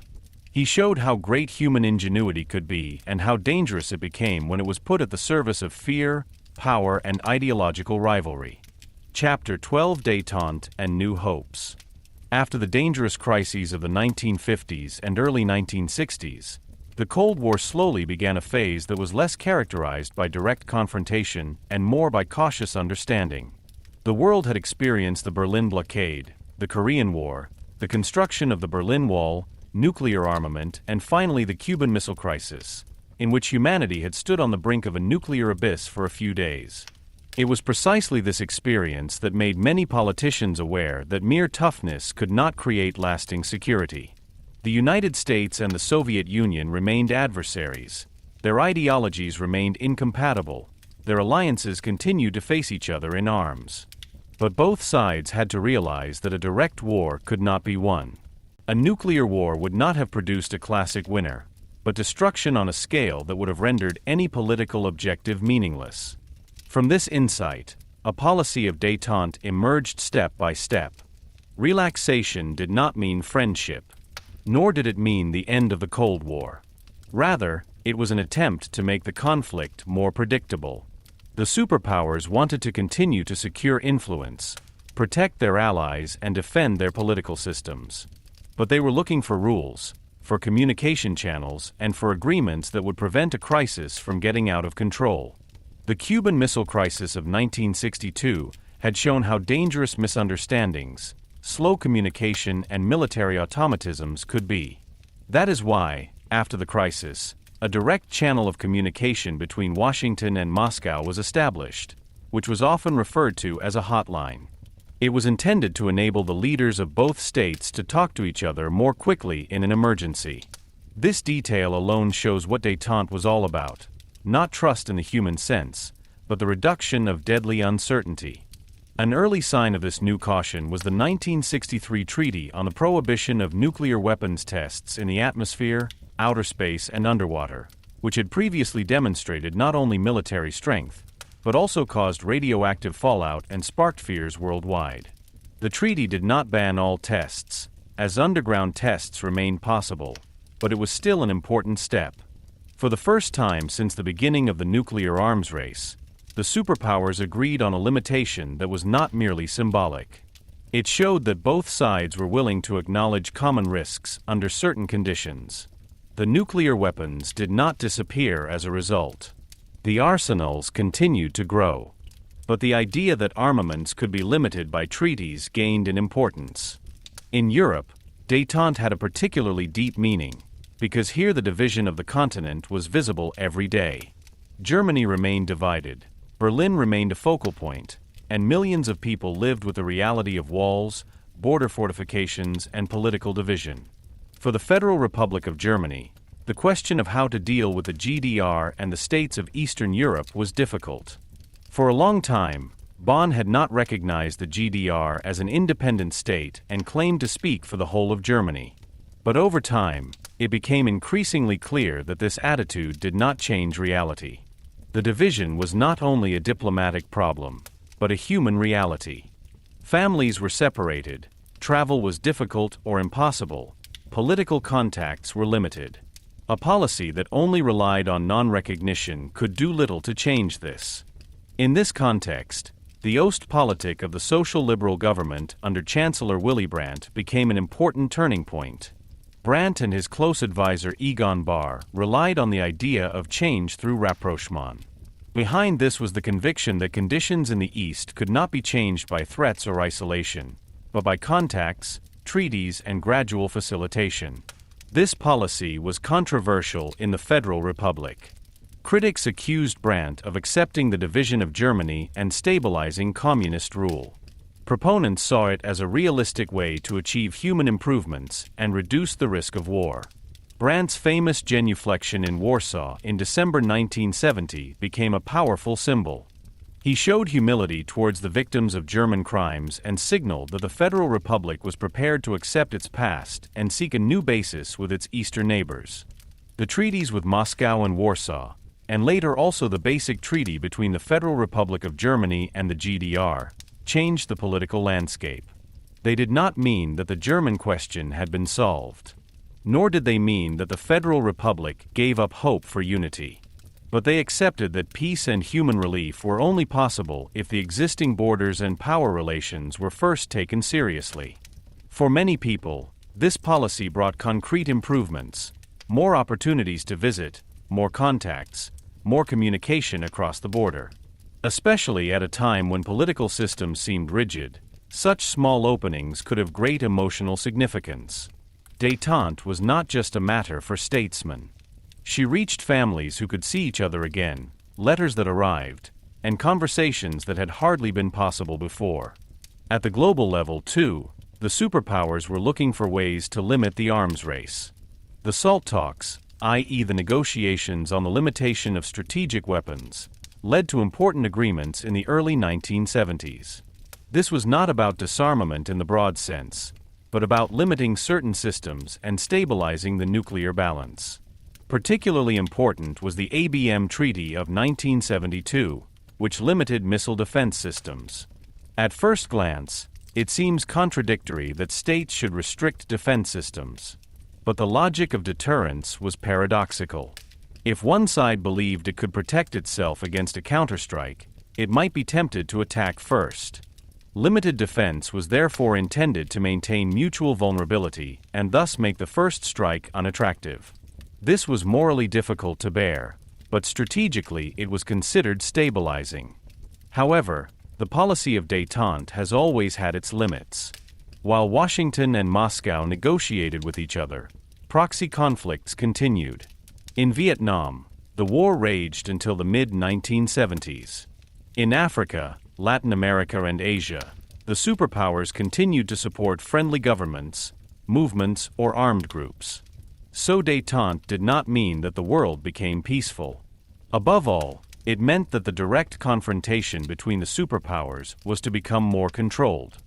[SPEAKER 1] He showed how great human ingenuity could be and how dangerous it became when it was put at the service of fear, power, and ideological rivalry. Chapter 12: Détente and New Hopes. After the dangerous crises of the 1950s and early 1960s, the Cold War slowly began a phase that was less characterized by direct confrontation and more by cautious understanding. The world had experienced the Berlin blockade, the Korean War, the construction of the Berlin Wall, nuclear armament, and finally the Cuban Missile Crisis, in which humanity had stood on the brink of a nuclear abyss for a few days. It was precisely this experience that made many politicians aware that mere toughness could not create lasting security. The United States and the Soviet Union remained adversaries. Their ideologies remained incompatible. Their alliances continued to face each other in arms. But both sides had to realize that a direct war could not be won. A nuclear war would not have produced a classic winner, but destruction on a scale that would have rendered any political objective meaningless. From this insight, a policy of détente emerged step by step. Relaxation did not mean friendship, nor did it mean the end of the Cold War. Rather, it was an attempt to make the conflict more predictable. The superpowers wanted to continue to secure influence, protect their allies, and defend their political systems. But they were looking for rules, for communication channels, and for agreements that would prevent a crisis from getting out of control. The Cuban Missile Crisis of 1962 had shown how dangerous misunderstandings, slow communication and military automatisms could be. That is why, after the crisis, a direct channel of communication between Washington and Moscow was established, which was often referred to as a hotline. It was intended to enable the leaders of both states to talk to each other more quickly in an emergency. This detail alone shows what détente was all about, not trust in the human sense, but the reduction of deadly uncertainty. An early sign of this new caution was the 1963 Treaty on the Prohibition of Nuclear Weapons Tests in the Atmosphere, Outer Space, and Underwater, which had previously demonstrated not only military strength, but also caused radioactive fallout and sparked fears worldwide. The treaty did not ban all tests, as underground tests remained possible, but it was still an important step. For the first time since the beginning of the nuclear arms race, the superpowers agreed on a limitation that was not merely symbolic. It showed that both sides were willing to acknowledge common risks under certain conditions. The nuclear weapons did not disappear as a result. The arsenals continued to grow. But the idea that armaments could be limited by treaties gained in importance. In Europe, détente had a particularly deep meaning, because here the division of the continent was visible every day. Germany remained divided. Berlin remained a focal point, and millions of people lived with the reality of walls, border fortifications, and political division. For the Federal Republic of Germany, the question of how to deal with the GDR and the states of Eastern Europe was difficult. For a long time, Bonn had not recognized the GDR as an independent state and claimed to speak for the whole of Germany. But over time, it became increasingly clear that this attitude did not change reality. The division was not only a diplomatic problem, but a human reality. Families were separated, travel was difficult or impossible, political contacts were limited. A policy that only relied on non-recognition could do little to change this. In this context, the Ostpolitik of the social liberal government under Chancellor Willy Brandt became an important turning point. Brandt and his close advisor Egon Bahr relied on the idea of change through rapprochement. Behind this was the conviction that conditions in the East could not be changed by threats or isolation, but by contacts, treaties, and gradual facilitation. This policy was controversial in the Federal Republic. Critics accused Brandt of accepting the division of Germany and stabilizing communist rule. Proponents saw it as a realistic way to achieve human improvements and reduce the risk of war. Brandt's famous genuflection in Warsaw in December 1970 became a powerful symbol. He showed humility towards the victims of German crimes and signaled that the Federal Republic was prepared to accept its past and seek a new basis with its eastern neighbors. The treaties with Moscow and Warsaw, and later also the basic treaty between the Federal Republic of Germany and the GDR, changed the political landscape. They did not mean that the German question had been solved. Nor did they mean that the Federal Republic gave up hope for unity. But they accepted that peace and human relief were only possible if the existing borders and power relations were first taken seriously. For many people, this policy brought concrete improvements, more opportunities to visit, more contacts, more communication across the border. Especially at a time when political systems seemed rigid, such small openings could have great emotional significance. Détente was not just a matter for statesmen. She reached families who could see each other again, letters that arrived, and conversations that had hardly been possible before. At the global level, too, the superpowers were looking for ways to limit the arms race. The SALT talks, i.e. the negotiations on the limitation of strategic weapons, led to important agreements in the early 1970s. This was not about disarmament in the broad sense, but about limiting certain systems and stabilizing the nuclear balance. Particularly important was the ABM Treaty of 1972, which limited missile defense systems. At first glance, it seems contradictory that states should restrict defense systems. But the logic of deterrence was paradoxical. If one side believed it could protect itself against a counterstrike, it might be tempted to attack first. Limited defense was therefore intended to maintain mutual vulnerability and thus make the first strike unattractive. This was morally difficult to bear, but strategically it was considered stabilizing. However, the policy of détente has always had its limits. While Washington and Moscow negotiated with each other, proxy conflicts continued. In Vietnam, the war raged until the mid-1970s. In Africa, Latin America and Asia, the superpowers continued to support friendly governments, movements, or armed groups. So détente did not mean that the world became peaceful. Above all, it meant that the direct confrontation between the superpowers was to become more controlled.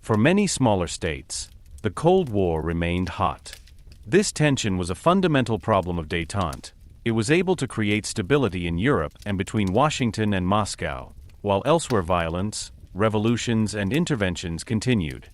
[SPEAKER 1] For many smaller states, the Cold War remained hot. This tension was a fundamental problem of détente. It was able to create stability in Europe and between Washington and Moscow, while elsewhere violence, revolutions, and interventions continued.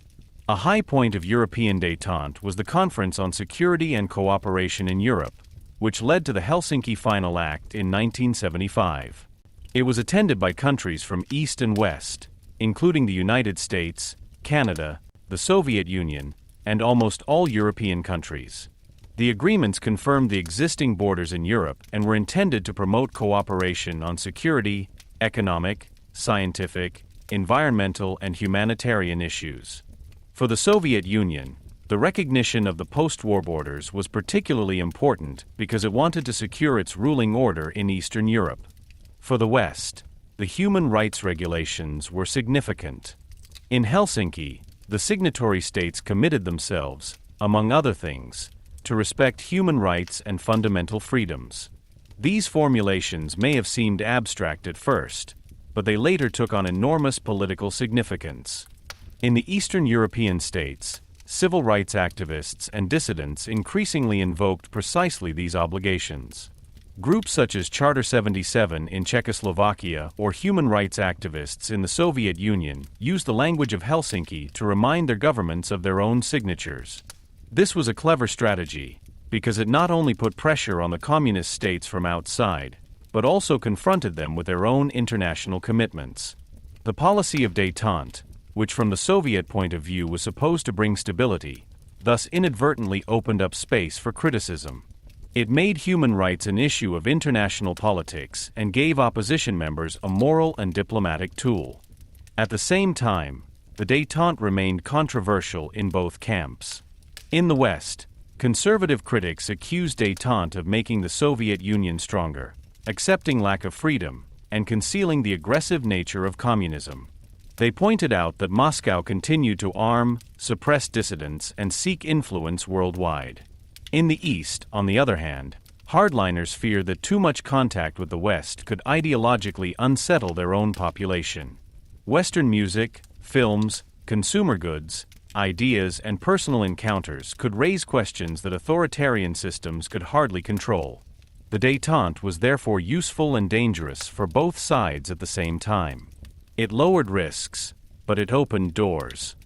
[SPEAKER 1] A high point of European détente was the Conference on Security and Cooperation in Europe, which led to the Helsinki Final Act in 1975. It was attended by countries from East and West, including the United States, Canada, the Soviet Union, and almost all European countries. The agreements confirmed the existing borders in Europe and were intended to promote cooperation on security, economic, scientific, environmental, and humanitarian issues. For the Soviet Union, the recognition of the post-war borders was particularly important because it wanted to secure its ruling order in Eastern Europe. For the West, the human rights regulations were significant. In Helsinki, the signatory states committed themselves, among other things, to respect human rights and fundamental freedoms. These formulations may have seemed abstract at first, but they later took on enormous political significance. In the Eastern European states, civil rights activists and dissidents increasingly invoked precisely these obligations. Groups such as Charter 77 in Czechoslovakia or human rights activists in the Soviet Union used the language of Helsinki to remind their governments of their own signatures. This was a clever strategy, because it not only put pressure on the communist states from outside, but also confronted them with their own international commitments. The policy of détente, which from the Soviet point of view was supposed to bring stability, thus inadvertently opened up space for criticism. It made human rights an issue of international politics and gave opposition members a moral and diplomatic tool. At the same time, the détente remained controversial in both camps. In the West, conservative critics accused détente of making the Soviet Union stronger, accepting lack of freedom, and concealing the aggressive nature of communism. They pointed out that Moscow continued to arm, suppress dissidents, and seek influence worldwide. In the East, on the other hand, hardliners feared that too much contact with the West could ideologically unsettle their own population. Western music, films, consumer goods, ideas, and personal encounters could raise questions that authoritarian systems could hardly control. The détente was therefore useful and dangerous for both sides at the same time. It lowered risks, but it opened doors.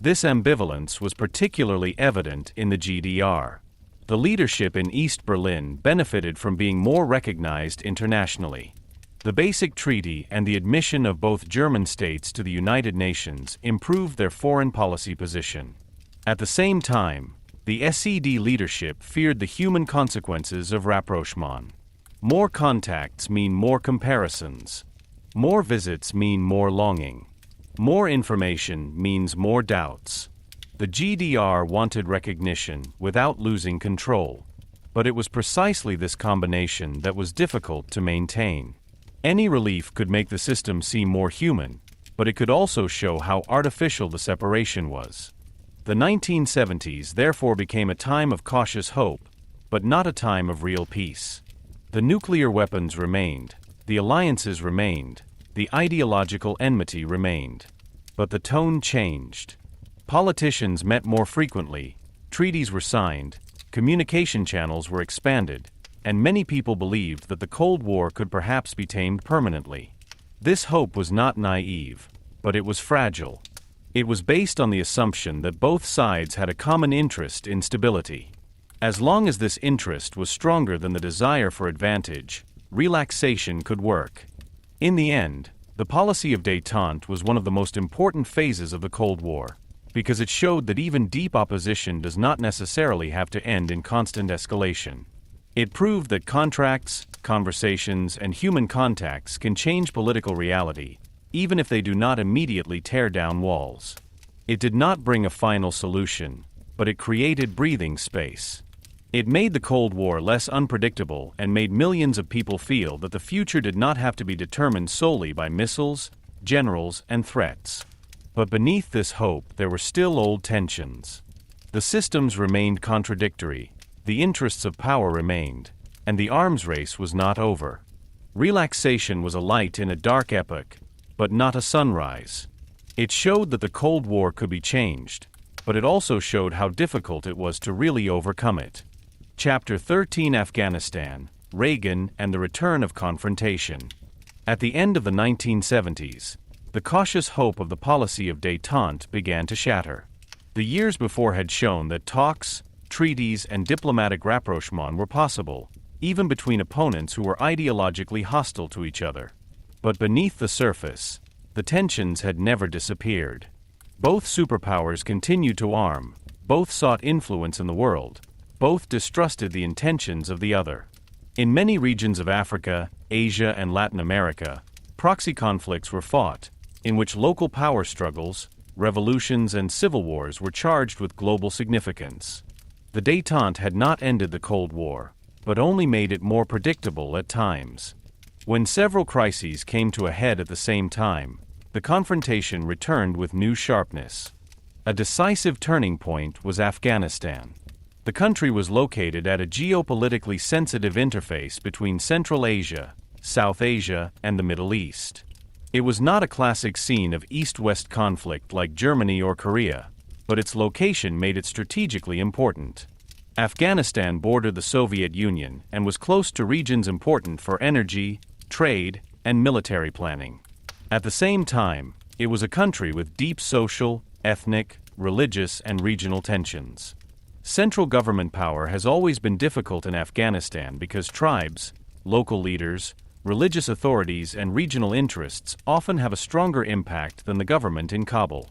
[SPEAKER 1] This ambivalence was particularly evident in the GDR. The leadership in East Berlin benefited from being more recognized internationally. The Basic Treaty and the admission of both German states to the United Nations improved their foreign policy position. At the same time, the SED leadership feared the human consequences of rapprochement. More contacts mean more comparisons. More visits mean more longing. More information means more doubts. The GDR wanted recognition without losing control, but it was precisely this combination that was difficult to maintain. Any relief could make the system seem more human, but it could also show how artificial the separation was. The 1970s therefore became a time of cautious hope, but not a time of real peace. The nuclear weapons remained, the alliances remained, the ideological enmity remained. But the tone changed. Politicians met more frequently, treaties were signed, communication channels were expanded, and many people believed that the Cold War could perhaps be tamed permanently. This hope was not naive, but it was fragile. It was based on the assumption that both sides had a common interest in stability. As long as this interest was stronger than the desire for advantage, relaxation could work. In the end, the policy of détente was one of the most important phases of the Cold War, because it showed that even deep opposition does not necessarily have to end in constant escalation. It proved that contracts, conversations, and human contacts can change political reality, even if they do not immediately tear down walls. It did not bring a final solution, but it created breathing space. It made the Cold War less unpredictable and made millions of people feel that the future did not have to be determined solely by missiles, generals, and threats. But beneath this hope, there were still old tensions. The systems remained contradictory, the interests of power remained, and the arms race was not over. Relaxation was a light in a dark epoch, but not a sunrise. It showed that the Cold War could be changed, but it also showed how difficult it was to really overcome it. Chapter 13: Afghanistan, Reagan, and the Return of Confrontation. At the end of the 1970s, the cautious hope of the policy of détente began to shatter. The years before had shown that talks, treaties, and diplomatic rapprochement were possible, even between opponents who were ideologically hostile to each other. But beneath the surface, the tensions had never disappeared. Both superpowers continued to arm, both sought influence in the world, both distrusted the intentions of the other. In many regions of Africa, Asia, and Latin America, proxy conflicts were fought, in which local power struggles, revolutions, and civil wars were charged with global significance. The détente had not ended the Cold War, but only made it more predictable at times. When several crises came to a head at the same time, the confrontation returned with new sharpness. A decisive turning point was Afghanistan. The country was located at a geopolitically sensitive interface between Central Asia, South Asia, and the Middle East. It was not a classic scene of East-West conflict like Germany or Korea, but its location made it strategically important. Afghanistan bordered the Soviet Union and was close to regions important for energy, trade, and military planning. At the same time, it was a country with deep social, ethnic, religious, and regional tensions. Central government power has always been difficult in Afghanistan because tribes, local leaders, religious authorities, and regional interests often have a stronger impact than the government in Kabul.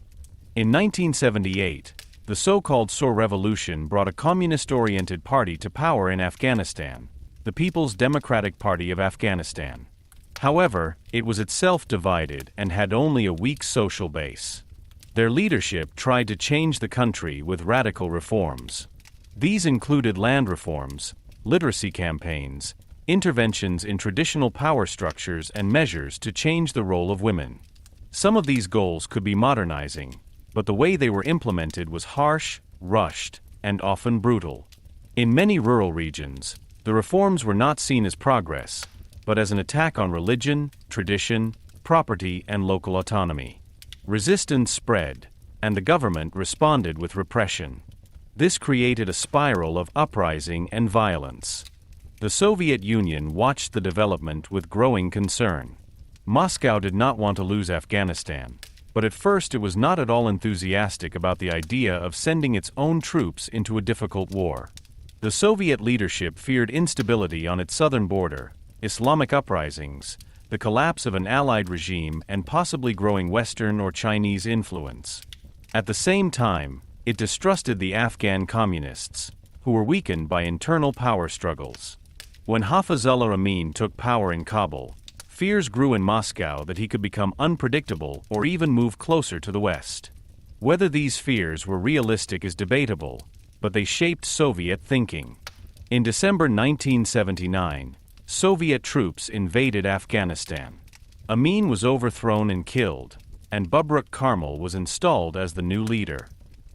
[SPEAKER 1] In 1978, the so-called Sour Revolution brought a communist-oriented party to power in Afghanistan, the People's Democratic Party of Afghanistan. However, it was itself divided and had only a weak social base. Their leadership tried to change the country with radical reforms. These included land reforms, literacy campaigns, interventions in traditional power structures, and measures to change the role of women. Some of these goals could be modernizing, but the way they were implemented was harsh, rushed, and often brutal. In many rural regions, the reforms were not seen as progress, but as an attack on religion, tradition, property, and local autonomy. Resistance spread, and the government responded with repression. This created a spiral of uprising and violence. The Soviet Union watched the development with growing concern. Moscow did not want to lose Afghanistan, but at first it was not at all enthusiastic about the idea of sending its own troops into a difficult war. The Soviet leadership feared instability on its southern border, Islamic uprisings, the collapse of an allied regime, and possibly growing Western or Chinese influence. At the same time, it distrusted the Afghan communists, who were weakened by internal power struggles. When Hafizullah Amin took power in Kabul, fears grew in Moscow that he could become unpredictable or even move closer to the West. Whether these fears were realistic is debatable, but they shaped Soviet thinking. In December 1979, Soviet troops invaded Afghanistan. Amin was overthrown and killed, and Bubruk Karmal was installed as the new leader.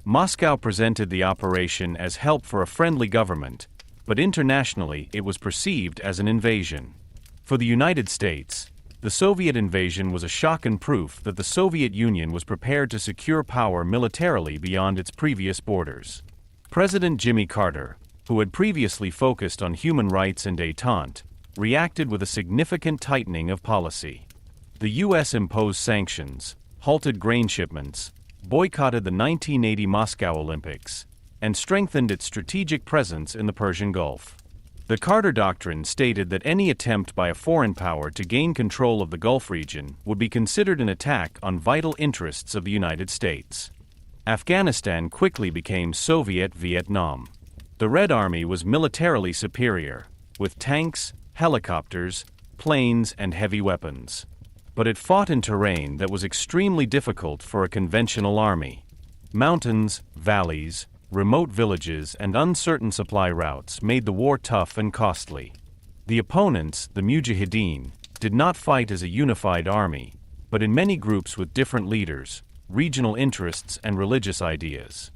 [SPEAKER 1] Moscow presented the operation as help for a friendly government, but internationally it was perceived as an invasion. For the United States, the Soviet invasion was a shock and proof that the Soviet Union was prepared to secure power militarily beyond its previous borders. President Jimmy Carter, who had previously focused on human rights and détente, reacted with a significant tightening of policy. The U.S. imposed sanctions, halted grain shipments, boycotted the 1980 Moscow Olympics, and strengthened its strategic presence in the Persian Gulf. The Carter Doctrine stated that any attempt by a foreign power to gain control of the Gulf region would be considered an attack on vital interests of the United States. Afghanistan quickly became Soviet Vietnam. The Red Army was militarily superior, with tanks, helicopters, planes, and heavy weapons. But it fought in terrain that was extremely difficult for a conventional army. Mountains, valleys, remote villages, and uncertain supply routes made the war tough and costly. The opponents, the Mujahideen, did not fight as a unified army, but in many groups with different leaders, regional interests, and religious ideas.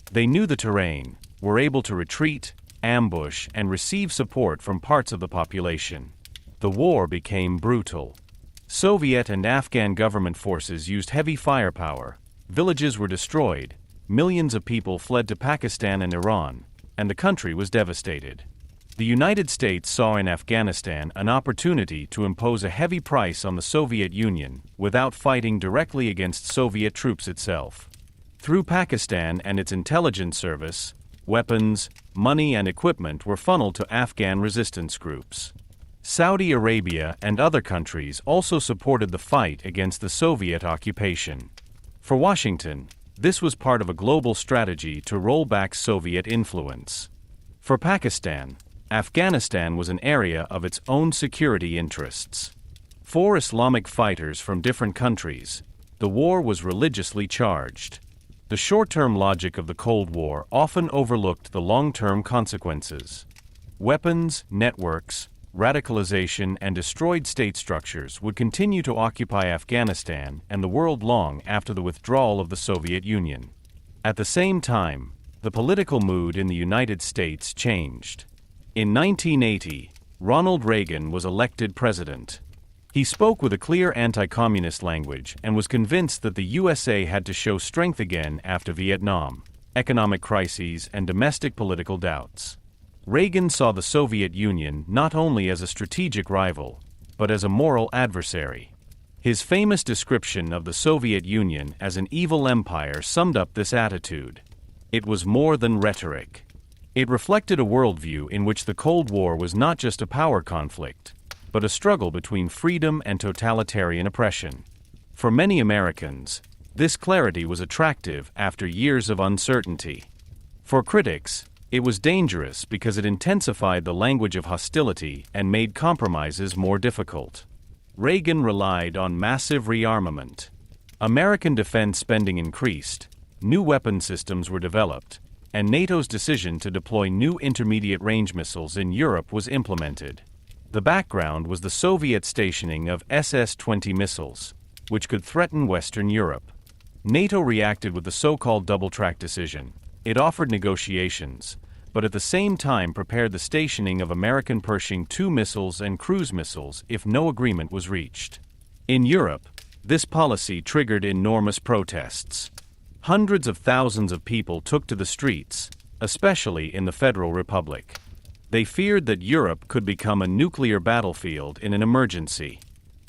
[SPEAKER 1] They knew the terrain, were able to retreat, ambush, and receive support from parts of the population. The war became brutal. Soviet and Afghan government forces used heavy firepower, villages were destroyed, millions of people fled to Pakistan and Iran, and the country was devastated. The United States saw in Afghanistan an opportunity to impose a heavy price on the Soviet Union without fighting directly against Soviet troops itself. Through Pakistan and its intelligence service, weapons, money, and equipment were funneled to Afghan resistance groups. Saudi Arabia and other countries also supported the fight against the Soviet occupation. For Washington, this was part of a global strategy to roll back Soviet influence. For Pakistan, Afghanistan was an area of its own security interests. For Islamic fighters from different countries, the war was religiously charged. The short-term logic of the Cold War often overlooked the long-term consequences. Weapons, networks, radicalization, and destroyed state structures would continue to occupy Afghanistan and the world long after the withdrawal of the Soviet Union. At the same time, the political mood in the United States changed. In 1980, Ronald Reagan was elected president. He spoke with a clear anti-communist language and was convinced that the USA had to show strength again after Vietnam, economic crises, and domestic political doubts. Reagan saw the Soviet Union not only as a strategic rival, but as a moral adversary. His famous description of the Soviet Union as an evil empire summed up this attitude. It was more than rhetoric. It reflected a worldview in which the Cold War was not just a power conflict, but a struggle between freedom and totalitarian oppression. For many Americans, this clarity was attractive after years of uncertainty. For critics, it was dangerous because it intensified the language of hostility and made compromises more difficult. Reagan relied on massive rearmament. American defense spending increased, new weapon systems were developed, and NATO's decision to deploy new intermediate-range missiles in Europe was implemented. The background was the Soviet stationing of SS-20 missiles, which could threaten Western Europe. NATO reacted with the so-called double-track decision. It offered negotiations, but at the same time prepared the stationing of American Pershing II missiles and cruise missiles if no agreement was reached. In Europe, this policy triggered enormous protests. Hundreds of thousands of people took to the streets, especially in the Federal Republic. They feared that Europe could become a nuclear battlefield in an emergency.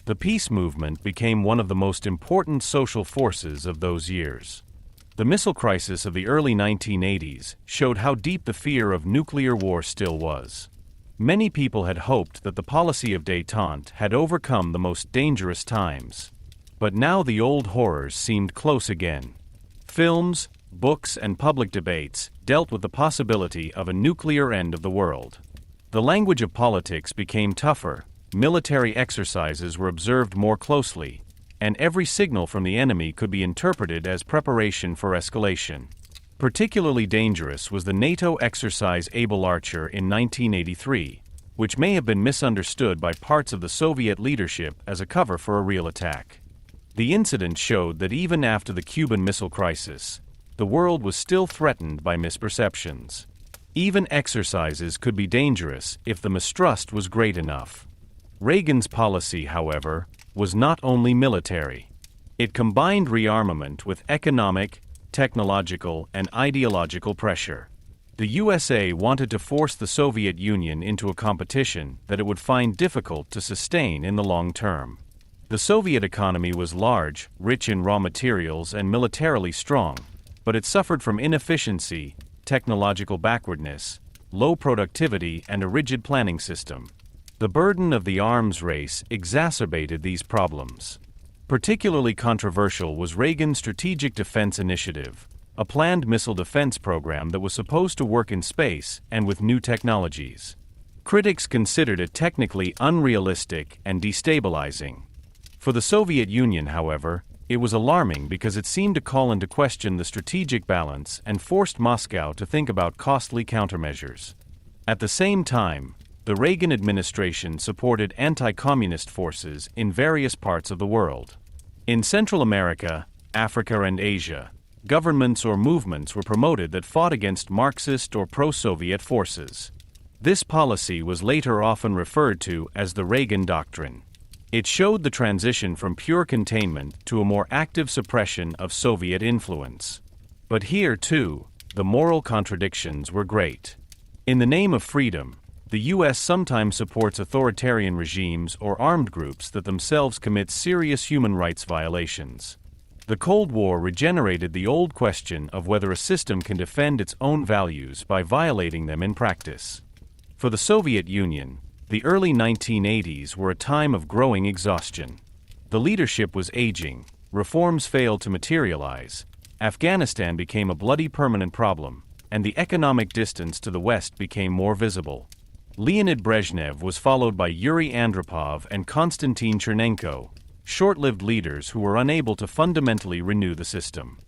[SPEAKER 1] The peace movement became one of the most important social forces of those years. The missile crisis of the early 1980s showed how deep the fear of nuclear war still was. Many people had hoped that the policy of détente had overcome the most dangerous times. But now the old horrors seemed close again. Films, books, and public debates dealt with the possibility of a nuclear end of the world. The language of politics became tougher, military exercises were observed more closely, and every signal from the enemy could be interpreted as preparation for escalation. Particularly dangerous was the NATO exercise Able Archer in 1983, which may have been misunderstood by parts of the Soviet leadership as a cover for a real attack. The incident showed that even after the Cuban Missile Crisis, the world was still threatened by misperceptions. Even exercises could be dangerous if the mistrust was great enough. Reagan's policy, however, was not only military. It combined rearmament with economic, technological, and ideological pressure. The USA wanted to force the Soviet Union into a competition that it would find difficult to sustain in the long term. The Soviet economy was large, rich in raw materials, and militarily strong, but it suffered from inefficiency, technological backwardness, low productivity, and a rigid planning system. The burden of the arms race exacerbated these problems. Particularly controversial was Reagan's Strategic Defense Initiative, a planned missile defense program that was supposed to work in space and with new technologies. Critics considered it technically unrealistic and destabilizing. For the Soviet Union, however, It was alarming because it seemed to call into question the strategic balance and forced Moscow to think about costly countermeasures. At the same time, the Reagan administration supported anti-communist forces in various parts of the world. In Central America, Africa and Asia, governments or movements were promoted that fought against Marxist or pro-Soviet forces. This policy was later often referred to as the Reagan Doctrine. It showed the transition from pure containment to a more active suppression of Soviet influence. But here, too, the moral contradictions were great. In the name of freedom, the U.S. sometimes supports authoritarian regimes or armed groups that themselves commit serious human rights violations. The Cold War regenerated the old question of whether a system can defend its own values by violating them in practice. For the Soviet Union, the early 1980s were a time of growing exhaustion. The leadership was aging, reforms failed to materialize, Afghanistan became a bloody permanent problem, and the economic distance to the West became more visible. Leonid Brezhnev was followed by Yuri Andropov and Konstantin Chernenko, short-lived leaders who were unable to fundamentally renew the system.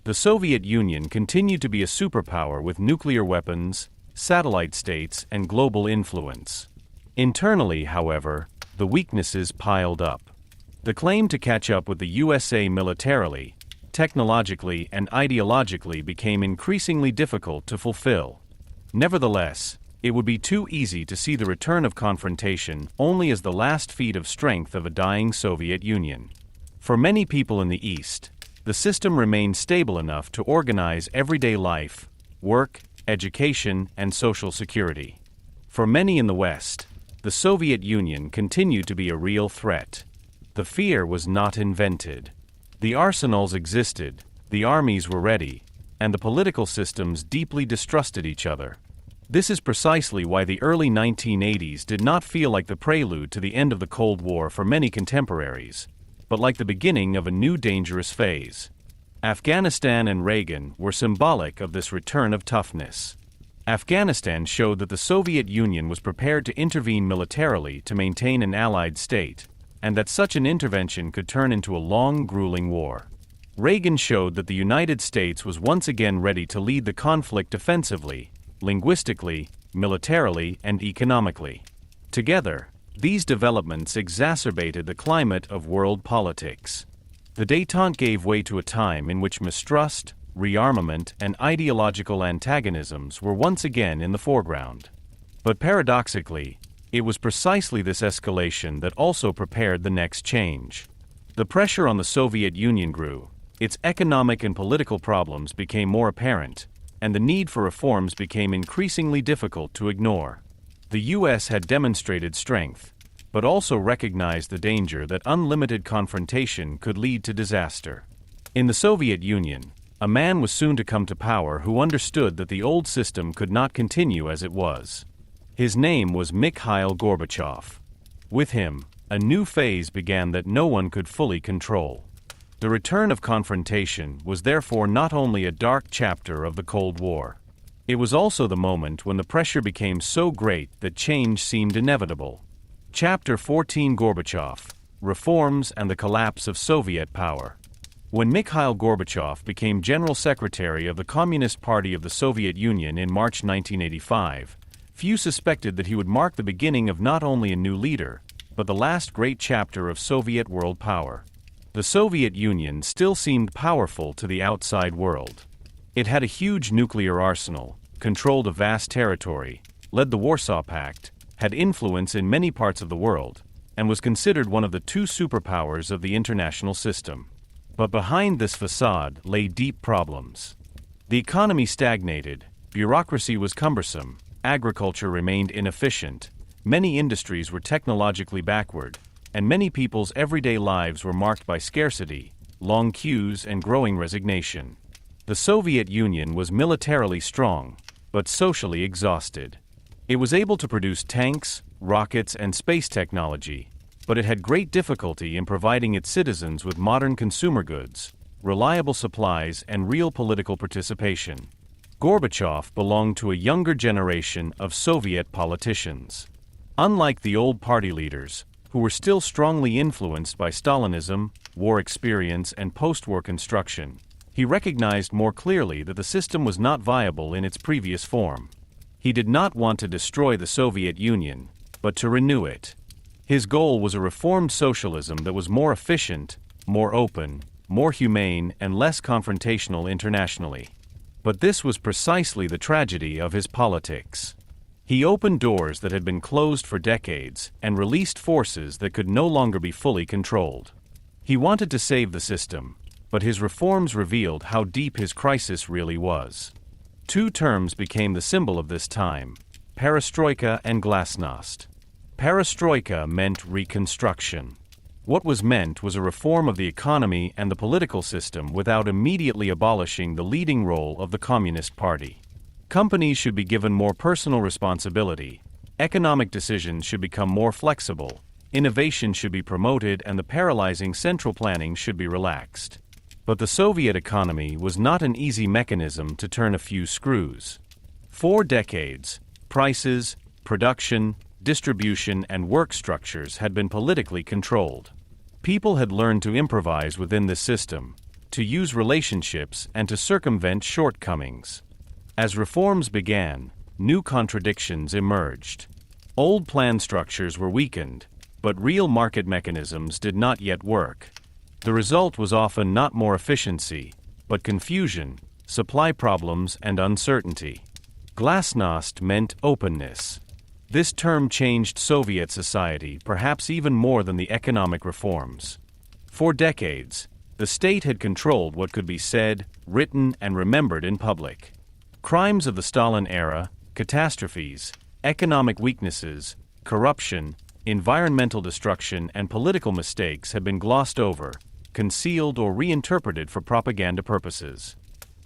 [SPEAKER 1] The Soviet Union continued to be a superpower with nuclear weapons, satellite states, and global influence. Internally, however, the weaknesses piled up. The claim to catch up with the USA militarily, technologically, and ideologically became increasingly difficult to fulfill. Nevertheless, it would be too easy to see the return of confrontation only as the last feat of strength of a dying Soviet Union. For many people in the East, the system remained stable enough to organize everyday life, work, education, and social security. For many in the West, the Soviet Union continued to be a real threat. The fear was not invented. The arsenals existed, the armies were ready, and the political systems deeply distrusted each other. This is precisely why the early 1980s did not feel like the prelude to the end of the Cold War for many contemporaries, but like the beginning of a new dangerous phase. Afghanistan and Reagan were symbolic of this return of toughness. Afghanistan showed that the Soviet Union was prepared to intervene militarily to maintain an allied state, and that such an intervention could turn into a long, grueling war. Reagan showed that the United States was once again ready to lead the conflict defensively, linguistically, militarily, and economically. Together, these developments exacerbated the climate of world politics. The Détente gave way to a time in which mistrust, rearmament, and ideological antagonisms were once again in the foreground. But paradoxically, it was precisely this escalation that also prepared the next change. The pressure on the Soviet Union grew, its economic and political problems became more apparent, and the need for reforms became increasingly difficult to ignore. The U.S. had demonstrated strength, but also recognized the danger that unlimited confrontation could lead to disaster. In the Soviet Union, a man was soon to come to power who understood that the old system could not continue as it was. His name was Mikhail Gorbachev. With him, a new phase began that no one could fully control. The return of confrontation was therefore not only a dark chapter of the Cold War. It was also the moment when the pressure became so great that change seemed inevitable. Chapter 14: Gorbachev, Reforms and the Collapse of Soviet Power. When Mikhail Gorbachev became General Secretary of the Communist Party of the Soviet Union in March 1985, few suspected that he would mark the beginning of not only a new leader, but the last great chapter of Soviet world power. The Soviet Union still seemed powerful to the outside world. It had a huge nuclear arsenal, controlled a vast territory, led the Warsaw Pact, had influence in many parts of the world, and was considered one of the two superpowers of the international system. But behind this facade lay deep problems. The economy stagnated, bureaucracy was cumbersome, agriculture remained inefficient, many industries were technologically backward, and many people's everyday lives were marked by scarcity, long queues, and growing resignation. The Soviet Union was militarily strong, but socially exhausted. It was able to produce tanks, rockets, and space technology, but it had great difficulty in providing its citizens with modern consumer goods, reliable supplies, and real political participation. Gorbachev belonged to a younger generation of Soviet politicians. Unlike the old party leaders, who were still strongly influenced by Stalinism, war experience, and post-war construction, he recognized more clearly that the system was not viable in its previous form. He did not want to destroy the Soviet Union, but to renew it. His goal was a reformed socialism that was more efficient, more open, more humane, and less confrontational internationally. But this was precisely the tragedy of his politics. He opened doors that had been closed for decades and released forces that could no longer be fully controlled. He wanted to save the system, but his reforms revealed how deep his crisis really was. Two terms became the symbol of this time: perestroika and glasnost. Perestroika meant reconstruction. What was meant was a reform of the economy and the political system without immediately abolishing the leading role of the Communist Party. Companies should be given more personal responsibility, economic decisions should become more flexible, innovation should be promoted, and the paralyzing central planning should be relaxed. But the Soviet economy was not an easy mechanism to turn a few screws. For decades, prices, production, distribution, and work structures had been politically controlled. People had learned to improvise within this system, to use relationships, and to circumvent shortcomings. As reforms began, new contradictions emerged. Old plan structures were weakened, but real market mechanisms did not yet work. The result was often not more efficiency, but confusion, supply problems, and uncertainty. Glasnost meant openness. This term changed Soviet society perhaps even more than the economic reforms. For decades, the state had controlled what could be said, written, and remembered in public. Crimes of the Stalin era, catastrophes, economic weaknesses, corruption, environmental destruction, and political mistakes had been glossed over, concealed, or reinterpreted for propaganda purposes.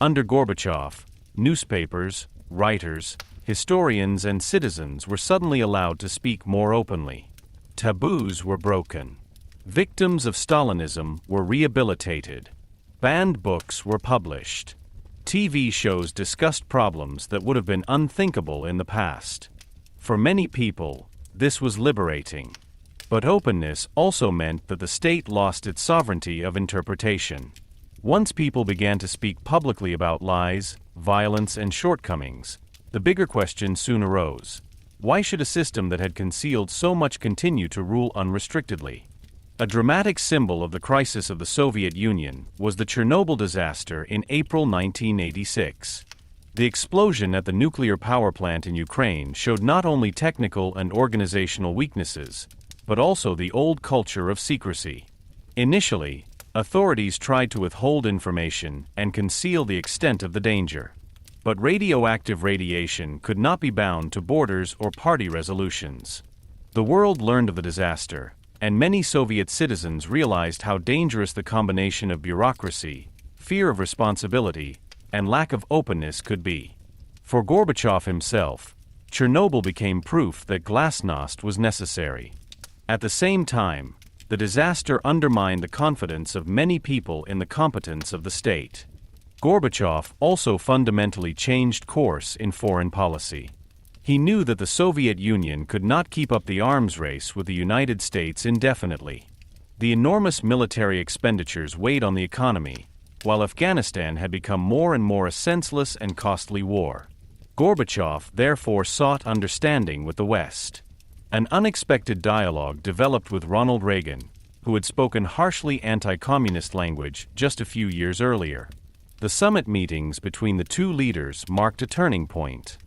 [SPEAKER 1] Under Gorbachev, newspapers, writers, historians, and citizens were suddenly allowed to speak more openly. Taboos were broken. Victims of Stalinism were rehabilitated. Banned books were published. TV shows discussed problems that would have been unthinkable in the past. For many people, this was liberating. But openness also meant that the state lost its sovereignty of interpretation. Once people began to speak publicly about lies, violence, and shortcomings, the bigger question soon arose: why should a system that had concealed so much continue to rule unrestrictedly? A dramatic symbol of the crisis of the Soviet Union was the Chernobyl disaster in April 1986. The explosion at the nuclear power plant in Ukraine showed not only technical and organizational weaknesses, but also the old culture of secrecy. Initially, authorities tried to withhold information and conceal the extent of the danger. But radioactive radiation could not be bound to borders or party resolutions. The world learned of the disaster, and many Soviet citizens realized how dangerous the combination of bureaucracy, fear of responsibility, and lack of openness could be. For Gorbachev himself, Chernobyl became proof that glasnost was necessary. At the same time, the disaster undermined the confidence of many people in the competence of the state. Gorbachev also fundamentally changed course in foreign policy. He knew that the Soviet Union could not keep up the arms race with the United States indefinitely. The enormous military expenditures weighed on the economy, while Afghanistan had become more and more a senseless and costly war. Gorbachev therefore sought understanding with the West. An unexpected dialogue developed with Ronald Reagan, who had spoken harshly anti-communist language just a few years earlier. The summit meetings between the two leaders marked a turning point.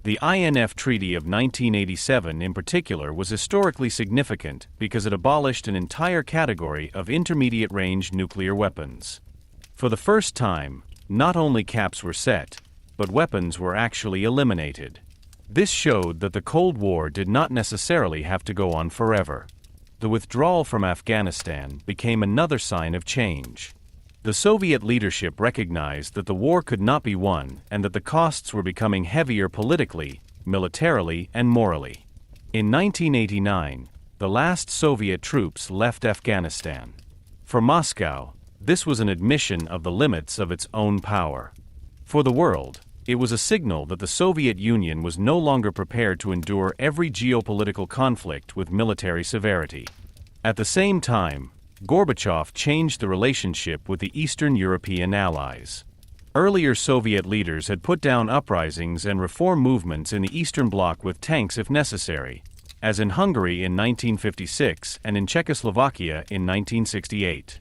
[SPEAKER 1] The INF Treaty of 1987 in particular was historically significant because it abolished an entire category of intermediate-range nuclear weapons. For the first time, not only caps were set, but weapons were actually eliminated. This showed that the Cold War did not necessarily have to go on forever. The withdrawal from Afghanistan became another sign of change. The Soviet leadership recognized that the war could not be won and that the costs were becoming heavier politically, militarily, and morally. In 1989, the last Soviet troops left Afghanistan. For Moscow, this was an admission of the limits of its own power. For the world, it was a signal that the Soviet Union was no longer prepared to endure every geopolitical conflict with military severity. At the same time, Gorbachev changed the relationship with the Eastern European allies. Earlier Soviet leaders had put down uprisings and reform movements in the Eastern Bloc with tanks if necessary, as in Hungary in 1956 and in Czechoslovakia in 1968.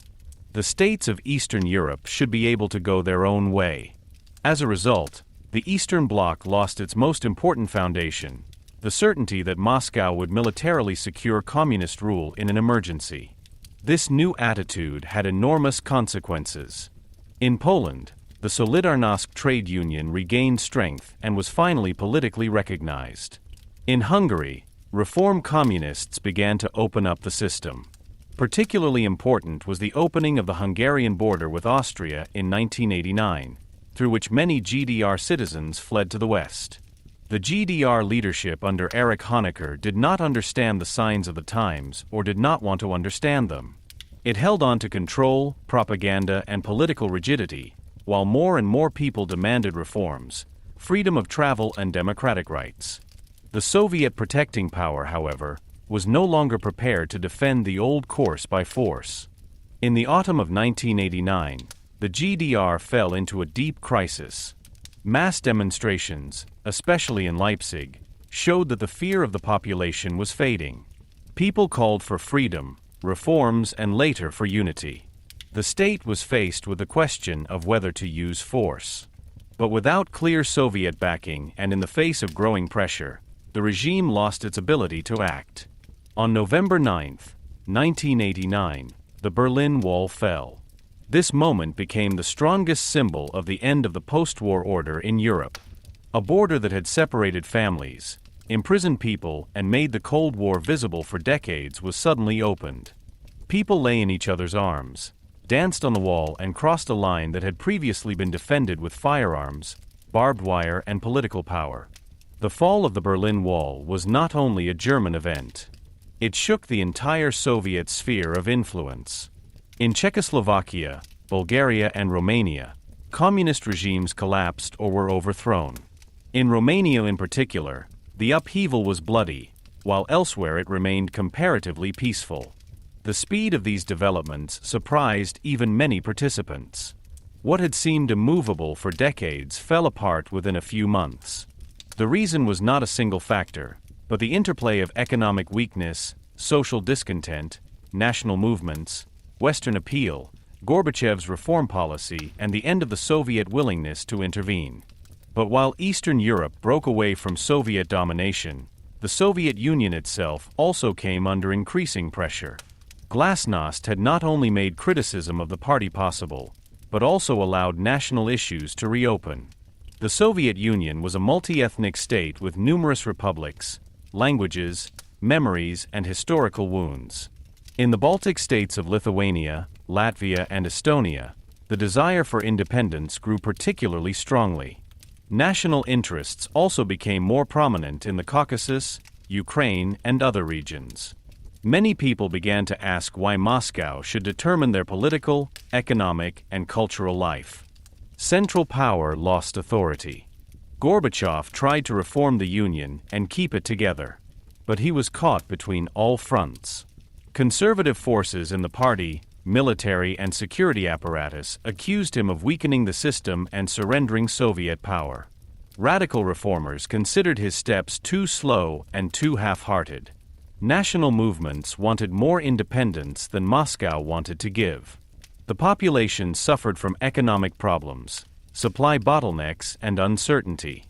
[SPEAKER 1] The states of Eastern Europe should be able to go their own way. As a result, the Eastern Bloc lost its most important foundation, the certainty that Moscow would militarily secure communist rule in an emergency. This new attitude had enormous consequences. In Poland, the Solidarność trade union regained strength and was finally politically recognized. In Hungary, reform communists began to open up the system. Particularly important was the opening of the Hungarian border with Austria in 1989, through which many GDR citizens fled to the West. The GDR leadership under Erich Honecker did not understand the signs of the times or did not want to understand them. It held on to control, propaganda, and political rigidity, while more and more people demanded reforms, freedom of travel, and democratic rights. The Soviet protecting power, however, was no longer prepared to defend the old course by force. In the autumn of 1989, the GDR fell into a deep crisis. Mass demonstrations, especially in Leipzig, showed that the fear of the population was fading. People called for freedom, reforms, and later for unity. The state was faced with the question of whether to use force. But without clear Soviet backing and in the face of growing pressure, the regime lost its ability to act. On November 9, 1989, the Berlin Wall fell. This moment became the strongest symbol of the end of the post-war order in Europe. A border that had separated families, imprisoned people, and made the Cold War visible for decades was suddenly opened. People lay in each other's arms, danced on the wall, and crossed a line that had previously been defended with firearms, barbed wire, and political power. The fall of the Berlin Wall was not only a German event. It shook the entire Soviet sphere of influence. In Czechoslovakia, Bulgaria, and Romania, communist regimes collapsed or were overthrown. In Romania in particular, the upheaval was bloody, while elsewhere it remained comparatively peaceful. The speed of these developments surprised even many participants. What had seemed immovable for decades fell apart within a few months. The reason was not a single factor, but the interplay of economic weakness, social discontent, national movements, Western appeal, Gorbachev's reform policy, and the end of the Soviet willingness to intervene. But while Eastern Europe broke away from Soviet domination, the Soviet Union itself also came under increasing pressure. Glasnost had not only made criticism of the party possible, but also allowed national issues to reopen. The Soviet Union was a multi-ethnic state with numerous republics, languages, memories, and historical wounds. In the Baltic states of Lithuania, Latvia, and Estonia, the desire for independence grew particularly strongly. National interests also became more prominent in the Caucasus, Ukraine, and other regions. Many people began to ask why Moscow should determine their political, economic, and cultural life. Central power lost authority. Gorbachev tried to reform the Union and keep it together, but he was caught between all fronts. Conservative forces in the party, military, and security apparatus accused him of weakening the system and surrendering Soviet power. Radical reformers considered his steps too slow and too half-hearted. National movements wanted more independence than Moscow wanted to give. The population suffered from economic problems, supply bottlenecks, and uncertainty.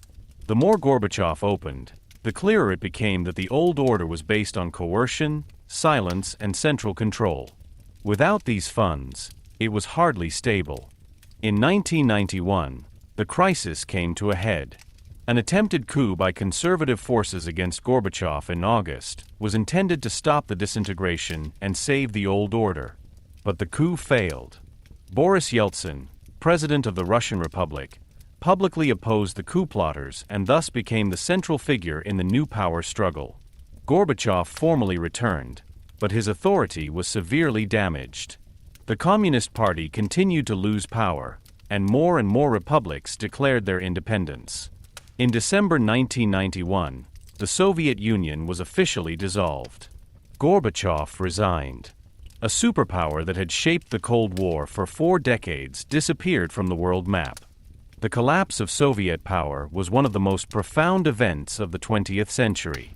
[SPEAKER 1] The more Gorbachev opened, the clearer it became that the old order was based on coercion, silence, and central control. Without these funds, it was hardly stable. In 1991, the crisis came to a head. An attempted coup by conservative forces against Gorbachev in August was intended to stop the disintegration and save the old order. But the coup failed. Boris Yeltsin, president of the Russian Republic, publicly opposed the coup plotters and thus became the central figure in the new power struggle. Gorbachev formally returned, but his authority was severely damaged. The Communist Party continued to lose power, and more republics declared their independence. In December 1991, the Soviet Union was officially dissolved. Gorbachev resigned. A superpower that had shaped the Cold War for 4 decades disappeared from the world map. The collapse of Soviet power was one of the most profound events of the 20th century.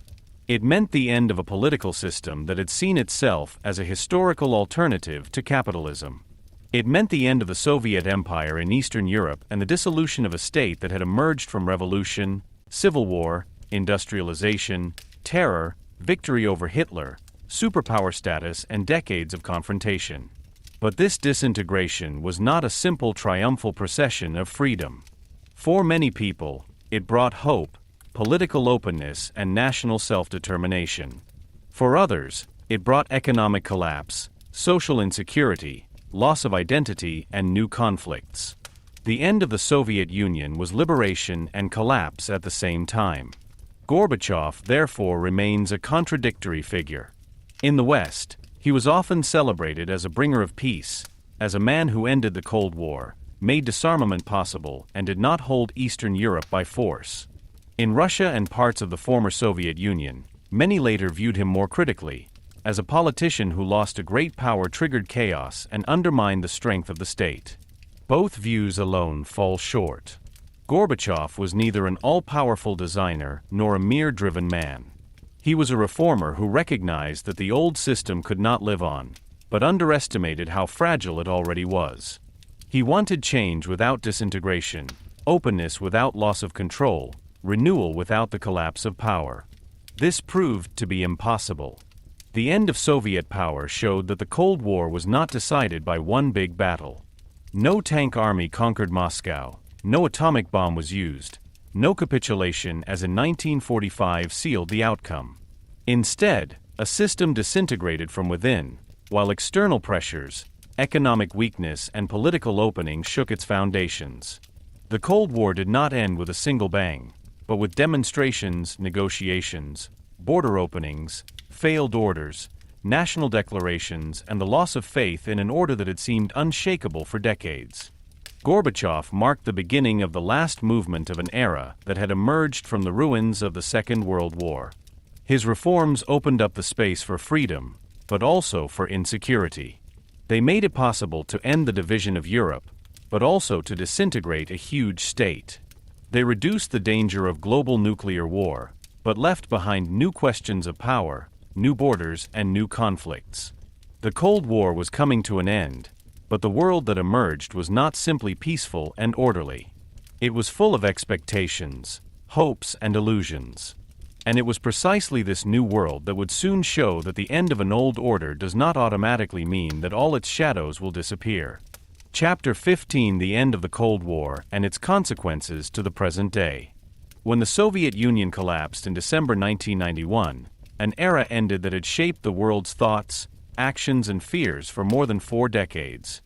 [SPEAKER 1] It meant the end of a political system that had seen itself as a historical alternative to capitalism. It meant the end of the Soviet Empire in Eastern Europe and the dissolution of a state that had emerged from revolution, civil war, industrialization, terror, victory over Hitler, superpower status, and decades of confrontation. But this disintegration was not a simple triumphal procession of freedom. For many people, it brought hope, political openness, and national self-determination. For others, it brought economic collapse, social insecurity, loss of identity, and new conflicts. The end of the Soviet Union was liberation and collapse at the same time. Gorbachev, therefore, remains a contradictory figure. In the West, he was often celebrated as a bringer of peace, as a man who ended the Cold War, made disarmament possible, and did not hold Eastern Europe by force. In Russia and parts of the former Soviet Union, many later viewed him more critically, as a politician who lost a great power triggered chaos and undermined the strength of the state. Both views alone fall short. Gorbachev was neither an all-powerful designer nor a mere driven man. He was a reformer who recognized that the old system could not live on, but underestimated how fragile it already was. He wanted change without disintegration, openness without loss of control, renewal without the collapse of power. This proved to be impossible. The end of Soviet power showed that the Cold War was not decided by one big battle. No tank army conquered Moscow, no atomic bomb was used, no capitulation as in 1945 sealed the outcome. Instead, a system disintegrated from within, while external pressures, economic weakness, and political openings shook its foundations. The Cold War did not end with a single bang, but with demonstrations, negotiations, border openings, failed orders, national declarations, and the loss of faith in an order that had seemed unshakable for decades. Gorbachev marked the beginning of the last movement of an era that had emerged from the ruins of the Second World War. His reforms opened up the space for freedom, but also for insecurity. They made it possible to end the division of Europe, but also to disintegrate a huge state. They reduced the danger of global nuclear war, but left behind new questions of power, new borders, and new conflicts. The Cold War was coming to an end, but the world that emerged was not simply peaceful and orderly. It was full of expectations, hopes, and illusions. And it was precisely this new world that would soon show that the end of an old order does not automatically mean that all its shadows will disappear. Chapter 15: The End of the Cold War and Its Consequences to the Present Day. When the Soviet Union collapsed in December 1991, an era ended that had shaped the world's thoughts, actions, and fears for more than 4 decades.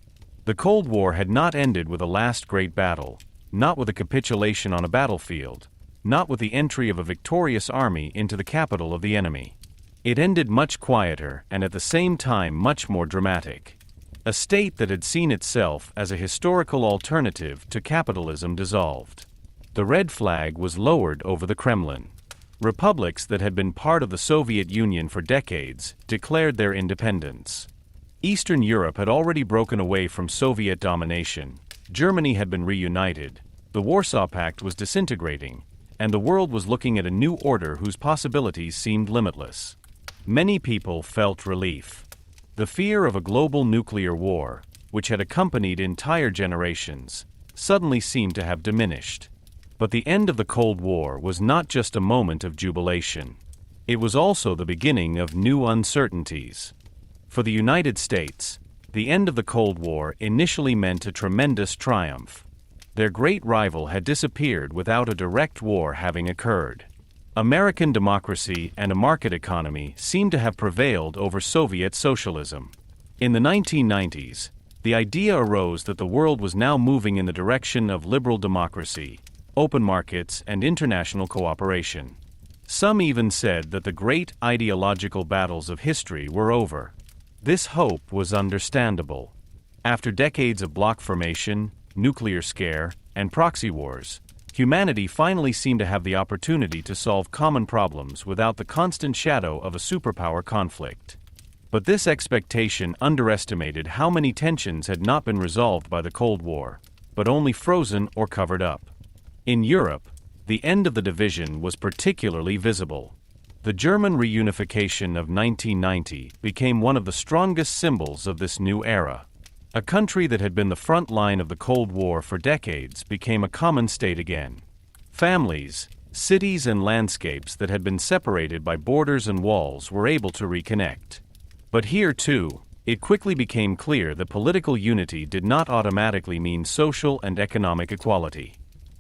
[SPEAKER 1] The Cold War had not ended with a last great battle, not with a capitulation on a battlefield, not with the entry of a victorious army into the capital of the enemy. It ended much quieter and at the same time much more dramatic. A state that had seen itself as a historical alternative to capitalism dissolved. The red flag was lowered over the Kremlin. Republics that had been part of the Soviet Union for decades declared their independence. Eastern Europe had already broken away from Soviet domination, Germany had been reunited, the Warsaw Pact was disintegrating, and the world was looking at a new order whose possibilities seemed limitless. Many people felt relief. The fear of a global nuclear war, which had accompanied entire generations, suddenly seemed to have diminished. But the end of the Cold War was not just a moment of jubilation. It was also the beginning of new uncertainties. For the United States, the end of the Cold War initially meant a tremendous triumph. Their great rival had disappeared without a direct war having occurred. American democracy and a market economy seemed to have prevailed over Soviet socialism. In the 1990s, the idea arose that the world was now moving in the direction of liberal democracy, open markets, and international cooperation. Some even said that the great ideological battles of history were over. This hope was understandable. After decades of bloc formation, nuclear scare, and proxy wars, humanity finally seemed to have the opportunity to solve common problems without the constant shadow of a superpower conflict. But this expectation underestimated how many tensions had not been resolved by the Cold War, but only frozen or covered up. In Europe, the end of the division was particularly visible. The German reunification of 1990 became one of the strongest symbols of this new era. A country that had been the front line of the Cold War for decades became a common state again. Families, cities, and landscapes that had been separated by borders and walls were able to reconnect. But here, too, it quickly became clear that political unity did not automatically mean social and economic equality.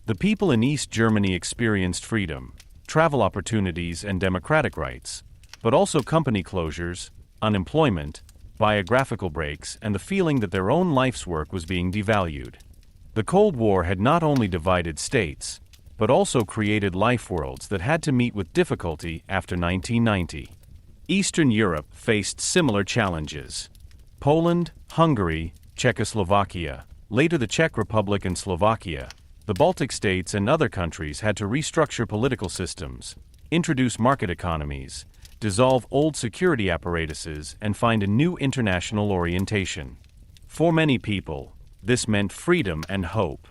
[SPEAKER 1] The people in East Germany experienced freedom, travel opportunities, and democratic rights, but also company closures, unemployment, biographical breaks, and the feeling that their own life's work was being devalued. The Cold War had not only divided states, but also created life worlds that had to meet with difficulty after 1990. Eastern Europe faced similar challenges. Poland, Hungary, Czechoslovakia, later the Czech Republic and Slovakia, the Baltic states and other countries had to restructure political systems, introduce market economies, dissolve old security apparatuses, and find a new international orientation. For many people, this meant freedom and hope.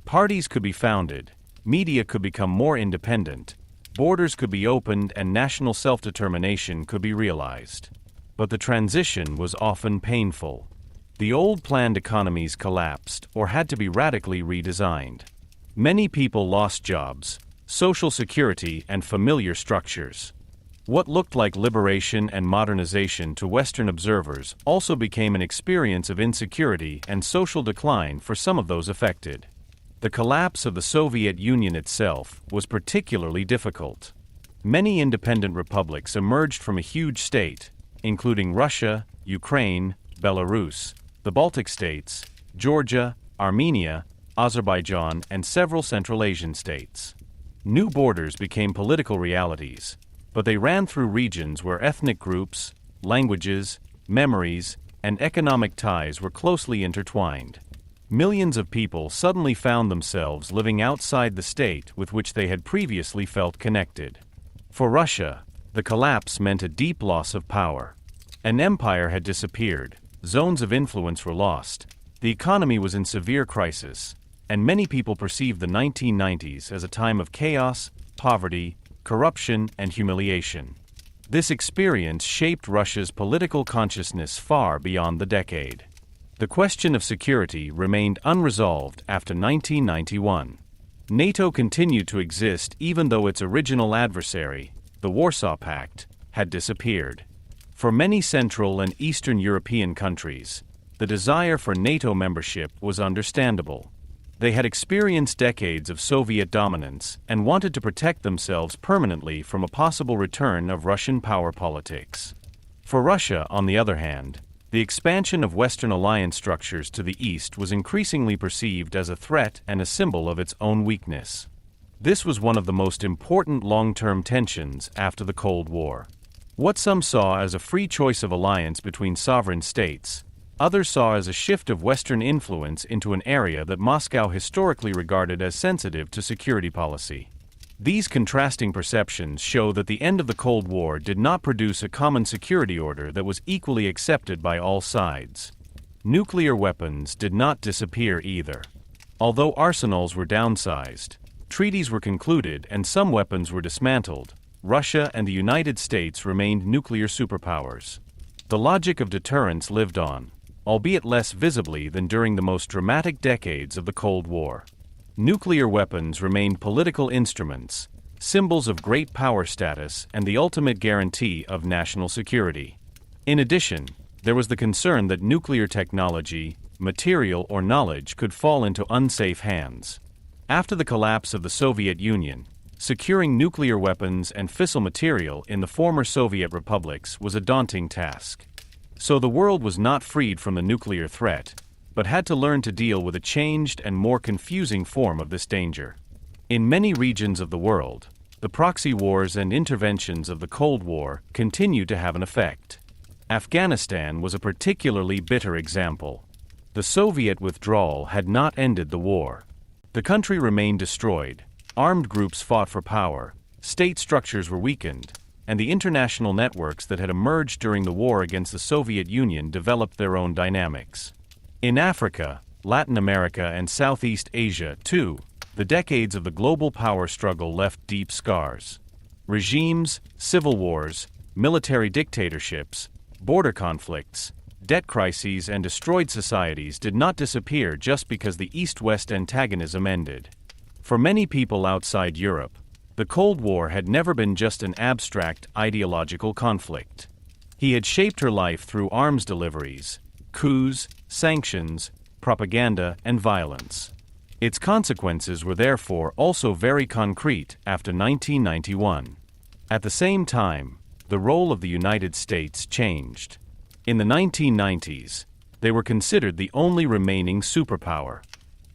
[SPEAKER 1] Parties could be founded, media could become more independent, borders could be opened, and national self-determination could be realized. But the transition was often painful. The old planned economies collapsed or had to be radically redesigned. Many people lost jobs, social security, and familiar structures. What looked like liberation and modernization to Western observers also became an experience of insecurity and social decline for some of those affected. The collapse of the Soviet Union itself was particularly difficult. Many independent republics emerged from a huge state, including Russia, Ukraine, Belarus, the Baltic states, Georgia, Armenia, Azerbaijan, and several Central Asian states. New borders became political realities, but they ran through regions where ethnic groups, languages, memories, and economic ties were closely intertwined. Millions of people suddenly found themselves living outside the state with which they had previously felt connected. For Russia, the collapse meant a deep loss of power. An empire had disappeared, zones of influence were lost, the economy was in severe crisis, and many people perceived the 1990s as a time of chaos, poverty, corruption, and humiliation. This experience shaped Russia's political consciousness far beyond the decade. The question of security remained unresolved after 1991. NATO continued to exist even though its original adversary, the Warsaw Pact, had disappeared. For many Central and Eastern European countries, the desire for NATO membership was understandable. They had experienced decades of Soviet dominance and wanted to protect themselves permanently from a possible return of Russian power politics. For Russia, on the other hand, the expansion of Western alliance structures to the east was increasingly perceived as a threat and a symbol of its own weakness. This was one of the most important long-term tensions after the Cold War. What some saw as a free choice of alliance between sovereign states, others saw as a shift of Western influence into an area that Moscow historically regarded as sensitive to security policy. These contrasting perceptions show that the end of the Cold War did not produce a common security order that was equally accepted by all sides. Nuclear weapons did not disappear either. Although arsenals were downsized, treaties were concluded, and some weapons were dismantled, Russia and the United States remained nuclear superpowers. The logic of deterrence lived on, albeit less visibly than during the most dramatic decades of the Cold War. Nuclear weapons remained political instruments, symbols of great power status, and the ultimate guarantee of national security. In addition, there was the concern that nuclear technology, material, or knowledge could fall into unsafe hands. After the collapse of the Soviet Union, securing nuclear weapons and fissile material in the former Soviet republics was a daunting task. So the world was not freed from the nuclear threat, but had to learn to deal with a changed and more confusing form of this danger. In many regions of the world, the proxy wars and interventions of the Cold War continued to have an effect. Afghanistan was a particularly bitter example. The Soviet withdrawal had not ended the war. The country remained destroyed, armed groups fought for power, state structures were weakened, and the international networks that had emerged during the war against the Soviet Union developed their own dynamics. In Africa, Latin America, and Southeast Asia, too, the decades of the global power struggle left deep scars. Regimes, civil wars, military dictatorships, border conflicts, debt crises, and destroyed societies did not disappear just because the East-West antagonism ended. For many people outside Europe, the Cold War had never been just an abstract ideological conflict. He had shaped her life through arms deliveries, coups, sanctions, propaganda, and violence. Its consequences were therefore also very concrete after 1991. At the same time, the role of the United States changed. In the 1990s, they were considered the only remaining superpower.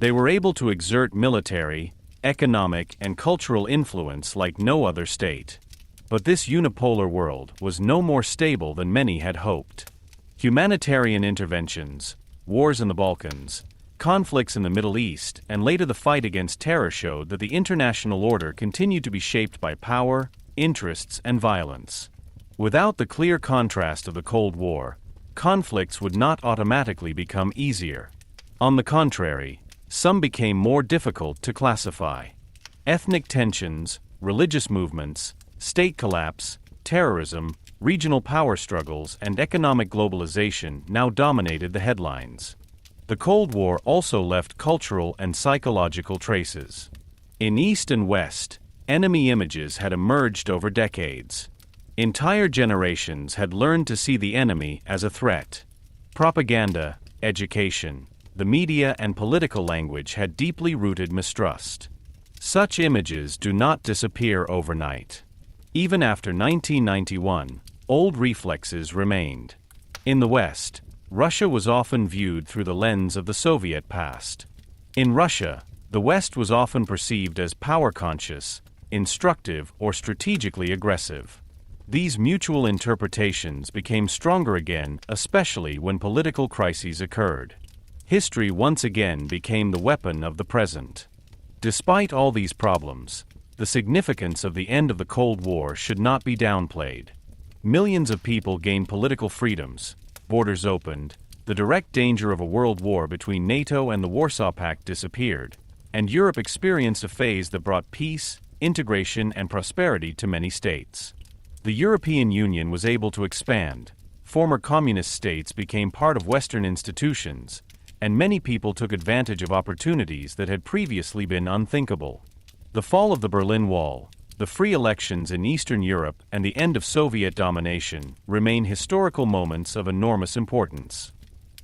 [SPEAKER 1] They were able to exert military, economic, and cultural influence like no other state. But this unipolar world was no more stable than many had hoped. Humanitarian interventions, wars in the Balkans, conflicts in the Middle East, and later the fight against terror showed that the international order continued to be shaped by power, interests, and violence. Without the clear contrast of the Cold War, conflicts would not automatically become easier. On the contrary, some became more difficult to classify. Ethnic tensions, religious movements, state collapse, terrorism, regional power struggles, and economic globalization now dominated the headlines. The Cold War also left cultural and psychological traces. In East and West, enemy images had emerged over decades. Entire generations had learned to see the enemy as a threat. Propaganda, education, the media, and political language had deeply rooted mistrust. Such images do not disappear overnight. Even after 1991, old reflexes remained. In the West, Russia was often viewed through the lens of the Soviet past. In Russia, the West was often perceived as power-conscious, instructive, or strategically aggressive. These mutual interpretations became stronger again, especially when political crises occurred. History once again became the weapon of the present. Despite all these problems, the significance of the end of the Cold War should not be downplayed. Millions of people gained political freedoms, borders opened, the direct danger of a world war between NATO and the Warsaw Pact disappeared, and Europe experienced a phase that brought peace, integration, and prosperity to many states. The European Union was able to expand, former communist states became part of Western institutions, and many people took advantage of opportunities that had previously been unthinkable. The fall of the Berlin Wall, the free elections in Eastern Europe, and the end of Soviet domination remain historical moments of enormous importance.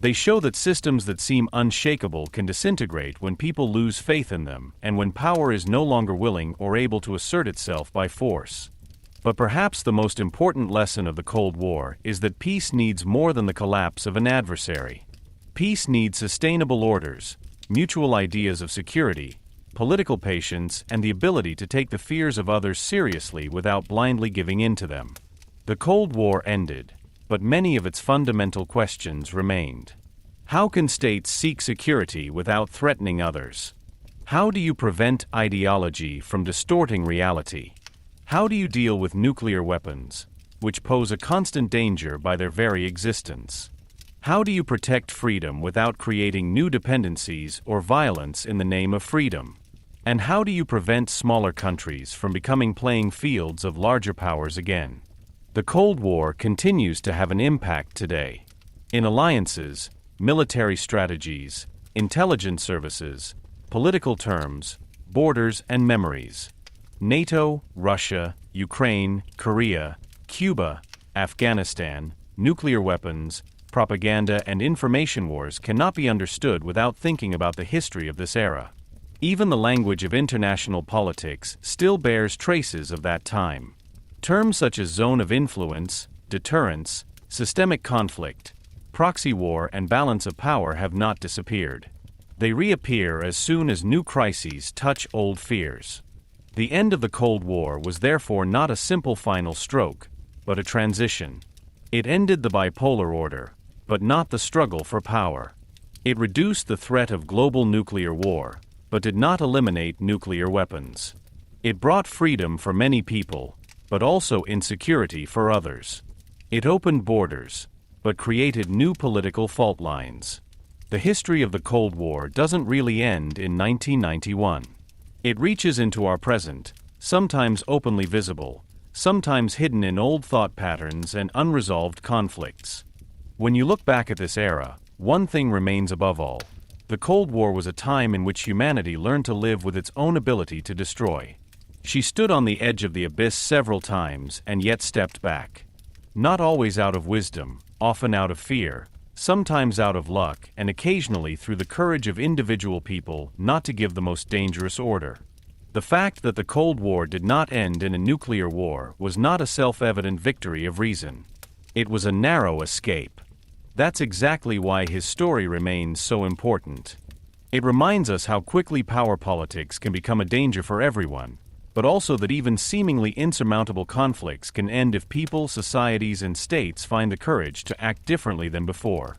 [SPEAKER 1] They show that systems that seem unshakable can disintegrate when people lose faith in them and when power is no longer willing or able to assert itself by force. But perhaps the most important lesson of the Cold War is that peace needs more than the collapse of an adversary. Peace needs sustainable orders, mutual ideas of security, political patience, and the ability to take the fears of others seriously without blindly giving in to them. The Cold War ended, but many of its fundamental questions remained. How can states seek security without threatening others? How do you prevent ideology from distorting reality? How do you deal with nuclear weapons, which pose a constant danger by their very existence? How do you protect freedom without creating new dependencies or violence in the name of freedom? And how do you prevent smaller countries from becoming playing fields of larger powers again? The Cold War continues to have an impact today. In alliances, military strategies, intelligence services, political terms, borders, and memories. NATO, Russia, Ukraine, Korea, Cuba, Afghanistan, nuclear weapons, propaganda, and information wars cannot be understood without thinking about the history of this era. Even the language of international politics still bears traces of that time. Terms such as zone of influence, deterrence, systemic conflict, proxy war, and balance of power have not disappeared. They reappear as soon as new crises touch old fears. The end of the Cold War was therefore not a simple final stroke, but a transition. It ended the bipolar order, but not the struggle for power. It reduced the threat of global nuclear war, but did not eliminate nuclear weapons. It brought freedom for many people, but also insecurity for others. It opened borders, but created new political fault lines. The history of the Cold War doesn't really end in 1991. It reaches into our present, sometimes openly visible, sometimes hidden in old thought patterns and unresolved conflicts. When you look back at this era, one thing remains above all. The Cold War was a time in which humanity learned to live with its own ability to destroy. She stood on the edge of the abyss several times and yet stepped back. Not always out of wisdom, often out of fear, sometimes out of luck, and occasionally through the courage of individual people not to give the most dangerous order. The fact that the Cold War did not end in a nuclear war was not a self-evident victory of reason. It was a narrow escape. That's exactly why his story remains so important. It reminds us how quickly power politics can become a danger for everyone, but also that even seemingly insurmountable conflicts can end if people, societies, and states find the courage to act differently than before.